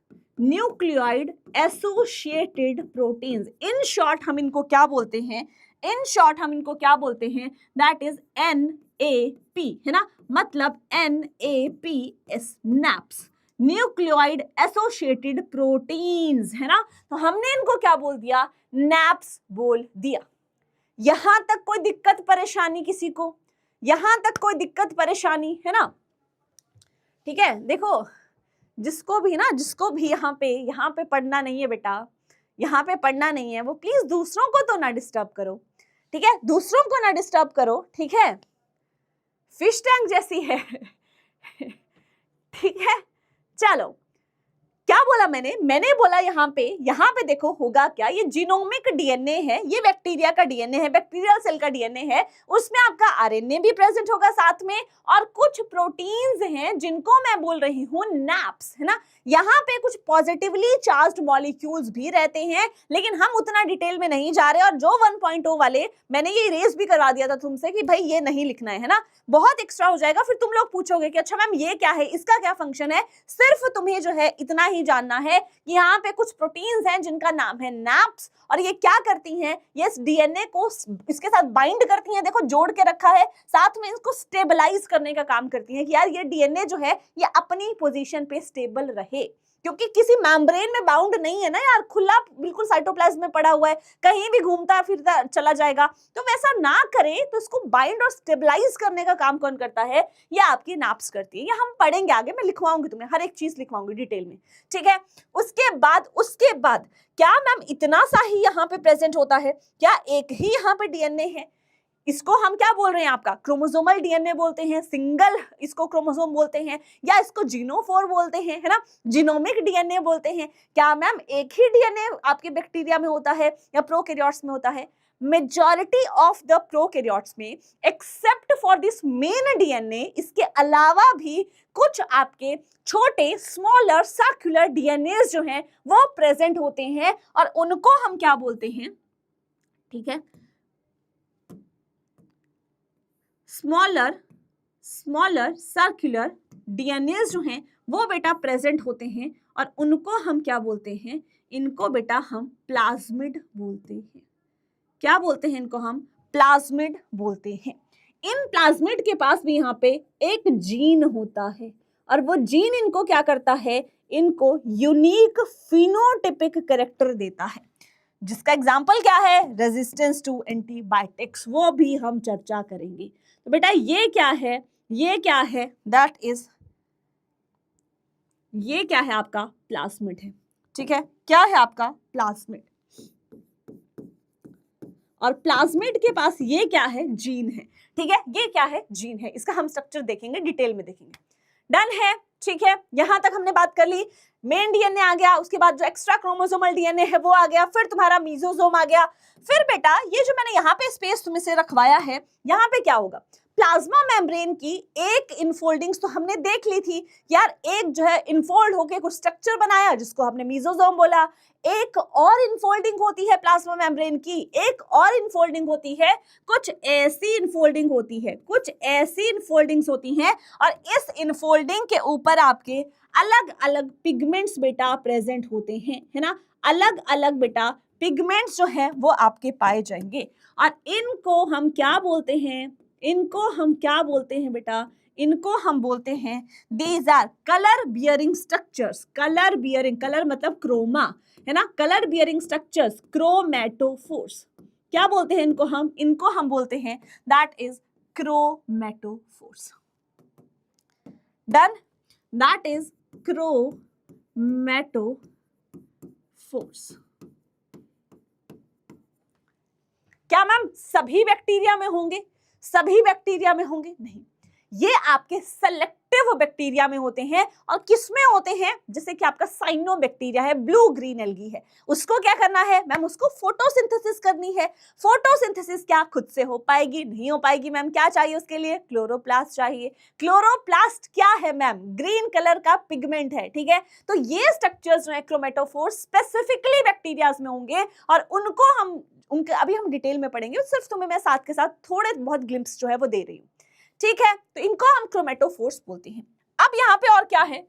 nucleoid associated proteins. In short हम इनको क्या बोलते हैं? इन शॉर्ट हम इनको क्या बोलते हैं? दैट इज NAP, है ना, मतलब NAP snaps, nucleoid associated proteins, है ना। तो हमने इनको क्या बोल दिया? नैप्स बोल दिया। यहां तक कोई दिक्कत परेशानी किसी को? यहां तक कोई दिक्कत परेशानी है ना? ठीक है, देखो जिसको भी यहाँ पे पढ़ना नहीं है बेटा, यहाँ पे पढ़ना नहीं है, वो प्लीज दूसरों को तो ना डिस्टर्ब करो। ठीक है, दूसरों को ना डिस्टर्ब करो। ठीक है, फिश टैंक जैसी है। ठीक है, चलो क्या बोला मैंने बोला यहाँ पे देखो होगा क्या, ये जीनोमिक डीएनए है, ये बैक्टीरिया का डीएनए है, बैक्टीरियल सेल का डीएनए है, उसमें आपका आरएनए भी प्रेजेंट होगा साथ में, और कुछ प्रोटीन्स हैं जिनको मैं बोल रही हूँ नैप्स, है ना। यहाँ पे कुछ पॉजिटिवली चार्ज्ड मॉलिक्यूल्स भी रहते हैं, लेकिन हम उतना डिटेल में नहीं जा रहे। और जो 1.0 वाले मैंने ये इरेज भी करवा दिया था तुमसे कि भाई ये नहीं लिखना है ना, बहुत एक्स्ट्रा हो जाएगा, फिर तुम लोग पूछोगे कि अच्छा मैम ये क्या है, इसका क्या फंक्शन है। सिर्फ तुम्हें जो है इतना ही जानना है कि यहाँ पे कुछ प्रोटीन्स हैं जिनका नाम है नैप्स, और ये क्या करती हैं? ये इस डीएनए को इसके साथ बाइंड करती हैं, देखो जोड़ के रखा है, साथ में इसको स्टेबलाइज करने का काम करती हैं कि यार ये डीएनए जो है ये अपनी पोजीशन पे स्टेबल रहे, क्योंकि किसी मेम्ब्रेन में बाउंड नहीं है ना यार, खुला बिल्कुल साइटोप्लाज्म में पड़ा हुआ है, कहीं भी घूमता फिरता चला जाएगा। तो वैसा ना करे, तो इसको बाइंड और स्टेबलाइज करने का काम कौन करता है? ये आपकी नैप्स करती है। ये हम पढ़ेंगे आगे, मैं लिखवाऊंगी तुम्हें, हर एक चीज लिखवाऊंगी डिटेल में। ठीक है, उसके बाद क्या मैम इतना सा ही यहाँ पे प्रेजेंट होता है? क्या एक ही यहाँ पे डीएनए है? इसको हम क्या बोल रहे हैं? आपका क्रोमोसोमल डीएनए बोलते हैं, सिंगल इसको क्रोमोसोम बोलते हैं, या इसको जीनोफोर बोलते हैं, है ना, जीनोमिक डीएनए बोलते हैं। क्या मैम एक ही डीएनए आपके बैक्टीरिया में होता है या प्रोकैरियोट्स में होता है? मेजॉरिटी ऑफ द प्रोकैरियोट्स में, except for this main DNA, इसके अलावा भी कुछ आपके छोटे स्मॉलर सर्कुलर डीएनए जो हैं वो प्रेजेंट होते हैं, और उनको हम क्या बोलते हैं? ठीक है, स्मॉलर सर्कुलर डीएनए जो हैं वो बेटा प्रेजेंट होते हैं, और उनको हम क्या बोलते हैं? इनको बेटा हम प्लाज्मिड बोलते हैं। क्या बोलते हैं इनको? हम प्लाज्मिड बोलते हैं। इन प्लाज्मिड के पास भी यहाँ पे एक जीन होता है, और वो जीन इनको क्या करता है? इनको यूनिक फिनोटाइपिक कैरेक्टर देता है, जिसका एग्जाम्पल क्या है? रेजिस्टेंस टू एंटीबायोटिक्स, वो भी हम चर्चा करेंगे। तो बेटा ये क्या है? ये क्या है? दैट इज, ये क्या है? आपका प्लाज्मिड है। ठीक है, क्या है आपका? प्लाज्मिड। और प्लाज्मिड के पास ये क्या है? जीन है। ठीक है, ये क्या है? जीन है। इसका हम स्ट्रक्चर देखेंगे, डिटेल में देखेंगे। डन है, ठीक है, यहां तक हमने बात कर ली। मेन डीएनए आ गया, उसके बाद जो एक्स्ट्रा क्रोमोसोमल डीएनए है वो आ गया, फिर तुम्हारा मीजोसोम आ गया। फिर बेटा ये जो मैंने यहाँ पे स्पेस तुम्हें से रखवाया है, यहाँ पे क्या होगा? प्लाज्मा मेम्ब्रेन की एक इनफोल्डिंग्स तो हमने देख ली थी यार, एक जो है इनफोल्ड होके कुछ स्ट्रक्चर बनाया जिसको हमने मीजोसोम बोला। एक और इनफोल्डिंग होती है प्लाज्मा मेम्ब्रेन की, एक और इनफोल्डिंग होती है, कुछ ऐसी इनफोल्डिंग होती है, कुछ ऐसी इनफोल्डिंग्स होती हैं, और इस इनफोल्डिंग के ऊपर आपके अलग अलग पिगमेंट्स बेटा प्रेजेंट होते हैं, है ना, अलग अलग बेटा पिगमेंट्स जो है वो आपके पाए जाएंगे। और इनको हम क्या बोलते हैं, इनको हम क्या बोलते हैं बेटा, इनको हम बोलते हैं these are colour bearing structures. Colour bearing, colour मतलब क्रोमा, है ना, कलर बियरिंग स्ट्रक्चर्स, क्रोमेटोफोर्स। क्या बोलते हैं इनको हम, इनको हम बोलते हैं that is chromatophores. Done, that is chromatophores. क्या मैम सभी बैक्टीरिया में होंगे, सभी बैक्टीरिया में होंगे? नहीं, ये आपके सेलेक्टिव बैक्टीरिया में होते हैं। और किसमें होते हैं, जैसे कि आपका साइनोबैक्टीरिया है, ब्लू ग्रीन एल्गी है, उसको क्या करना है मैम, उसको फोटोसिंथेसिस करनी है। फोटोसिंथेसिस क्या खुद से हो पाएगी? नहीं हो पाएगी मैम। क्या चाहिए उसके लिए? क्लोरोप्लास्ट चाहिए। क्लोरोप्लास्ट क्या है मैम? ग्रीन कलर का पिगमेंट है, ठीक है। तो ये स्ट्रक्चर्स जो है क्रोमेटोफोर्स स्पेसिफिकली बैक्टीरियाज में होंगे, और उनको हम उनके अभी हम डिटेल में पढ़ेंगे, सिर्फ तुम्हें मैं साथ के साथ थोड़े बहुत ग्लिम्प्स जो है वो दे रही हूँ, ठीक है। तो इनको हम क्रोमेटोफोर्स बोलते हैं। अब यहाँ पे और क्या है,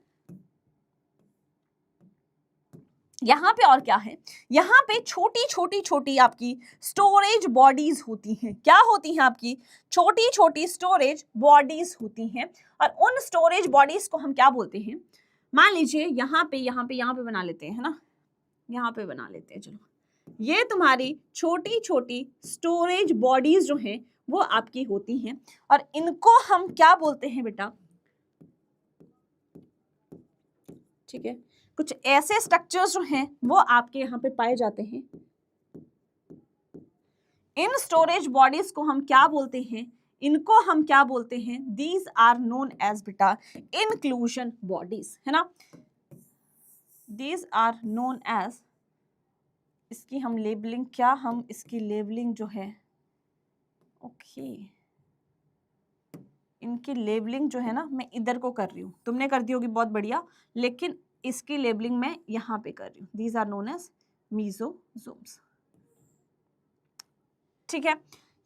यहाँ पे और क्या है, यहाँ पे छोटी छोटी छोटी आपकी स्टोरेज बॉडीज होती हैं। क्या होती हैं? आपकी छोटी छोटी स्टोरेज बॉडीज होती हैं। और उन स्टोरेज बॉडीज को हम क्या बोलते हैं, मान लीजिए यहाँ पे बना लेते हैं, है ना, यहाँ पे बना लेते हैं, चलो, ये तुम्हारी छोटी छोटी स्टोरेज बॉडीज जो हैं वो आपकी होती हैं, और इनको हम क्या बोलते हैं बेटा, ठीक है, कुछ ऐसे स्ट्रक्चर्स जो हैं वो आपके यहाँ पे पाए जाते हैं। इन स्टोरेज बॉडीज को हम क्या बोलते हैं, इनको हम क्या बोलते हैं, दीज आर नोन एज बेटा इंक्लूजन बॉडीज, है ना, दीज आर नोन एज, इसकी हम लेबलिंग, क्या हम इसकी लेबलिंग जो है, ओके, इनकी लेबलिंग जो है ना मैं इधर को कर रही हूँ, तुमने कर दी होगी, बहुत बढ़िया, लेकिन इसकी लेबलिंग मैं यहाँ पे कर रही हूँ। दीज आर नोन एज मीजोसोम्स, ठीक है।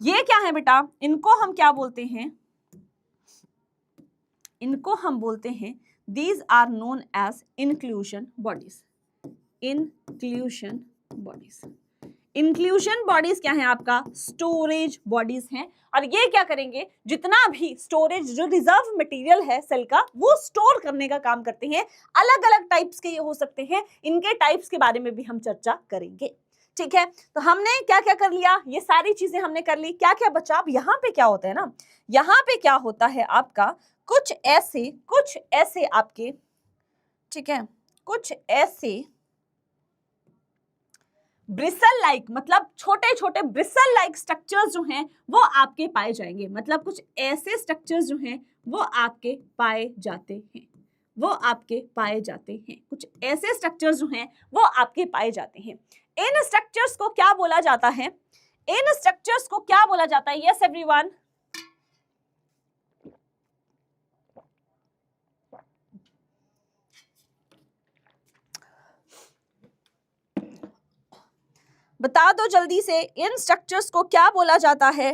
ये क्या है बेटा, इनको हम क्या बोलते हैं, इनको हम बोलते हैं these are known as inclusion bodies. Inclusion bodies, inclusion bodies क्या है आपका, स्टोरेज बॉडीज हैं। और ये क्या करेंगे, जितना भी स्टोरेज जो रिजर्व मटेरियल है सेल का वो स्टोर करने का काम करते हैं। अलग अलग टाइप्स के ये हो सकते हैं, इनके टाइप्स के बारे में भी हम चर्चा करेंगे, ठीक है। तो हमने क्या क्या कर लिया, ये सारी चीजें हमने कर ली। क्या क्या बचा, अब यहाँ पे क्या होता है ना, यहाँ पे क्या होता है आपका, कुछ ऐसे आपके, ठीक है, कुछ ऐसे ब्रिसल लाइक, मतलब छोटे छोटे ब्रिसल लाइक स्ट्रक्चर्स जो हैं वो आपके पाए जाएंगे। मतलब कुछ ऐसे स्ट्रक्चर्स जो हैं वो आपके पाए जाते हैं, वो आपके पाए जाते हैं, कुछ ऐसे स्ट्रक्चर्स जो हैं वो आपके पाए जाते हैं। इन स्ट्रक्चर्स को क्या बोला जाता है, इन स्ट्रक्चर्स को क्या बोला जाता है, यस एवरीवन, बता दो जल्दी से, इन स्ट्रक्चर्स को क्या बोला जाता है,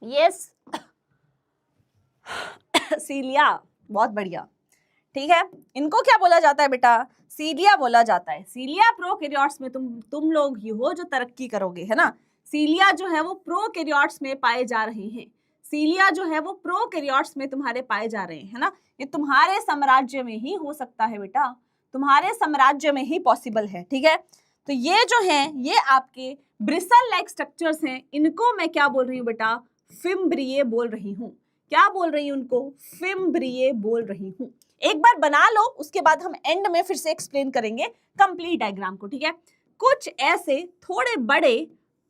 यस सीलिया, बहुत बढ़िया, ठीक है। इनको क्या बोला जाता है बेटा, सीलिया बोला जाता है। सीलिया प्रोकैरियोट्स में तुम लोग ही हो जो तरक्की करोगे, है ना। सीलिया जो है वो प्रोकैरियोट्स में पाए जा रहे हैं, सीलिया जो है वो प्रोकैरियोट्स में तुम्हारे पाए जा रहे हैं, है ना। ये तुम्हारे साम्राज्य में ही हो सकता है बेटा, तुम्हारे साम्राज्य में ही पॉसिबल है, ठीक है। तो ये जो है ये आपके ब्रिसल लाइक स्ट्रक्चर्स हैं, इनको मैं क्या बोल रही हूँ बेटा, फिम्ब्रिये बोल रही हूँ। क्या बोल रही हूँ उनको, फिम्ब्रिये बोल रही हूँ। एक बार बना लो, उसके बाद हम एंड में फिर से एक्सप्लेन करेंगे कंप्लीट डायग्राम को, ठीक है। कुछ ऐसे थोड़े बड़े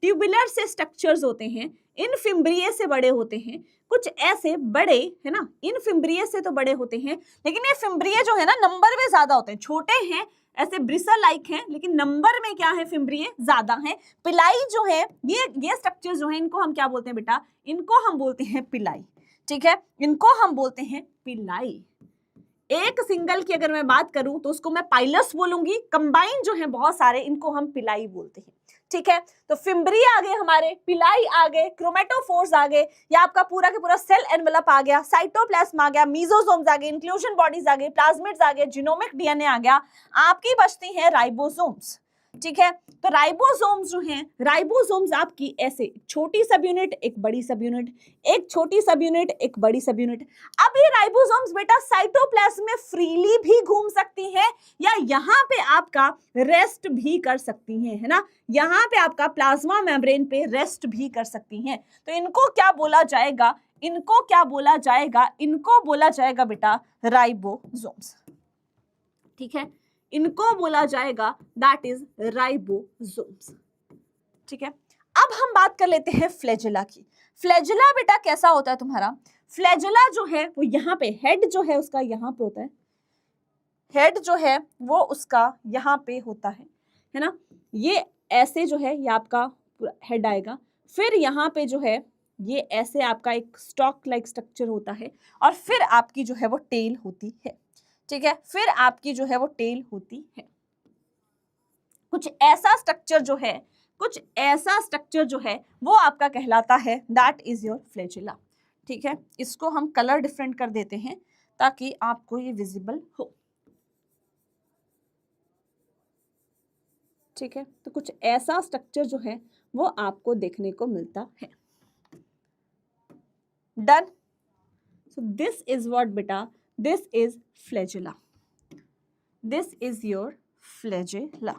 ट्यूबुलर से स्ट्रक्चर्स होते हैं, इन फिम्ब्रिये से बड़े होते हैं, कुछ ऐसे बड़े है ना, इन फिम्ब्रिये से तो बड़े होते हैं, लेकिन ये फिम्ब्रिये जो है ना नंबर में ज्यादा होते हैं, छोटे हैं ऐसे ब्रिसल लाइक हैं, लेकिन नंबर में क्या है, फिम्ब्रिये ज्यादा हैं। पिलाई जो है ये स्ट्रक्चर जो है इनको हम क्या बोलते हैं बेटा, इनको हम बोलते हैं पिलाई, ठीक है, इनको हम बोलते हैं पिलाई। एक सिंगल की अगर मैं बात करूं तो उसको मैं पाइलस बोलूंगी, कंबाइन जो है बहुत सारे इनको हम पिलाई बोलते हैं, ठीक है। तो फिम्ब्रिया आ गए हमारे, पिलाई आ गए, क्रोमेटोफोर्स आ गए, या आपका पूरा के पूरा सेल एनवेलप आ गया, साइटोप्लाज्म आ गया, मीजोसोम्स आ गए, इंक्लूजन बॉडीज आ गए, प्लाज्मिड्स आ गए, जीनोमिक डीएनए आ गया, आपकी बचती हैं राइबोसोम्स, ठीक है। तो राइबोसोम्स जो हैं, राइबोसोम्स आपकी ऐसे छोटी सब यूनिट, एक बड़ी सब यूनिट, एक छोटी सब यूनिट, एक बड़ी सब यूनिट। अब ये राइबोसोम्स बेटा साइटोप्लाज्म में फ्रीली भी घूम सकती हैं, या यहाँ पे आपका रेस्ट भी कर सकती हैं, है ना, यहाँ पे आपका प्लाज्मा मेम्ब्रेन पे रेस्ट भी कर सकती हैं। तो इनको क्या बोला जाएगा, इनको क्या बोला जाएगा, इनको बोला जाएगा बेटा राइबोसोम्स, ठीक है, इनको बोला जाएगा दैट इज राइबोसोम्स, ठीक है। अब हम बात कर लेते हैं फ्लैजेला की। फ्लैजेला बेटा कैसा होता है तुम्हारा, फ्लैजेला जो है वो यहाँ पे हेड जो है उसका यहाँ पे होता है, हेड जो है वो उसका यहाँ पे होता है ना, ये ऐसे जो है ये आपका हेड आएगा, फिर यहाँ पे जो है ये ऐसे आपका एक स्टॉक लाइक स्ट्रक्चर होता है, और फिर आपकी जो है वो टेल होती है, ठीक है, फिर आपकी जो है वो टेल होती है। कुछ ऐसा स्ट्रक्चर जो है, कुछ ऐसा स्ट्रक्चर जो है वो आपका कहलाता है दैट इज योर फ्लैजेला, ठीक है। इसको हम कलर डिफरेंट कर देते हैं ताकि आपको ये विजिबल हो, ठीक है। तो कुछ ऐसा स्ट्रक्चर जो है वो आपको देखने को मिलता है। Done. So this is what बेटा, this is flagella, this is your flagella,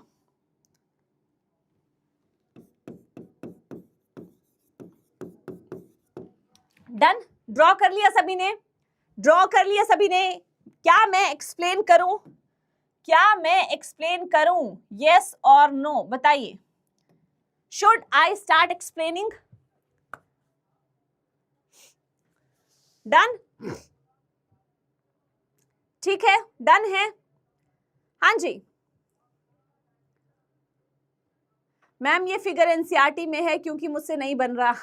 done. Draw कर लिया सभी ने, ड्रॉ कर लिया सभी ने, क्या मैं एक्सप्लेन करूं, क्या मैं एक्सप्लेन करूं, यस और नो बताइए, should I start explaining, done, ठीक है, डन है, हाँ जी मैम ये फिगर एनसीईआरटी में है क्योंकि मुझसे नहीं बन रहा।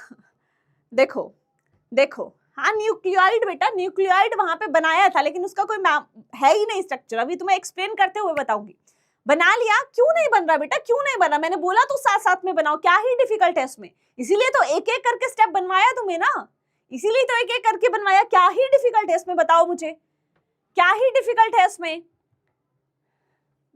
देखो देखो, हाँ न्यूक्लियोइड बेटा, न्यूक्लियोइड वहां पे बनाया था लेकिन उसका कोई है ही नहीं स्ट्रक्चर, अभी तुम्हें एक्सप्लेन करते हुए बताऊंगी। बना लिया, क्यों नहीं बन रहा बेटा, क्यों नहीं बन रहा, मैंने बोला तो साथ साथ में बनाओ, क्या ही डिफिकल्ट है इसमें, इसीलिए तो एक एक करके स्टेप बनवाया तुम्हें ना, इसीलिए तो एक एक करके बनवाया, क्या ही डिफिकल्ट है इसमें बताओ मुझे, क्या ही डिफिकल्ट है इसमें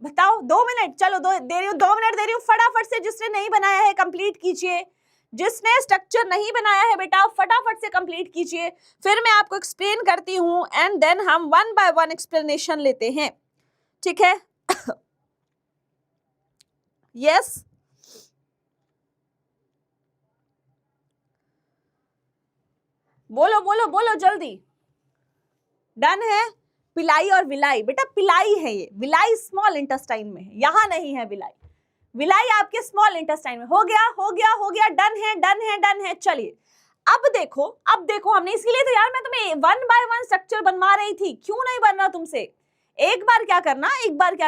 बताओ। 2 मिनट, चलो दे रही हूँ, 2 मिनट दे रही हूँ, फटाफट से जिसने नहीं बनाया है कंप्लीट कीजिए, जिसने स्ट्रक्चर नहीं बनाया है बेटा फटाफट से कंप्लीट कीजिए, फिर मैं आपको एक्सप्लेन करती हूँ एंड देन हम 1 बाय 1 एक्सप्लेनेशन लेते हैं, ठीक है। यस बोलो बोलो बोलो जल्दी, डन है। पिलाई और विलाई बेटा, पिलाई है ये, विलाई स्मॉल इंटेस्टाइन में है, यहां नहीं है विलाई, विलाई आपके स्मॉल इंटेस्टाइन में। हो गया हो गया हो गया, डन है डन है डन है। चलिए अब देखो हमने, इसीलिए तो यार मैं तुम्हें 1 बाय 1 स्ट्रक्चर बनवा रही थी, क्यों नहीं बन रहा तुमसे। एक बार क्या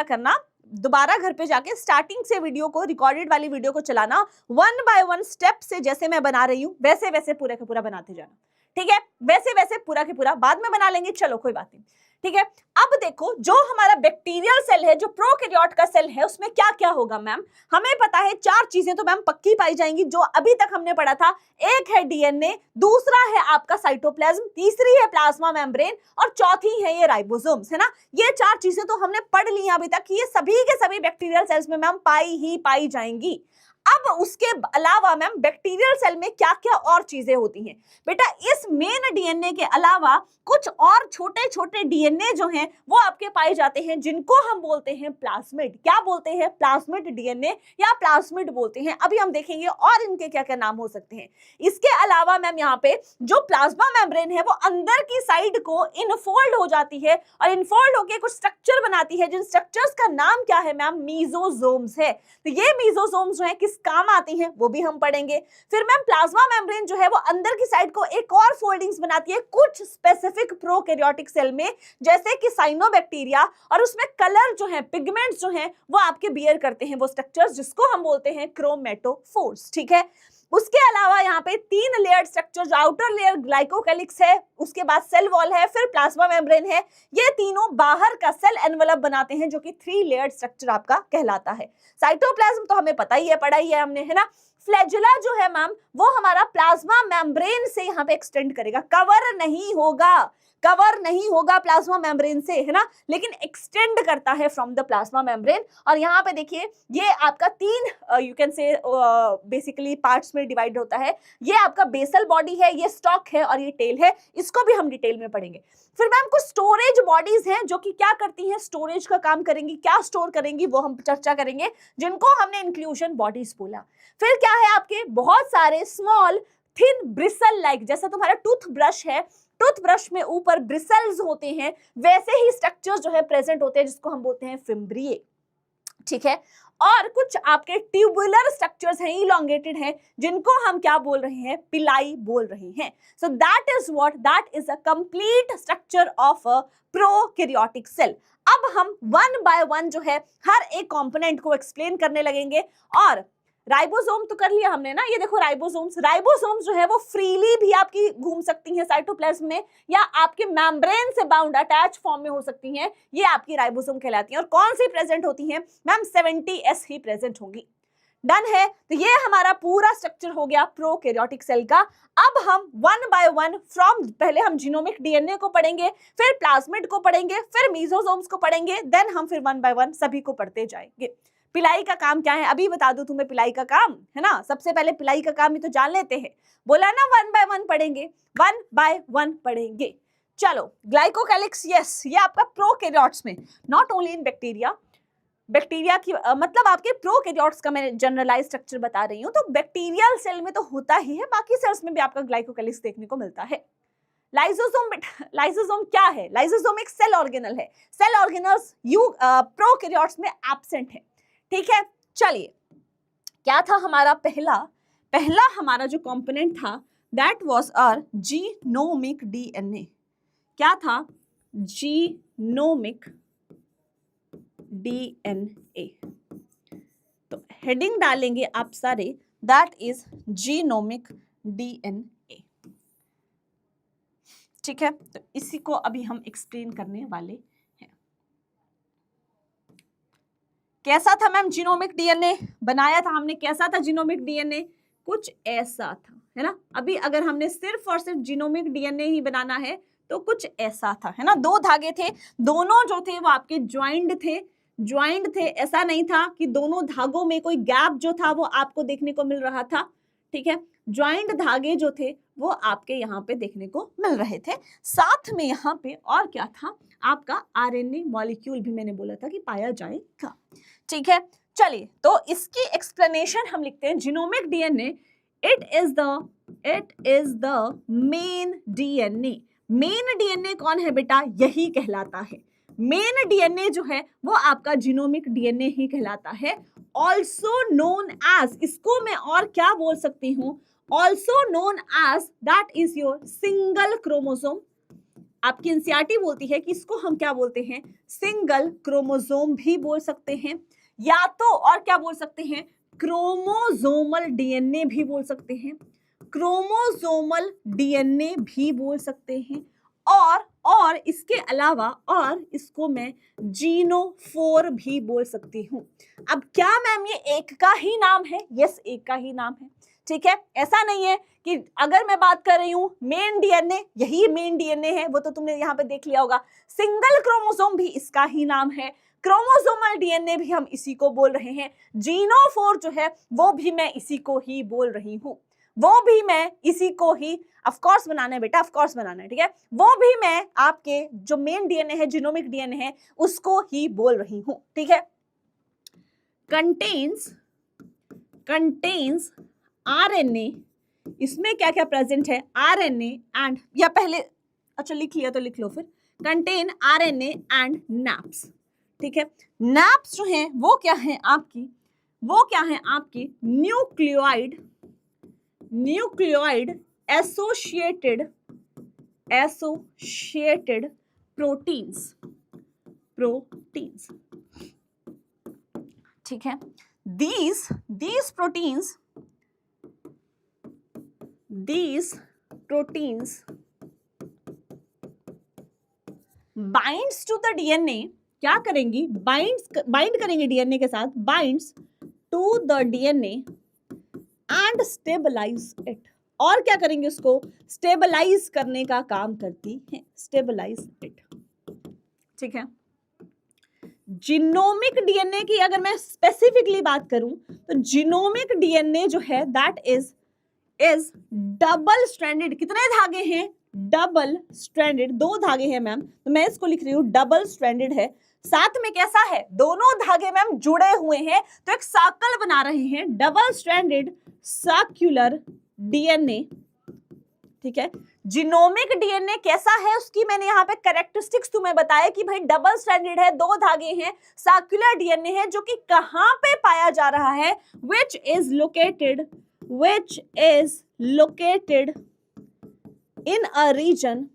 करना, दोबारा घर पे जाके स्टार्टिंग से वीडियो को, रिकॉर्डेड वाली वीडियो को चलाना, 1 बाय 1 स्टेप से जैसे मैं बना रही हूँ वैसे वैसे पूरा का पूरा बनाते जाना, ठीक है। वैसे वैसे पूरा के पूरा बाद में बना लेंगे, चलो कोई बात नहीं, ठीक है। अब देखो जो हमारा बैक्टीरियल सेल है, जो प्रोकैरियोट का सेल है, उसमें क्या क्या होगा मैम, हमें पता है 4 चीजें तो मैम पक्की पाई जाएंगी जो अभी तक हमने पढ़ा था। एक है डीएनए, दूसरा है आपका साइटोप्लाज्म, तीसरी है प्लाज्मा मेम्ब्रेन, और चौथी है ये राइबोसोम्स, है ना। ये 4 चीजें तो हमने पढ़ ली अभी तक, ये सभी के सभी बैक्टीरियल सेल्स में मैम पाई जाएंगी। अब उसके अलावा मैम बैक्टीरियल सेल में क्या क्या और चीजें होती हैं बेटा, इस मेन डीएनए के अलावा कुछ और छोटे छोटे डीएनए जो हैं वो आपके पाए जाते हैं, जिनको हम बोलते हैं प्लाज्मिड। क्या बोलते हैं, प्लाज्मिड डीएनए या प्लाज्मिड बोलते हैं। अभी हम देखेंगे और इनके क्या क्या नाम हो सकते हैं। इसके अलावा मैम यहाँ पे जो प्लाज्मा मेम्ब्रेन है वो अंदर की साइड को इनफोल्ड हो जाती है, और इनफोल्ड होकर कुछ स्ट्रक्चर बनाती है, जिन स्ट्रक्चर्स का नाम क्या है मैम, मीजोसोम्स है। तो ये मीजोसोम्स जो है किस काम आती हैं वो भी हम पढ़ेंगे। फिर मैम प्लाज्मा मेम्ब्रेन जो है वो अंदर की साइड को एक और फोल्डिंग्स बनाती है कुछ स्पेसिफिक प्रोकैरियोटिक सेल में, जैसे कि साइनोबैक्टीरिया, और उसमें कलर जो है, पिगमेंट्स जो हैं वो आपके बियर करते हैं वो स्ट्रक्चर्स, जिसको हम बोलते हैं क्रोमेटोफोर्स। ठीक है, उसके अलावा यहाँ पे 3 layered structure, outer layer glycocalyx है, उसके बाद सेल वॉल है, फिर प्लाज्मा मेम्ब्रेन है। ये तीनों बाहर का सेल एनवेलप बनाते हैं जो कि 3 लेयर्ड स्ट्रक्चर आपका कहलाता है। साइटोप्लाज्म तो हमें पता ही है, पढ़ा ही है हमने, है ना। फ्लैजुला जो है मैम वो हमारा प्लाज्मा मेम्ब्रेन से यहाँ पे एक्सटेंड करेगा, कवर नहीं होगा, कवर नहीं होगा प्लाज्मा मेम्ब्रेन से, है ना, लेकिन एक्सटेंड करता है फ्रॉम द प्लाज्मा मेम्ब्रेन। और यहाँ पे देखिए ये आपका 3 you can say basically parts में डिवाइड होता है। ये आपका बेसल बॉडी है, ये स्टॉक है और ये टेल है, इसको भी हम डिटेल में पढ़ेंगे। फिर मैम कुछ स्टोरेज बॉडीज हैं जो कि क्या करती हैं, स्टोरेज का काम करेंगी, क्या स्टोर करेंगी वो हम चर्चा करेंगे, जिनको हमने इंक्लूजन बॉडीज बोला। फिर क्या है आपके बहुत सारे स्मॉल थिन ब्रिसल लाइक, जैसा तुम्हारा टूथब्रश है, टूथब्रश में ऊपर ब्रिसल्स होते हैं, वैसे ही स्ट्रक्चर्स जो है प्रेजेंट होते हैं जिसको हम बोलते हैं फिम्ब्रिए। ठीक है, और कुछ आपके ट्यूबुलर स्ट्रक्चर्स हैं, इलोंगेटेड हैं, जिनको हम क्या बोल रहे हैं, पिलाई बोल रहे हैं। So that is what, that is a complete structure of a prokaryotic cell. अब हम 1 बाय 1 जो है हर एक कंपोनेंट को एक्सप्लेन करने लगेंगे। और राइबोसोम तो कर लिया हमने ना, ये देखो राइबोसोम्स, राइबोसोम्स जो है वो फ्रीली भी आपकी घूम सकती हैं साइटोप्लाज्म में, या आपके मेम्ब्रेन से बाउंड अटैच फॉर्म में हो सकती हैं, ये आपकी राइबोसोम कहलाती हैं। और कौन सी प्रेजेंट होती हैं मैम, 70S ही प्रेजेंट होंगी। डन है, तो ये हमारा पूरा स्ट्रक्चर हो गया प्रोकैरियोटिक सेल का। अब हम 1 बाय 1 फ्रॉम, पहले हम जीनोमिक डीएनए को पढ़ेंगे, फिर प्लाज्मिड को पढ़ेंगे, फिर मीजोसोम्स को पढ़ेंगे, देन हम फिर 1 बाय 1 सभी को पढ़ते जाएंगे। पिलाई का काम क्या है अभी बता दूं तुम्हें, पिलाई का काम है ना, सबसे पहले पिलाई का काम ही तो जान लेते हैं, बोला ना 1 बाय 1 पढ़ेंगे, 1 बाय 1 पढ़ेंगे। चलो ग्लाइकोकैलिक्स, यस, ये आपका प्रोकैरियोट्स में, not only in bacteria, bacteria की मतलब आपके प्रोकैरियोट्स का मैं जनरलाइज स्ट्रक्चर बता रही हूँ, तो बैक्टीरियल सेल में तो होता ही है, बाकी सेल्स में भी आपका ग्लाइकोकैलिक्स देखने को मिलता है। लाइसोसोम, लाइसोसोम क्या है, लाइसोसोम एक सेल ऑर्गेनल है, सेल ऑर्गेनल्स प्रोकैरियोट्स में एब्सेंट है। ठीक है, चलिए क्या था हमारा पहला हमारा जो कंपोनेंट था, that was our genomic DNA. क्या था, जीनोमिक डीएनए। तो हेडिंग डालेंगे आप सारे, दैट इज जीनोमिक डीएनए। ठीक है, तो इसी को अभी हम एक्सप्लेन करने वाले हैं। कैसा था मैम जीनोमिक डीएनए, बनाया था हमने, कैसा था जीनोमिक डीएनए, कुछ ऐसा था, है ना। अभी अगर हमने सिर्फ और सिर्फ जीनोमिक डीएनए ही बनाना है तो कुछ ऐसा था, है ना। 2 धागे थे, दोनों जो थे वो आपके ज्वाइंट थे, ऐसा नहीं था कि दोनों धागों में कोई गैप जो था वो आपको देखने को मिल रहा था। ठीक है, ज्वाइंट धागे जो थे वो आपके यहाँ पे देखने को मिल रहे थे। साथ में यहाँ पे और क्या था, आपका आरएनए मॉलिक्यूल भी मैंने बोला था कि पाया जाएगा। ठीक है, चलिए तो इसकी एक्सप्लेनेशन हम लिखते हैं, genomic DNA, it is the main DNA. Main DNA कौन है बेटा, यही कहलाता है, मेन डीएनए जो है वो आपका जीनोमिक डीएनए ही कहलाता है। ऑल्सो नोन एज, इसको मैं और क्या बोल सकती हूँ, also known as, that is your single chromosome. आपकी एनसीईआरटी बोलती है कि इसको हम क्या बोलते हैं, सिंगल क्रोमोसोम भी बोल सकते हैं, या तो और क्या बोल सकते हैं, क्रोमोसोमल डीएनए भी बोल सकते हैं, क्रोमोसोमल डीएनए भी बोल सकते हैं, और इसके अलावा और इसको मैं जीनोफोर भी बोल सकती हूँ। अब क्या मैम ये एक का ही नाम है, यस एक का ही नाम है। ठीक है, ऐसा नहीं है कि अगर मैं बात कर रही हूँ मेन डीएनए, यही मेन डीएनए है, वो तो तुमने यहाँ पे देख लिया होगा। सिंगल क्रोमोसोम भी इसका ही नाम है, क्रोमोसोमल डीएनए भी हम इसी को बोल रहे हैं, जीनोफोर जो है वो भी मैं इसी को ही बोल रही हूँ, वो भी मैं इसी को ही, ऑफ कोर्स बनाना है बेटा, ऑफ कोर्स बनाना है, ठीक है, वो भी मैं आपके जो मेन डीएनए है, जीनोमिक डीएनए है, उसको ही बोल रही हूँ। ठीक है, कंटेन्स आरएनए, इसमें क्या क्या प्रेजेंट है, आरएनए एंड, या पहले अच्छा लिख लिया तो लिख लो फिर, कंटेन आरएनए एंड नैप्स। ठीक है, नैप्स जो हैं वो क्या है आपकी, वो क्या है आपके न्यूक्लियोइड एसोसिएटेड प्रोटीन्स। ठीक है, these proteins binds to the DNA, क्या करेंगी, बाइंड करेंगे डीएनए के साथ, binds to the DNA and stabilise it, और क्या करेंगे, उसको स्टेबलाइज करने का काम करती है, स्टेबलाइज इट। ठीक है, जीनोमिक डीएनए की अगर मैं स्पेसिफिकली बात करूं तो जीनोमिक डीएनए जो है दैट इज डबल स्ट्रैंडेड। कितने धागे हैं, डबल स्ट्रैंडेड, 2 धागे हैं मैम, तो मैं इसको लिख रही हूं डबल स्ट्रैंडेड है। साथ में कैसा है, दोनों धागे मैम जुड़े हुए हैं तो एक सर्कल बना रहे हैं, डबल स्ट्रैंडेड सर्कुलर डीएनए। ठीक है, जीनोमिक डीएनए कैसा है उसकी मैंने यहाँ पे कैरेक्टरिस्टिक्स तुम्हें बताया कि भाई डबल स्ट्रैंडेड है, 2 धागे हैं, सर्कुलर डीएनए है, जो कि कहां पे पाया जा रहा है, which is located in a region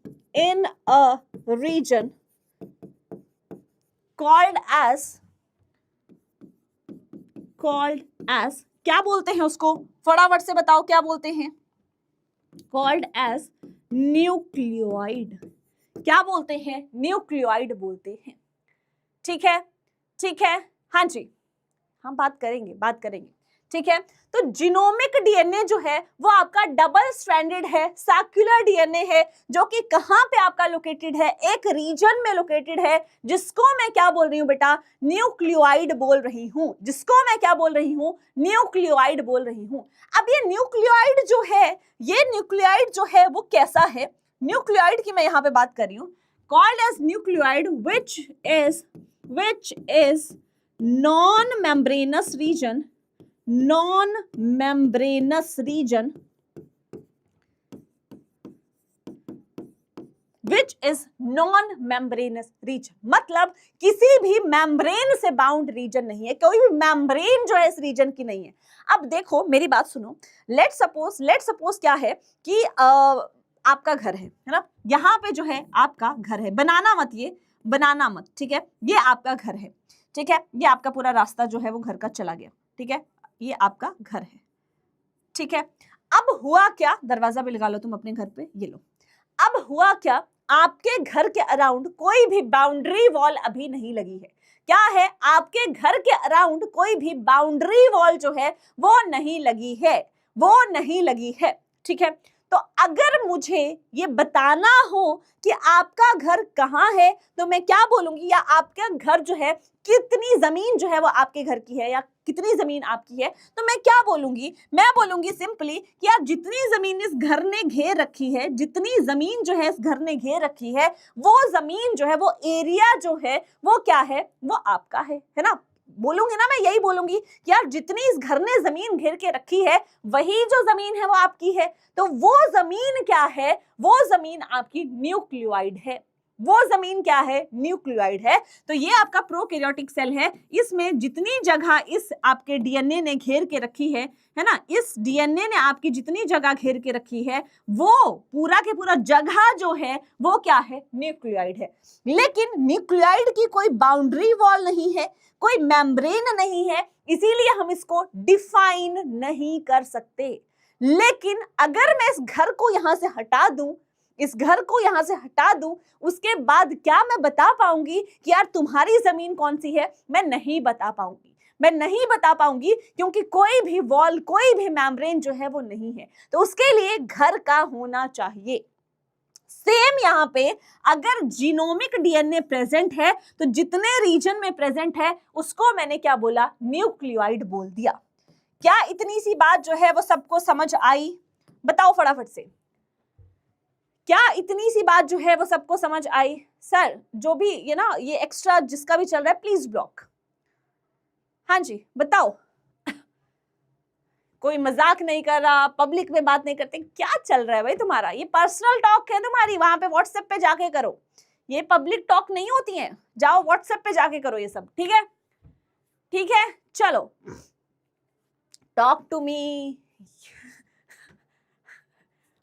called as क्या बोलते हैं उसको, फटाफट से बताओ क्या बोलते हैं, called as न्यूक्लियोइड। क्या बोलते हैं, न्यूक्लियोइड बोलते हैं। ठीक है, ठीक है, हाँ जी, हम बात करेंगे। ठीक है, तो जीनोमिक डीएनए जो है वो आपका डबल स्ट्रैंडेड है, सर्कुलर डीएनए है, जो कि कहां पे आपका लोकेटेड है, एक रीजन में लोकेटेड है, जिसको मैं क्या बोल रही हूं बेटा, न्यूक्लियोइड बोल रही हूं, जिसको मैं क्या बोल रही हूं, न्यूक्लियोइड बोल रही हूं। अब ये न्यूक्लियोइड जो है वो कैसा है, न्यूक्लियोइड की मैं यहां पे बात कर रही हूं, called as nucleoid which is non-membranous region मतलब किसी भी मेम्ब्रेन से बाउंड रीजन नहीं है, कोई भी मेम्ब्रेन जो है इस रीजन की नहीं है। अब देखो मेरी बात सुनो, लेट सपोज क्या है कि आपका घर है ना, यहाँ पे जो है आपका घर है, बनाना मत, ठीक है, ये आपका घर है, ठीक है, ये आपका पूरा रास्ता जो है वो घर का चला गया, ठीक है, ये आपका घर है, ठीक है। अब हुआ क्या, दरवाजा भी लगा लो तुम अपने घर पे, ये लो, अब हुआ क्या, आपके घर के अराउंड कोई भी बाउंड्री वॉल अभी नहीं लगी है। क्या है, आपके घर के अराउंड कोई भी बाउंड्री वॉल जो है वो नहीं लगी है, ठीक है। तो अगर मुझे ये बताना हो कि आपका घर कहाँ है तो मैं क्या बोलूंगी, या आपका घर जो है कितनी जमीन जो है वो आपके घर की है, या कितनी जमीन आपकी है, तो मैं क्या बोलूंगी, मैं बोलूंगी सिंपली कि यार जितनी जमीन इस घर ने घेर रखी है, जितनी जमीन जो है इस घर ने घेर रखी है, वो जमीन जो है, वो एरिया जो है वो क्या है, वो आपका है ना। बोलूंगी ना, मैं यही बोलूंगी कि यार जितनी इस घर ने जमीन घेर के रखी है वही जो जमीन है वो आपकी है। तो वो जमीन क्या है, वो जमीन आपकी न्यूक्लियोइड है, वो जमीन क्या है, न्यूक्लियोइड है। तो ये आपका प्रोकैरियोटिक सेल है, इसमें जितनी जगह इस आपके डीएनए ने घेर के रखी है ना, इस डीएनए ने आपकी जितनी जगह घेर के रखी है वो पूरा के पूरा जगह जो है वो क्या है, न्यूक्लियोइड है। लेकिन न्यूक्लियोइड की कोई बाउंड्री वॉल नहीं है, कोई मेम्ब्रेन नहीं है, इसीलिए हम इसको डिफाइन नहीं कर सकते। लेकिन अगर मैं इस घर को यहां से हटा दूं, उसके बाद क्या मैं बता पाऊंगी कि यार तुम्हारी जमीन कौन सी है, मैं नहीं बता पाऊंगी क्योंकि कोई भी वॉल, कोई भी मेम्ब्रेन जो है वो नहीं है। तो उसके लिए घर का होना चाहिए। सेम यहाँ पे अगर जीनोमिक डीएनए प्रेजेंट है तो जितने रीजन में प्रेजेंट है उसको मैंने क्या बोला, न्यूक्लियोइड बोल दिया। क्या इतनी सी बात जो है वो सबको समझ आई, बताओ फटाफट से, क्या इतनी सी बात जो है वो सबको समझ आई? सर जो भी ये ना, ये एक्स्ट्रा जिसका भी चल रहा है प्लीज ब्लॉक। हाँ जी बताओ, कोई मजाक नहीं कर रहा, पब्लिक में बात नहीं करते, क्या चल रहा है भाई तुम्हारा? ये पर्सनल टॉक है तुम्हारी, वहां पे व्हाट्सएप पे जाके करो, ये पब्लिक टॉक नहीं होती है, जाओ व्हाट्सएप पे जाके करो ये सब, ठीक है? चलो टॉक टू मी।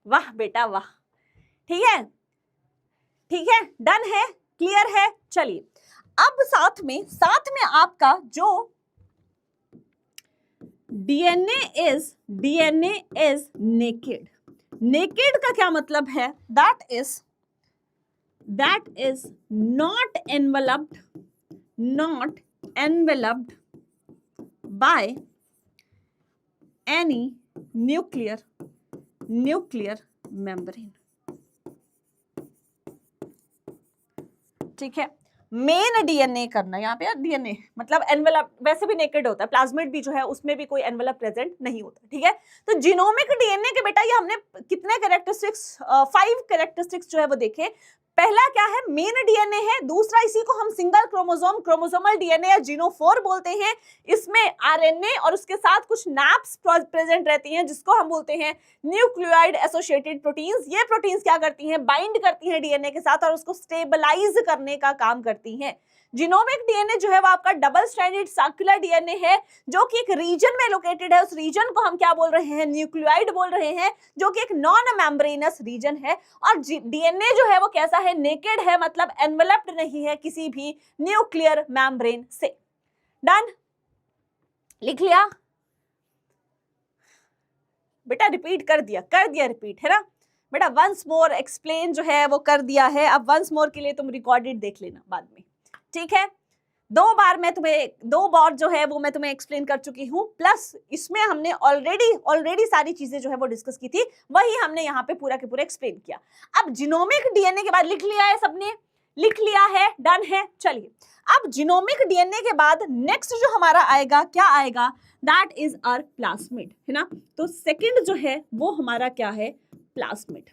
वाह बेटा वाह, ठीक है ठीक है, डन है, क्लियर है। चलिए अब साथ में आपका जो डीएनए इज नेकेड। नेकेड का क्या मतलब है? That is not enveloped by any nuclear membrane. ठीक है, मेन डीएनए करना यहाँ पे, डीएनए मतलब एनवेलप, वैसे भी नेकेड होता है, प्लाज्मिड भी जो है उसमें भी कोई एनवेलप प्रेजेंट नहीं होता। ठीक है, तो जीनोमिक डीएनए के बेटा ये हमने कितने कैरेक्टरिस्टिक्स, 5 कैरेक्टरिस्टिक्स जो है वो देखे। पहला क्या है? मेन डीएनए है। दूसरा, इसी को हम सिंगल क्रोमोसोमल डीएनए या जीनोफोर बोलते हैं। इसमें आरएनए और उसके साथ कुछ नैप्स प्रेजेंट रहती हैं जिसको हम बोलते हैं न्यूक्लियोइड एसोसिएटेड प्रोटीन्स। ये प्रोटीन्स क्या करती हैं? बाइंड करती हैं डीएनए के साथ और उसको स्टेबलाइज करने का काम करती हैं। जीनोमिक डीएनए जो है वो आपका डबल स्ट्रैंडेड सर्कुलर डीएनए है जो कि एक रीजन में लोकेटेड है। उस रीजन को हम क्या बोल रहे हैं? न्यूक्लियोइड बोल रहे हैं, जो कि एक नॉन मेम्ब्रेनस रीजन है। और डीएनए जो है वो कैसा है? नेकेड है, मतलब एनवेलप्ड नहीं है किसी भी न्यूक्लियर मेम्ब्रेन से। डन, लिख लिया बेटा? रिपीट कर दिया रिपीट, है ना बेटा? वंस मोर एक्सप्लेन जो है वो कर दिया है। अब वंस मोर के लिए तुम रिकॉर्डेड देख लेना बाद में, ठीक है? 2 बार जो है वो मैं तुम्हें एक्सप्लेन कर चुकी हूँ, प्लस इसमें हमने ऑलरेडी सारी चीजें जो है वो डिस्कस की थी, वही हमने यहाँ पे पूरा के पूरा एक्सप्लेन किया। अब जीनोमिक डीएनए के बाद लिख लिया है सबने? लिख लिया है, डन है। चलिए अब जीनोमिक डीएनए के बाद नेक्स्ट जो हमारा आएगा, क्या आएगा? दैट इज आवर प्लाज्मिड, है ना? तो सेकंड जो है वो हमारा क्या है? प्लाज्मिड।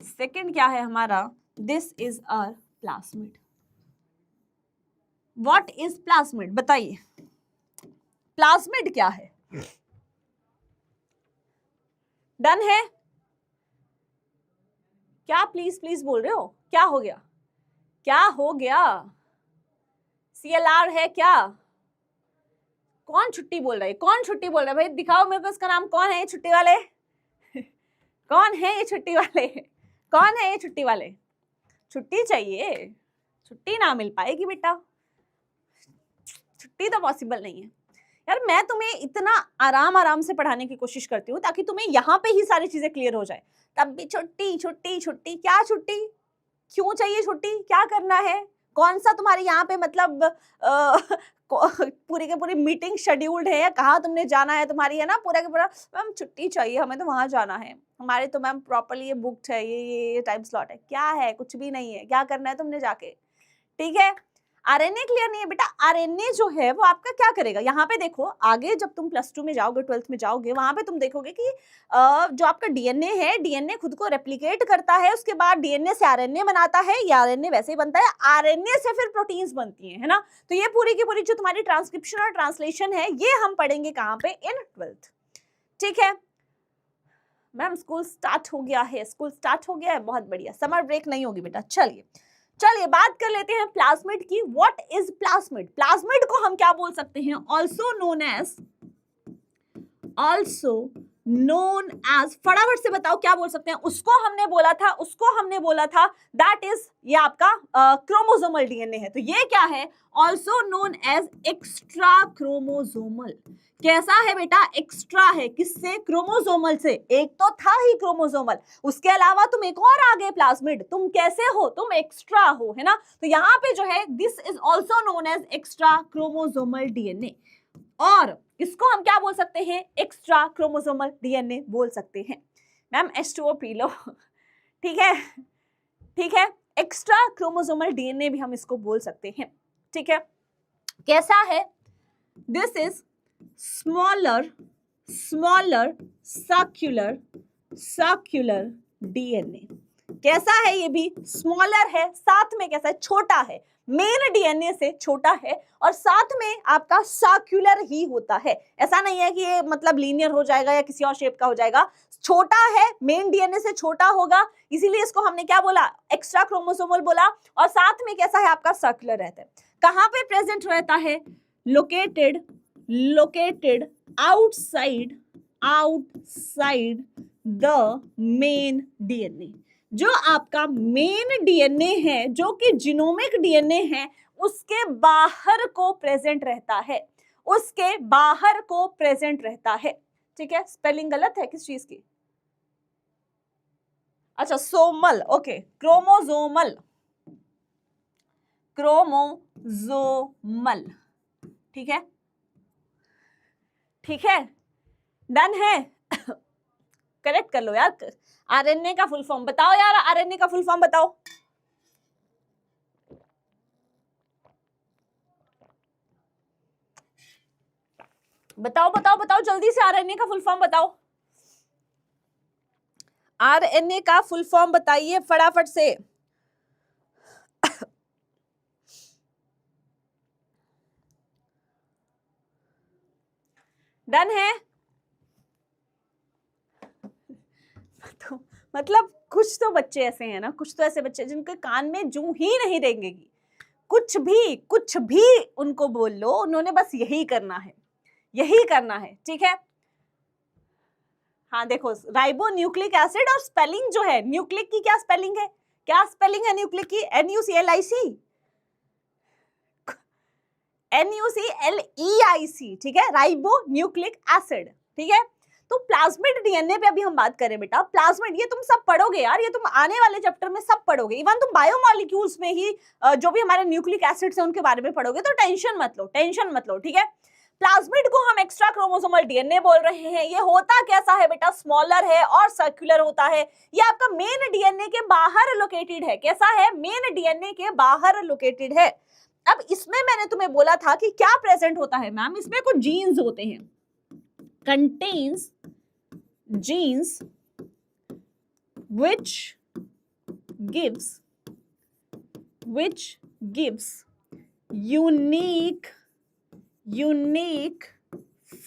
सेकंड क्या है हमारा? This is our plasmid. What is plasmid? बताइए, प्लाज्मिड क्या है? डन है? क्या प्लीज बोल रहे हो? क्या हो गया? CLR है क्या? कौन छुट्टी बोल रहा है? भाई दिखाओ मेरे को इसका नाम। कौन है ये छुट्टी वाले? कौन है ये छुट्टी वाले? छुट्टी चाहिए? छुट्टी ना मिल पाएगी बेटा, छुट्टी तो पॉसिबल नहीं है यार। मैं तुम्हें इतना आराम से पढ़ाने की कोशिश करती हूँ ताकि तुम्हें यहाँ पे ही सारी चीजें क्लियर हो जाए, तब भी छुट्टी। क्या छुट्टी? क्यों चाहिए छुट्टी? क्या करना है? कौन सा तुम्हारे यहाँ पे मतलब पूरी के पूरी मीटिंग शेड्यूल्ड है या कहाँ तुमने जाना है? तुम्हारी है ना पूरा के पूरा, मैम छुट्टी चाहिए, हमें तो वहां जाना है, हमारे तो मैम प्रॉपर्ली ये बुक्ड है, ये टाइम स्लॉट है। क्या है? कुछ भी नहीं है। क्या करना है तुमने जाके? ठीक है, आरएनए क्लियर नहीं है बेटा? आरएनए जो है वो आपका क्या करेगा? यहाँ पे देखो, आगे जब तुम +2 में जाओगे, 12th में जाओगे, वहां पे तुम देखोगे कि जो आपका डीएनए है, डीएनए खुद को रेप्लिकेट करता है, उसके बाद डीएनए से आरएनए बनाता है, या आरएनए वैसे ही बनता है, आरएनए से फिर प्रोटीन्स बनती है ना? तो ये पूरी की पूरी जो तुम्हारी ट्रांसक्रिप्शन और ट्रांसलेशन है, ये हम पढ़ेंगे कहाँ पे? इन 12th। ठीक है मैम, स्कूल स्टार्ट हो गया है, बहुत बढ़िया। समर ब्रेक नहीं होगी बेटा। चलिए बात कर लेते हैं प्लाज्मिड की। What is plasmid? प्लाज्मिड को हम क्या बोल सकते हैं? ऑल्सो नोन एज, फटाफट से बताओ क्या बोल सकते हैं? उसको हमने बोला था दैट इज, ये आपका क्रोमोसोमल डीएनए है। तो ये क्या है? Also known as extra chromosomal. कैसा है बेटा? एक्स्ट्रा है। किससे? क्रोमोसोमल से। एक तो था ही क्रोमोसोमल, उसके अलावा तुम एक और आ गए प्लाज्मिड। तुम कैसे हो? तुम एक्स्ट्रा हो, है ना? तो यहाँ पे जो है this is also known as extra chromosomal DNA, और इसको हम क्या बोल सकते हैं? एक्स्ट्रा क्रोमोसोमल डीएनए बोल सकते हैं। Ma'am H2O P low. ठीक है, एक्स्ट्रा क्रोमोसोमल डीएनए भी हम इसको बोल सकते हैं। ठीक है, कैसा है? This is smaller circular DNA. कैसा है? ये भी स्मॉलर है, साथ में कैसा है? छोटा है, मेन डीएनए से छोटा है, और साथ में आपका सर्कुलर ही होता है। ऐसा नहीं है कि ये मतलब लीनियर हो जाएगा या किसी और शेप का हो जाएगा। छोटा है, मेन डीएनए से छोटा होगा, इसीलिए इसको हमने क्या बोला? एक्स्ट्रा क्रोमोसोमल बोला। और साथ में कैसा है? आपका सर्कुलर रहता है। कहां पे प्रेजेंट रहता है? Located outside the main DNA. जो आपका मेन डीएनए है, जो कि जीनोमिक डीएनए है, उसके बाहर को प्रेजेंट रहता है, उसके बाहर को प्रेजेंट रहता है। ठीक है, स्पेलिंग गलत है किस चीज की? अच्छा, सोमल, ओके, क्रोमोजोमल, ठीक है, ठीक है, डन है। करेक्ट कर लो यार। आरएनए का फुल फॉर्म बताओ यार, आरएनए का फुल फॉर्म बताओ। बताओ बताओ बताओ जल्दी से, आरएनए का फुल फॉर्म बताओ। आरएनए का फुल फॉर्म बताइए फटाफट से। डन है? तो मतलब कुछ तो बच्चे ऐसे हैं ना, कुछ तो ऐसे बच्चे जिनके कान में जूं ही नहीं रेंगेगी, कुछ भी उनको बोल लो, उन्होंने बस यही करना है, यही करना है। ठीक है, हाँ देखो, राइबो न्यूक्लिक एसिड, और स्पेलिंग जो है न्यूक्लिक की, क्या स्पेलिंग है? क्या स्पेलिंग है न्यूक्लिक की? NUCLEIC, ठीक है, राइबो न्यूक्लिक एसिड। ठीक है, तो प्लाज्मिड डीएनए पे अभी हम बात करें बेटा। प्लाज्मिड, ये तुम सब पढ़ोगे यार, ये तुम आने वाले चैप्टर में सब पढ़ोगे। इवन तुम बायोमॉलिक्यूल्स में ही जो भी हमारे न्यूक्लिक एसिड्स हैं उनके बारे में पढ़ोगे, तो टेंशन मत लो, टेंशन मत लो। ठीक है, प्लाज्मिड को हम एक्स्ट्रा क्रोमोसोमल डीएनए बोल रहे हैं। ये होता कैसा है बेटा? स्मॉलर है और सर्कुलर होता है। ये आपका मेन डीएनए के बाहर लोकेटेड है। कैसा है? मेन डीएनए के बाहर लोकेटेड है। अब इसमें मैंने तुम्हें बोला था कि क्या प्रेजेंट होता है मैम, इसमें कुछ जीन्स होते हैं, contains genes which gives unique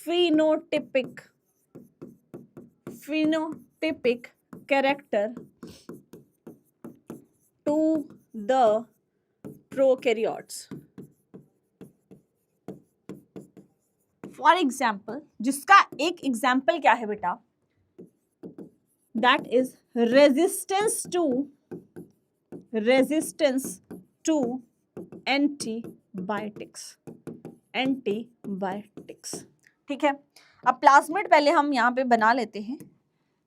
phenotypic character to the prokaryotes. For example, जिसका एक एग्जाम्पल क्या है बेटा? That is resistance to antibiotics. ठीक है, अब प्लाज्मिड पहले हम यहां पे बना लेते हैं।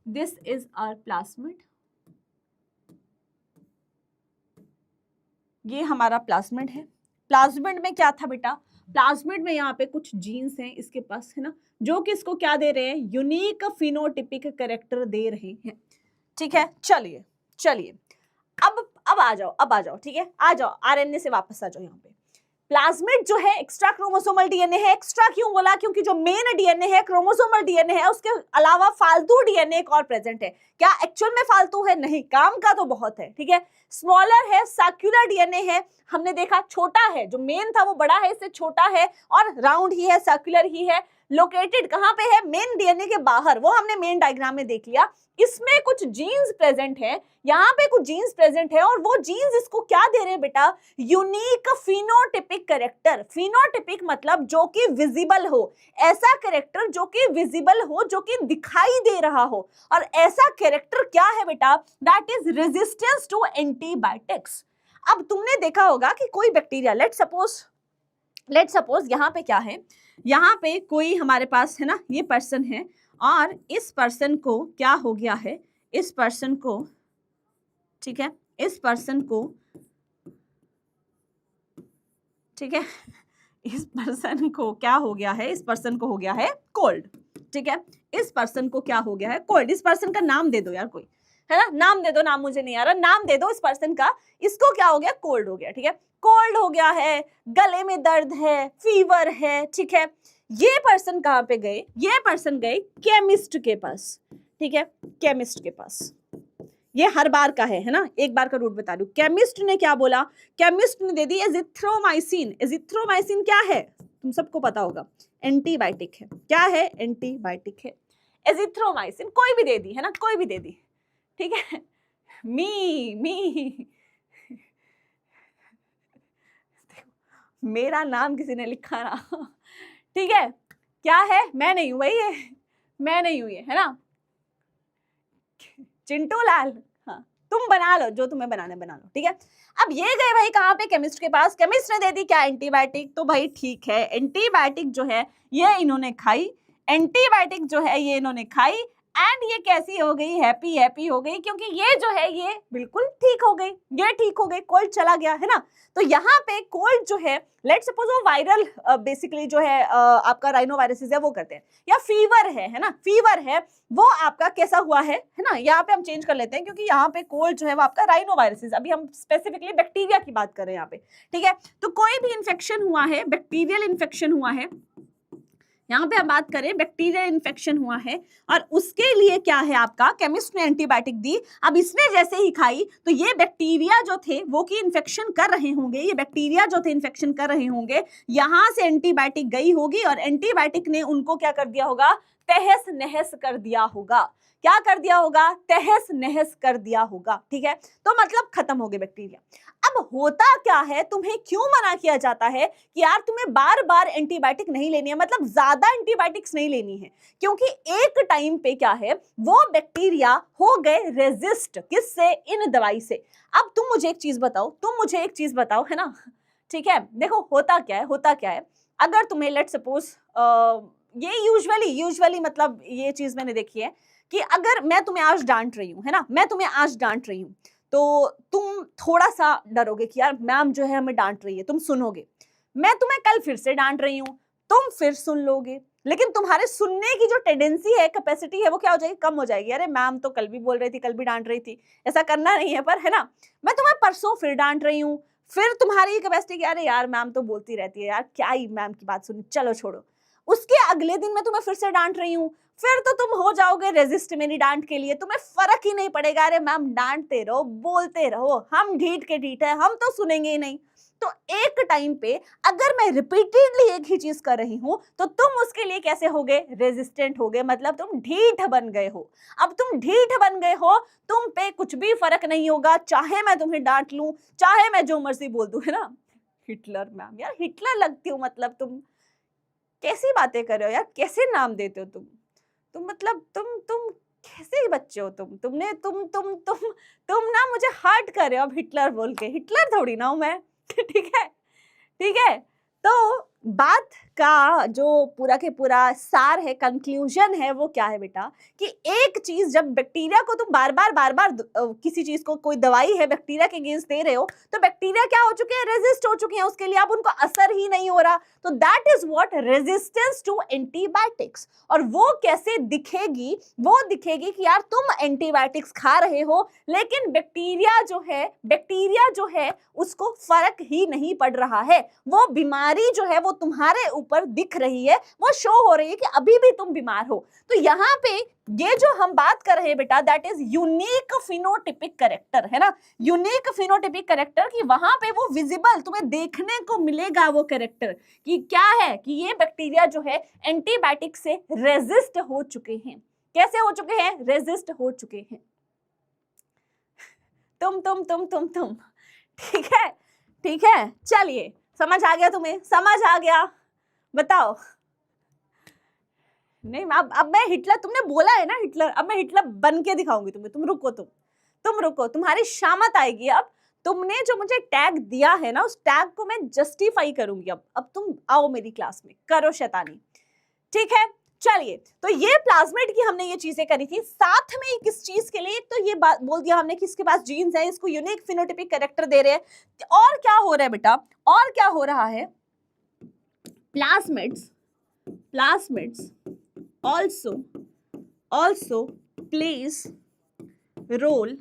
दिस इज आवर प्लाज्मिड, ये हमारा प्लाज्मिड है। प्लाज्मिड में क्या था बेटा? प्लाज्मिड में यहाँ पे कुछ जीन्स हैं इसके पास, है ना, जो कि इसको क्या दे रहे हैं? यूनिक फिनोटिपिक कैरेक्टर दे रहे हैं। ठीक है, चलिए चलिए, अब आ जाओ। ठीक है, आ जाओ, आरएनए से वापस आ जाओ। यहाँ पे प्लाज्मिड जो है एक्स्ट्रा क्रोमोसोमल डीएनए है। एक्स्ट्रा क्यों बोला? क्योंकि जो मेन डीएनए है, क्रोमोसोमल डीएनए है, उसके अलावा फालतू डीएनए एक और प्रेजेंट है। क्या एक्चुअल में फालतू है? नहीं, काम का तो बहुत है। ठीक है, स्मॉलर है, सर्कुलर डीएनए है। हमने देखा छोटा है, जो मेन था वो बड़ा है, इससे छोटा है और राउंड ही है, सर्कुलर ही है। लोकेटेड कहां पे है? मेन डीएनए के बाहर, वो हमने मेन डायग्राम में देख लिया। इसमें कुछ जीन्स प्रेजेंट है, यहाँ पे कुछ जीन्स प्रेजेंट है, और वो जीन्स इसको क्या दे रहे हैं बेटा? Unique phenotypic character. फिनोटिपिक मतलब जो कि विजिबल हो, ऐसा कैरेक्टर जो कि विजिबल हो, जो कि दिखाई दे रहा हो। और ऐसा कैरेक्टर क्या है बेटा? That is resistance to antibiotics. अब तुमने देखा होगा कि कोई बैक्टीरिया, लेट सपोज यहाँ पे क्या है, यहाँ पे कोई हमारे पास है ना, ये पर्सन है, और इस पर्सन को क्या हो गया है? इस पर्सन को, ठीक है, इस पर्सन को, ठीक है, इस पर्सन को क्या हो गया है? इस पर्सन को हो गया है कोल्ड। ठीक है, इस पर्सन को क्या हो गया है? कोल्ड। इस पर्सन का नाम दे दो यार, कोई है ना, नाम दे दो, नाम मुझे नहीं आ रहा, नाम दे दो इस पर्सन का। इसको क्या हो गया? कोल्ड हो गया। ठीक है, कोल्ड हो गया है, गले में दर्द है, फीवर है। ठीक है, ये पर्सन कहाँ पे गए? ये पर्सन गए केमिस्ट के पास। ठीक है, केमिस्ट के पास। ये हर बार का है ना, एक बार का रूट बता दूं। केमिस्ट ने क्या बोला? केमिस्ट ने दे दी एजिथ्रोमाइसिन। एजिथ्रोमाइसिन क्या है? तुम सबको पता होगा, एंटीबायोटिक है। क्या है? एंटीबायोटिक है। एजिथ्रोमाइसिन कोई भी दे दी, है ना, कोई भी दे दी। ठीक है, मी मेरा नाम किसी ने लिखा ना। ठीक है, क्या है, मैं नहीं हूं भाई, ये मैं नहीं हूं, ये है ना चिंटू लाल। हाँ, तुम बना लो जो तुम्हें बनाना बना लो, ठीक है। अब ये गए भाई कहाँ पे, केमिस्ट के पास। केमिस्ट ने दे दी क्या, एंटीबायोटिक। तो भाई ठीक है, एंटीबायोटिक जो है ये इन्होंने खाई, एंटीबायोटिक जो है ये इन्होंने खाई, एंड ये कैसी हो गई, हैप्पी हैप्पी हो गई, क्योंकि ये जो है ये बिल्कुल ठीक हो गई, ये ठीक हो गई, कोल्ड चला गया, है ना। तो यहाँ पे कोल्ड जो है, लेट्स सपोज वो वायरल बेसिकली जो है आपका राइनोवायरसिस है वो करते हैं, या फीवर है ना, फीवर है वो आपका कैसा हुआ है ना। यहाँ पे हम चेंज कर लेते हैं, क्योंकि यहाँ पे कोल्ड जो है वो आपका राइनोवायरसिस, अभी हम स्पेसिफिकली बैक्टीरिया की बात कर रहे हैं यहाँ पे, ठीक है। तो कोई भी इंफेक्शन हुआ है, बैक्टीरियल इंफेक्शन हुआ है, यहाँ पे हम बात करें बैक्टीरियल इन्फेक्शन हुआ है, और उसके लिए क्या है आपका, केमिस्ट ने एंटीबायोटिक दी। अब इसने जैसे ही खाई तो ये बैक्टीरिया जो थे वो की इन्फेक्शन कर रहे होंगे, ये बैक्टीरिया जो थे इन्फेक्शन कर रहे होंगे, यहाँ से एंटीबायोटिक गई होगी और एंटीबायोटिक ने उनको क्या कर दिया होगा, तहस नहस कर दिया होगा। क्या कर दिया होगा, तहस नहस कर दिया होगा, ठीक है। तो मतलब खत्म हो गए बैक्टीरिया। अब होता क्या है, तुम्हें क्यों मना किया जाता है कि यार तुम्हें बार बार एंटीबायोटिक नहीं लेनी है, मतलब ज्यादा एंटीबायोटिक्स नहीं लेनी है, क्योंकि एक टाइम पे क्या है, वो बैक्टीरिया हो गए रेजिस्ट, किससे, इन दवाई से। अब तुम मुझे एक चीज बताओ, है ना, ठीक है। देखो होता क्या है, अगर तुम्हें लेट सपोज ये यूजुअली मतलब ये चीज मैंने देखी है कि अगर मैं तुम्हें आज डांट रही हूँ, है ना, मैं तुम्हें आज डांट रही हूँ, तो तुम थोड़ा सा डरोगे कि यार मैम जो है हमें डांट रही है, तुम सुनोगे। मैं तुम्हें कल फिर से डांट रही हूँ, तुम फिर सुन लोगे, लेकिन तुम्हारे सुनने की जो टेंडेंसी है, कैपेसिटी है, वो क्या हो जाएगी, कम हो जाएगी। अरे मैम तो कल भी बोल रही थी, कल भी डांट रही थी, ऐसा करना नहीं है, पर है ना, मैं तुम्हें परसों फिर डांट रही हूँ, फिर तुम्हारी कैपेसिटी की, अरे यार मैम तो बोलती रहती है यार, क्या ही मैम की बात सुनी, चलो छोड़ो। उसके अगले दिन मैं तुम्हें फिर से डांट रही हूँ, फिर तो तुम हो जाओगे रेजिस्ट मेरी डांट के लिए, तुम्हें फर्क ही नहीं पड़ेगा, अरे मैम डांटते रहो, बोलते रहो, हम ढीठ के ढीठ है, हम तो सुनेंगे ही नहीं। तो एक टाइम पे अगर मैं रिपीटेडली एक ही चीज कर रही हूं, तो तुम उसके लिए कैसे हो गए, रेजिस्टेंट हो गए, मतलब तुम ढीठ बन गए हो। अब तुम ढीठ बन गए हो, तुम पे कुछ भी फर्क नहीं होगा, चाहे मैं तुम्हें डांट लूं, चाहे मैं जो मर्जी बोल दूं, है ना। हिटलर मैम, यार हिटलर लगती हूँ, मतलब तुम कैसी बातें कर रहे हो यार, कैसे नाम देते हो तुम मतलब तुम कैसे बच्चे हो तुमने तुम ना मुझे हर्ट कर रहे हो अब हिटलर बोल के, हिटलर थोड़ी ना हूं मैं। ठीक है। तो बात का जो पूरा के पूरा सार है, कंक्लूजन है, वो क्या है बेटा, कि एक चीज जब बैक्टीरिया को तुम बार बार किसी चीज को, कोई दवाई है बैक्टीरिया के अगेंस्ट दे रहे हो, तो बैक्टीरिया क्या हो चुके हैं, रेजिस्ट हो चुके हैं उसके लिए, अब उनको असर ही नहीं हो रहा। तो that is what resistance to antibiotics. और वो कैसे दिखेगी, वो दिखेगी कि यार तुम एंटीबायोटिक्स खा रहे हो, लेकिन बैक्टीरिया जो है उसको फर्क ही नहीं पड़ रहा है, वो बीमारी जो है वो तुम्हारे ऊपर दिख रही है, वो शो हो रही है कि अभी भी तुम बीमार हो। तो यहाँ पे ये जो हम बात कर रहे हैं बेटा, that is unique phenotypic character, है ना, यूनिक फिनोटिपिक कैरेक्टर, कि वहां पे वो विजिबल तुम्हें देखने को मिलेगा वो कैरेक्टर, कि क्या है, कि ये बैक्टीरिया जो है एंटीबायोटिक से रेजिस्ट हो चुके हैं। कैसे हो चुके हैं, रेजिस्ट हो चुके हैं। तुम ठीक है, चलिए, समझ आ गया तुम्हें, समझ आ गया, बताओ। नहीं अब मैं हिटलर, तुमने बोला है ना हिटलर, अब मैं हिटलर बन के दिखाऊंगी तुम्हें, तुम रुको, तुम्हारी शामत आएगी। अब तुमने जो मुझे टैग दिया है ना, उस टैग को मैं जस्टिफाई करूंगी। अब तुम आओ मेरी क्लास में, करो शैतानी, ठीक है। चलिए, तो ये प्लाज्मिड की हमने ये चीजें करी थी, साथ में किस चीज के लिए, तो ये बात बोल दिया हमने कि इसके पास जीन्स है, इसको यूनिक फिनोटाइपिक कैरेक्टर दे रहे हैं। और क्या हो रहा है बेटा, और क्या हो रहा है, plasmids also plays role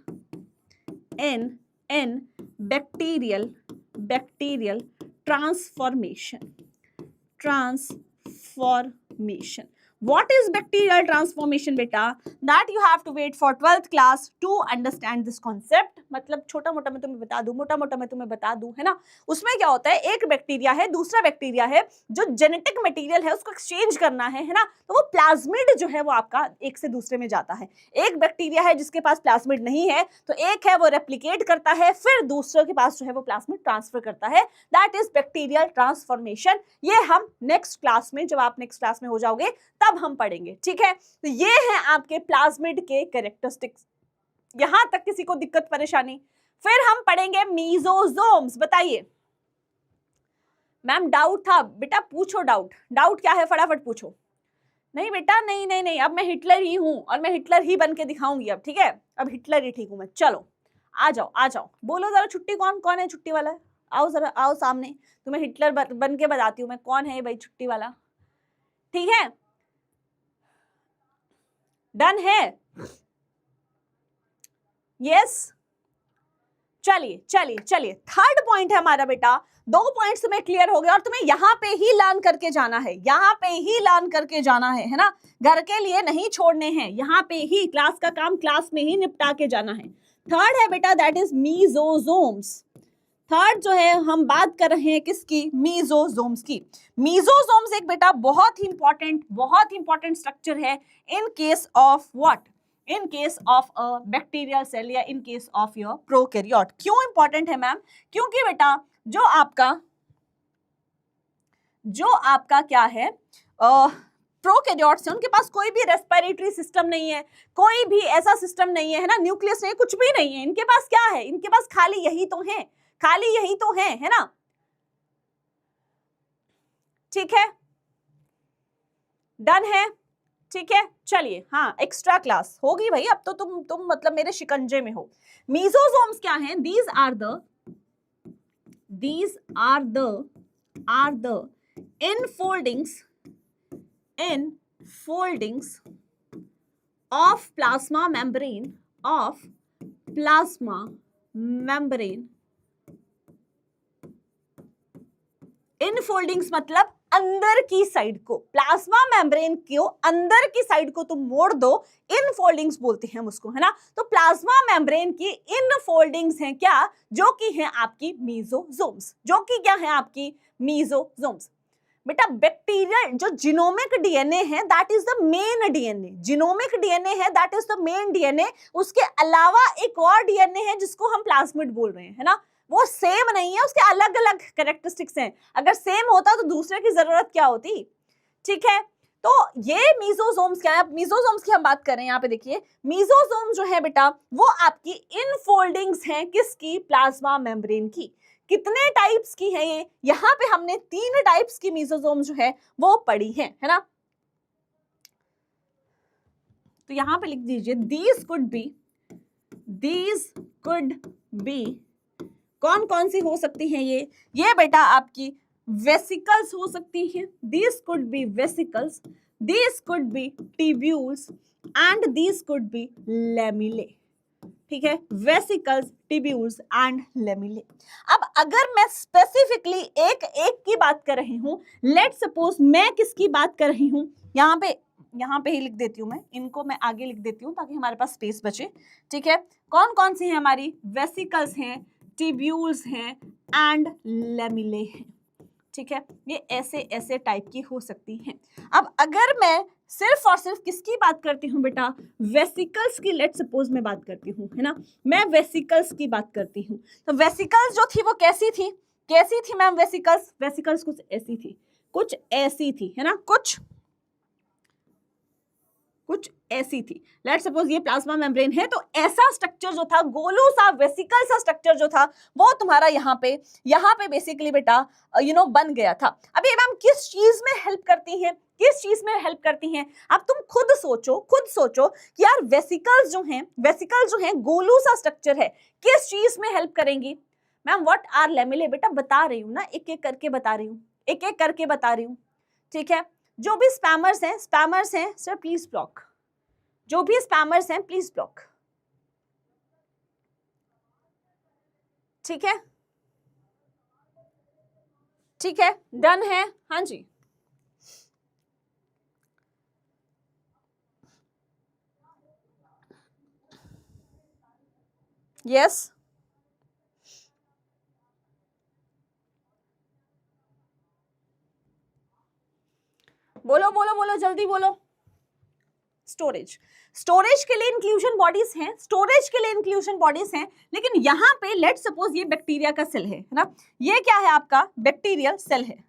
in bacterial transformation। What is bacterial transformation बेटा? That you have to wait for 12th class to understand this concept. मतलब छोटा मोटा मैं तुम्हें बता दूं, मोटा मोटा मैं तुम्हें बता दूं, है ना? उसमें क्या होता है, एक बैक्टीरिया है, दूसरा बैक्टीरिया है, जो जेनेटिक मटेरियल है उसको एक्सचेंज करना है ना? तो वो प्लाज्मिड जो है वो आपका एक से दूसरे में जाता है। एक बैक्टीरिया है जिसके पास प्लाज्मिड नहीं है, तो एक है वो रेप्लिकेट करता है, फिर दूसरे के पास जो है वो प्लाज्मिड ट्रांसफर करता है। That is bacterial transformation. ये हम नेक्स्ट क्लास में, जब आप नेक्स्ट क्लास में हो जाओगे तब हम पढ़ेंगे, ठीक है? तो ये हैं आपके प्लाज्मिड के कैरेक्टरिस्टिक्स। यहां तक किसी को दिक्कत परेशानी? फिर हम पढ़ेंगे मीजोजोम्स। बताइए मैम, डाउट था बेटा, पूछो डाउट क्या है, फटाफट पूछो। नहीं बेटा, नहीं नहीं नहीं, अब मैं हिटलर ही हूं और मैं हिटलर ही बन के दिखाऊंगी अब, ठीक है? अब हिटलर ही ठीक हूं मैं। चलो आ जाओ, बोलो जरा छुट्टी कौन कौन है, छुट्टी वाला? आओ जरा, आओ सामने, तुम्हें हिटलर बन के बताती हूँ मैं कौन है भाई छुट्टी वाला। ठीक है, डन है? यस, चलिए थर्ड पॉइंट है हमारा बेटा। 2 पॉइंट्स तुम्हें क्लियर हो गए और तुम्हें यहाँ पे ही लर्न करके जाना है, यहाँ पे ही लर्न करके जाना है ना? घर के लिए नहीं छोड़ने हैं, यहाँ पे ही क्लास का काम क्लास में ही निपटा के जाना है। थर्ड है बेटा, दैट इज मीजोजोम्स। थर्ड जो है हम बात कर रहे हैं किसकी? मीजोजोम्स की। मीजोजोम्स एक बेटा बहुत ही इंपॉर्टेंट स्ट्रक्चर है in case of what? In case of a bacterial cell या in case of your prokaryote. क्यों इंपॉर्टेंट है मैम? क्योंकि बेटा जो आपका क्या है, प्रोकैरियोट्स है, उनके पास कोई भी रेस्पिरेटरी सिस्टम नहीं है, कोई भी ऐसा सिस्टम नहीं है ना? न्यूक्लियस नहीं, कुछ भी नहीं है। इनके पास क्या है? इनके पास खाली यही तो है ना? ठीक है, डन है? ठीक है, चलिए हाँ, एक्स्ट्रा क्लास होगी भाई, अब तो तुम मतलब मेरे शिकंजे में हो। मीजोजोम्स क्या हैं? These are the infoldings of plasma membrane infoldings मतलब अंदर की साइड को, प्लाज्मा मेम्ब्रेन को अंदर की साइड को तुम मोड़ दो, इनफोल्डिंग्स बोलते हैं हम उसको, है ना? तो प्लाज्मा मेम्ब्रेन की इनफोल्डिंग्स हैं क्या? जो कि हैं आपकी मीजोजोम्स। जो कि क्या है आपकी? मीजोजोम्स। बेटा बैक्टीरियल जो जीनोमिक डीएनए है that is the main DNA, genomic DNA है that is the main DNA. उसके अलावा एक और डीएनए है जिसको हम प्लाज्मिड बोल रहे हैं, है ना? वो सेम नहीं है, उसके अलग अलग कैरेक्टरिस्टिक्स हैं। अगर सेम होता तो दूसरे की जरूरत क्या होती? ठीक है, तो ये मीजोजोम्स क्या है? मीजोजोम्स की हम बात कर रहे हैं। यहाँ पे देखिए, मीजोजोम जो है बेटा वो आपकी इनफोल्डिंग्स हैं किसकी? प्लाज्मा मेम्ब्रेन की। कितने टाइप्स की है ये? यहाँ पे हमने 3 टाइप्स की मीजोजोम जो है वो पढ़ी है ना? तो यहाँ पे लिख दीजिए दीज कुड बी कौन कौन सी हो सकती हैं ये बेटा आपकी वेसिकल्स हो सकती हैं। These could be vesicles, these could be tubules and these could be lamellae. ठीक है, वेसिकल्स, ट्यूब्यूल्स एंड लेमिले। अब अगर मैं स्पेसिफिकली एक की बात कर रही हूं, लेट सपोज मैं किसकी बात कर रही हूं, यहाँ पे ही लिख देती हूं मैं, इनको मैं आगे लिख देती हूं ताकि हमारे पास स्पेस बचे। ठीक है, कौन कौन सी है हमारी? वेसिकल्स हैं, ट्यूब्यूल्स हैं एंड लेमिले हैं। ठीक है, ये ऐसे टाइप की हो सकती हैं। अब अगर मैं सिर्फ और सिर्फ किसकी बात करती हूँ बेटा? वेसिकल्स की लेट सपोज मैं बात करती हूँ, है ना? मैं वेसिकल्स की बात करती हूँ। तो वेसिकल्स जो थी वो कैसी थी मैम? वेसिकल्स कुछ ऐसी थी, है ना? कुछ ऐसी थी। लेट्स सपोज ये प्लाज्मा मेम्ब्रेन है, तो ऐसा स्ट्रक्चर जो था, गोलू सा वेसिकल सा स्ट्रक्चर जो था वो तुम्हारा यहाँ पे बेसिकली बेटा बन गया था। अब ये मैम किस चीज में हेल्प करती हैं? अब तुम खुद सोचो कि यार वेसिकल्स जो हैं गोलू सा स्ट्रक्चर है, किस चीज में हेल्प करेंगी? Ma'am what are lamellae? बेटा बता रही हूँ ना, एक एक करके बता रही हूँ। ठीक है, जो भी स्पैमर्स हैं सर प्लीज ब्लॉक, जो भी स्पैमर्स हैं प्लीज ब्लॉक। ठीक है, डन है? हाँ जी, यस, बोलो बोलो बोलो, जल्दी बोलो। स्टोरेज, स्टोरेज के लिए इंक्लूजन बॉडीज हैं, स्टोरेज के लिए इंक्लूजन बॉडीज हैं, लेकिन यहाँ पे लेट सपोज ये बैक्टीरिया का सेल है ना, ये क्या है आपका बैक्टीरियल सेल है।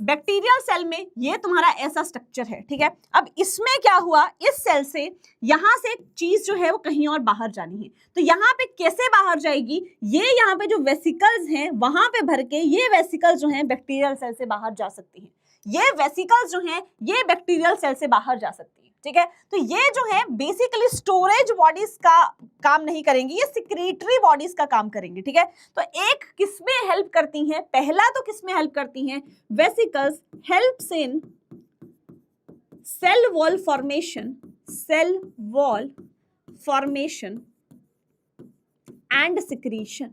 बैक्टीरियल सेल में ये तुम्हारा ऐसा स्ट्रक्चर है, ठीक है। अब इसमें क्या हुआ, इस सेल से यहां से चीज जो है वो कहीं और बाहर जानी है, तो यहाँ पे कैसे बाहर जाएगी, ये यहाँ पे जो वेसिकल्स हैं वहां पे भर के ये वेसिकल्स जो हैं बैक्टीरियल सेल से बाहर जा सकती हैं, ये वेसिकल्स जो हैं ये बैक्टीरियल सेल से बाहर जा सकती है, ठीक है। तो ये जो है बेसिकली स्टोरेज बॉडीज का काम नहीं करेंगी, ये सिक्रीटरी बॉडीज का काम करेंगे, ठीक है। तो एक किसमें हेल्प करती हैं, पहला तो किसमें हेल्प करती हैं, vesicles helps in cell wall formation, cell wall formation and secretion,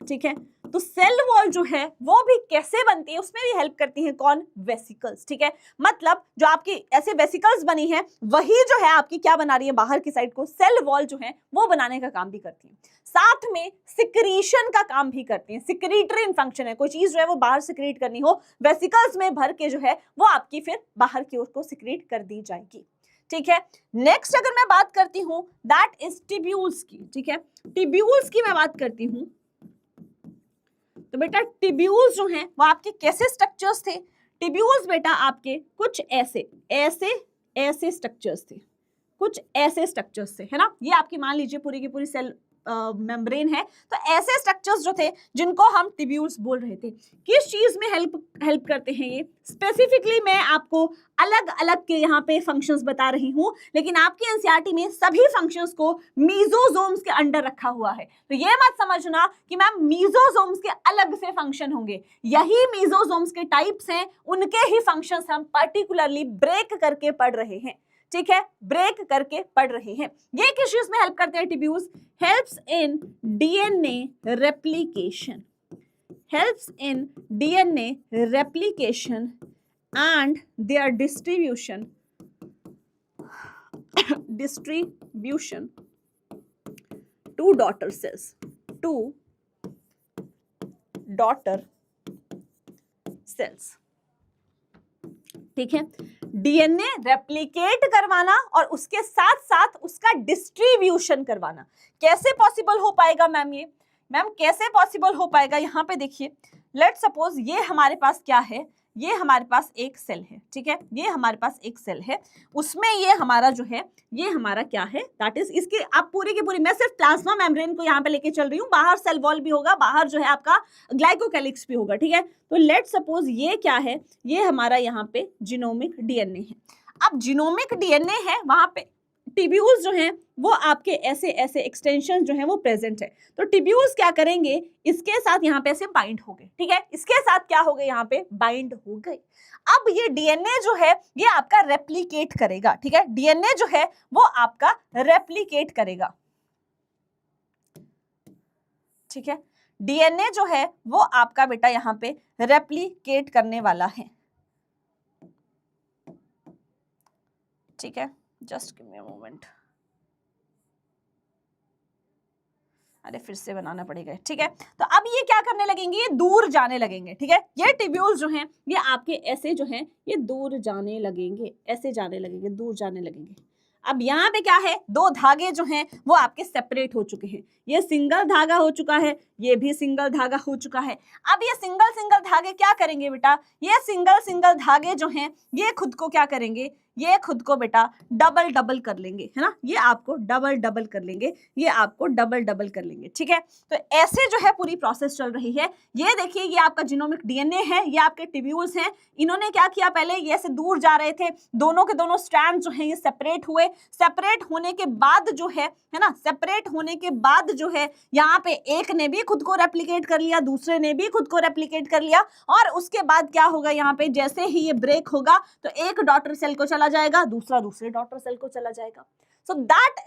ठीक है। तो सेल वॉल जो है वो भी कैसे बनती है, उसमें भी हेल्प करती है कौन, वेसिकल्स, ठीक है। मतलब जो आपकी ऐसे वेसिकल्स बनी है वही जो है आपकी क्या बना रही है, बाहर की साइड को सेल वॉल जो है वो बनाने का काम भी करती है, साथ में सिक्रीशन का काम भी करती है। सिक्रीटरी फंक्शन है, कोई चीज जो है वो बाहर सिक्रीट करनी हो, वेसिकल्स में भर के जो है वो आपकी फिर बाहर की ओर को सिक्रीट कर दी जाएगी, ठीक है। नेक्स्ट अगर मैं बात करती हूं दैट इज टिब्यूल्स की, ठीक है। टिब्यूल्स की मैं बात करती हूं तो बेटा टिब्यूल्स जो हैं वो आपके कैसे स्ट्रक्चर्स थे, टिब्यूल्स बेटा आपके कुछ ऐसे ऐसे ऐसे स्ट्रक्चर्स थे, कुछ ऐसे स्ट्रक्चर्स थे, है ना। ये आपकी मान लीजिए पूरी की पूरी सेल मेम्ब्रेन है, तो ऐसे स्ट्रक्चर्स जो थे जिनको हम टिब्यूल्स बोल रहे थे, किस चीज में हेल्प करते हैं ये, स्पेसिफिकली मैं आपको अलग अलग के यहाँ पे फंक्शंस बता रही हूँ, लेकिन आपके एनसीईआरटी में सभी फंक्शंस को मीजोजोम्स के अंडर रखा हुआ है। तो ये मत समझना कि मैम मीजोजोम्स के अलग से फंक्शन होंगे, यही मीजोजोम्स के टाइप्स हैं, उनके ही फंक्शंस हम पर्टिकुलरली ब्रेक करके पढ़ रहे हैं, ठीक है, ब्रेक करके पढ़ रहे हैं। ये किस चीज में हेल्प करते हैं tubules, helps in DNA replication, helps in DNA replication and their distribution to daughter cells, ठीक है। डीएनए रेप्लिकेट करवाना और उसके साथ साथ उसका डिस्ट्रीब्यूशन करवाना कैसे पॉसिबल हो पाएगा मैम, ये मैम कैसे पॉसिबल हो पाएगा, यहाँ पे देखिए, लेट सपोज ये हमारे पास क्या है, ये हमारे पास एक सेल है, ठीक है, ये हमारे पास एक सेल है, उसमें ये हमारा जो है ये हमारा क्या है, दैट इज इसके आप पूरी की पूरी, मैं सिर्फ प्लाज्मा मेम्ब्रेन को यहाँ पे लेके चल रही हूँ, बाहर सेल वॉल भी होगा, बाहर जो है आपका ग्लाइकोकैलिक्स भी होगा, ठीक है। तो लेट सपोज ये क्या है, ये हमारा यहाँ पे जीनोमिक डीएनए है। अब जीनोमिक डीएनए है, वहां पे टिब्यूल्स जो हैं वो आपके ऐसे ऐसे एक्सटेंशन जो हैं वो प्रेजेंट है, तो टिब्यूल्स क्या करेंगे, इसके साथ यहाँ पे ऐसे बाइंड हो गए, ठीक है, इसके साथ क्या हो गए, यहाँ पे बाइंड हो गए। अब ये डीएनए जो है ये आपका रेप्लिकेट करेगा, ठीक है, डीएनए जो है वो आपका रेप्लिकेट करेगा, ठीक है, डीएनए जो है वो आपका बेटा यहाँ पे रेप्लिकेट करने वाला है, ठीक है। Just give me a moment, अरे फिर से बनाना पड़ेगा, ठीक है। तो अब ये क्या करने लगेंगे, ये दूर जाने लगेंगे, ठीक है, ये टिब्यूल्स जो हैं ये आपके ऐसे जो हैं ये दूर जाने लगेंगे, ऐसे जाने लगेंगे, दूर जाने लगेंगे। अब यहाँ पे क्या है, दो धागे जो हैं वो आपके सेपरेट हो चुके हैं, ये सिंगल धागा हो चुका है, ये भी सिंगल धागा हो चुका है। अब ये सिंगल सिंगल धागे क्या करेंगे बेटा, ये सिंगल सिंगल धागे जो हैं ये खुद को क्या करेंगे, ये खुद को बेटा डबल डबल कर लेंगे, है ना, ये आपको डबल डबल कर लेंगे, ये आपको डबल डबल कर लेंगे, ठीक है। तो ऐसे जो है पूरी प्रोसेस चल रही है। ये देखिए, ये आपका जीनोमिक डीएनए है, ये आपके टिब्यूल्स हैं, इन्होंने क्या किया, पहले ये ऐसे दूर जा रहे थे, दोनों के दोनों स्ट्रैंड जो है ये सेपरेट हुए, सेपरेट होने के बाद जो है ना, सेपरेट होने के बाद जो है यहाँ पे एक ने भी खुद को रेप्लिकेट कर लिया, दूसरे ने भी खुद को रेप्लिकेट कर लिया, और उसके बाद क्या होगा, यहाँ पे जैसे ही ये ब्रेक होगा तो एक डॉटर सेल को चला जाएगा, दूसरा दूसरे डॉटर सेल को चला जाएगा। सो दैट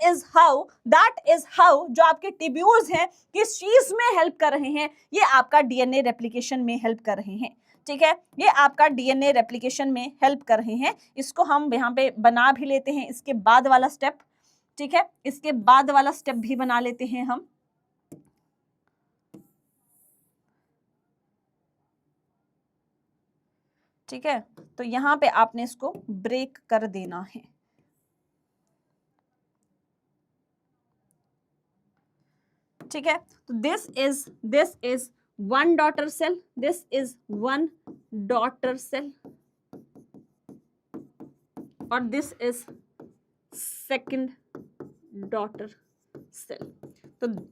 इज हाउ जो आपके टिब्यूल्स हैं किस चीज में हेल्प कर रहे हैं, ये आपका डीएनए रेप्लिकेशन में हेल्प कर रहे हैं, ठीक है, ये आपका डीएनए रेप्लिकेशन में हेल्प कर रहे हैं। इसको हम यहाँ पे बना भी लेते हैं, इसके बाद वाला स्टेप, ठीक है, इसके बाद वाला स्टेप भी बना लेते हैं हम। ठीक है, तो यहां पे आपने इसको ब्रेक कर देना है। ठीक है, तो this is one daughter cell, this is one daughter cell और this is second daughter cell.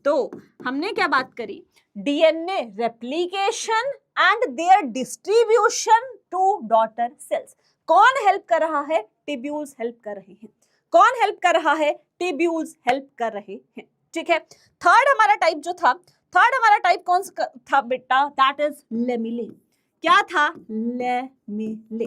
तो हमने क्या बात करी, DNA replication and their distribution to daughter cells. कौन हेल्प कर रहा है, टिब्यूल्स हेल्प कर रहे हैं। कौन हेल्प कर रहा है, टिब्यूल्स हेल्प कर रहे हैं। ठीक है, थर्ड हमारा टाइप जो था, थर्ड हमारा टाइप कौन सा था बेटा, दैट इज लेमिले। क्या था, लेमिले।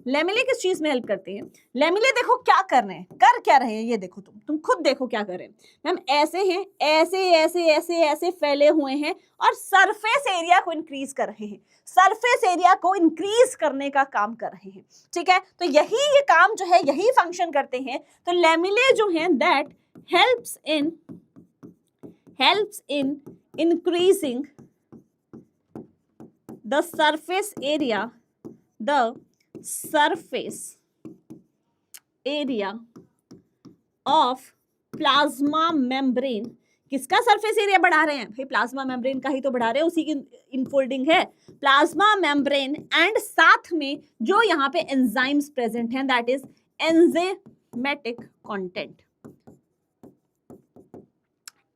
लेमिले किस चीज में हेल्प करते हैं, लेमिले देखो क्या कर रहे हैं, कर क्या रहे हैं, ये देखो तुम खुद देखो क्या कर रहे हैं। मैम ऐसे हैं, ऐसे ऐसे ऐसे ऐसे फैले हुए हैं और सरफेस एरिया को इंक्रीज कर रहे हैं, सरफेस एरिया को इंक्रीज करने का काम कर रहे हैं। ठीक है, तो यही ये काम जो है, यही फंक्शन करते हैं। तो लेमिले जो हैं that helps in increasing the surface area of plasma membrane। किसका सरफेस एरिया बढ़ा रहे हैं भाई, प्लाज्मा मेम्ब्रेन का ही तो बढ़ा रहे हैं, उसी की इनफोल्डिंग है प्लाज्मा मेम्ब्रेन। एंड साथ में जो यहाँ पे एंजाइम्स प्रेजेंट हैं, that is enzymatic content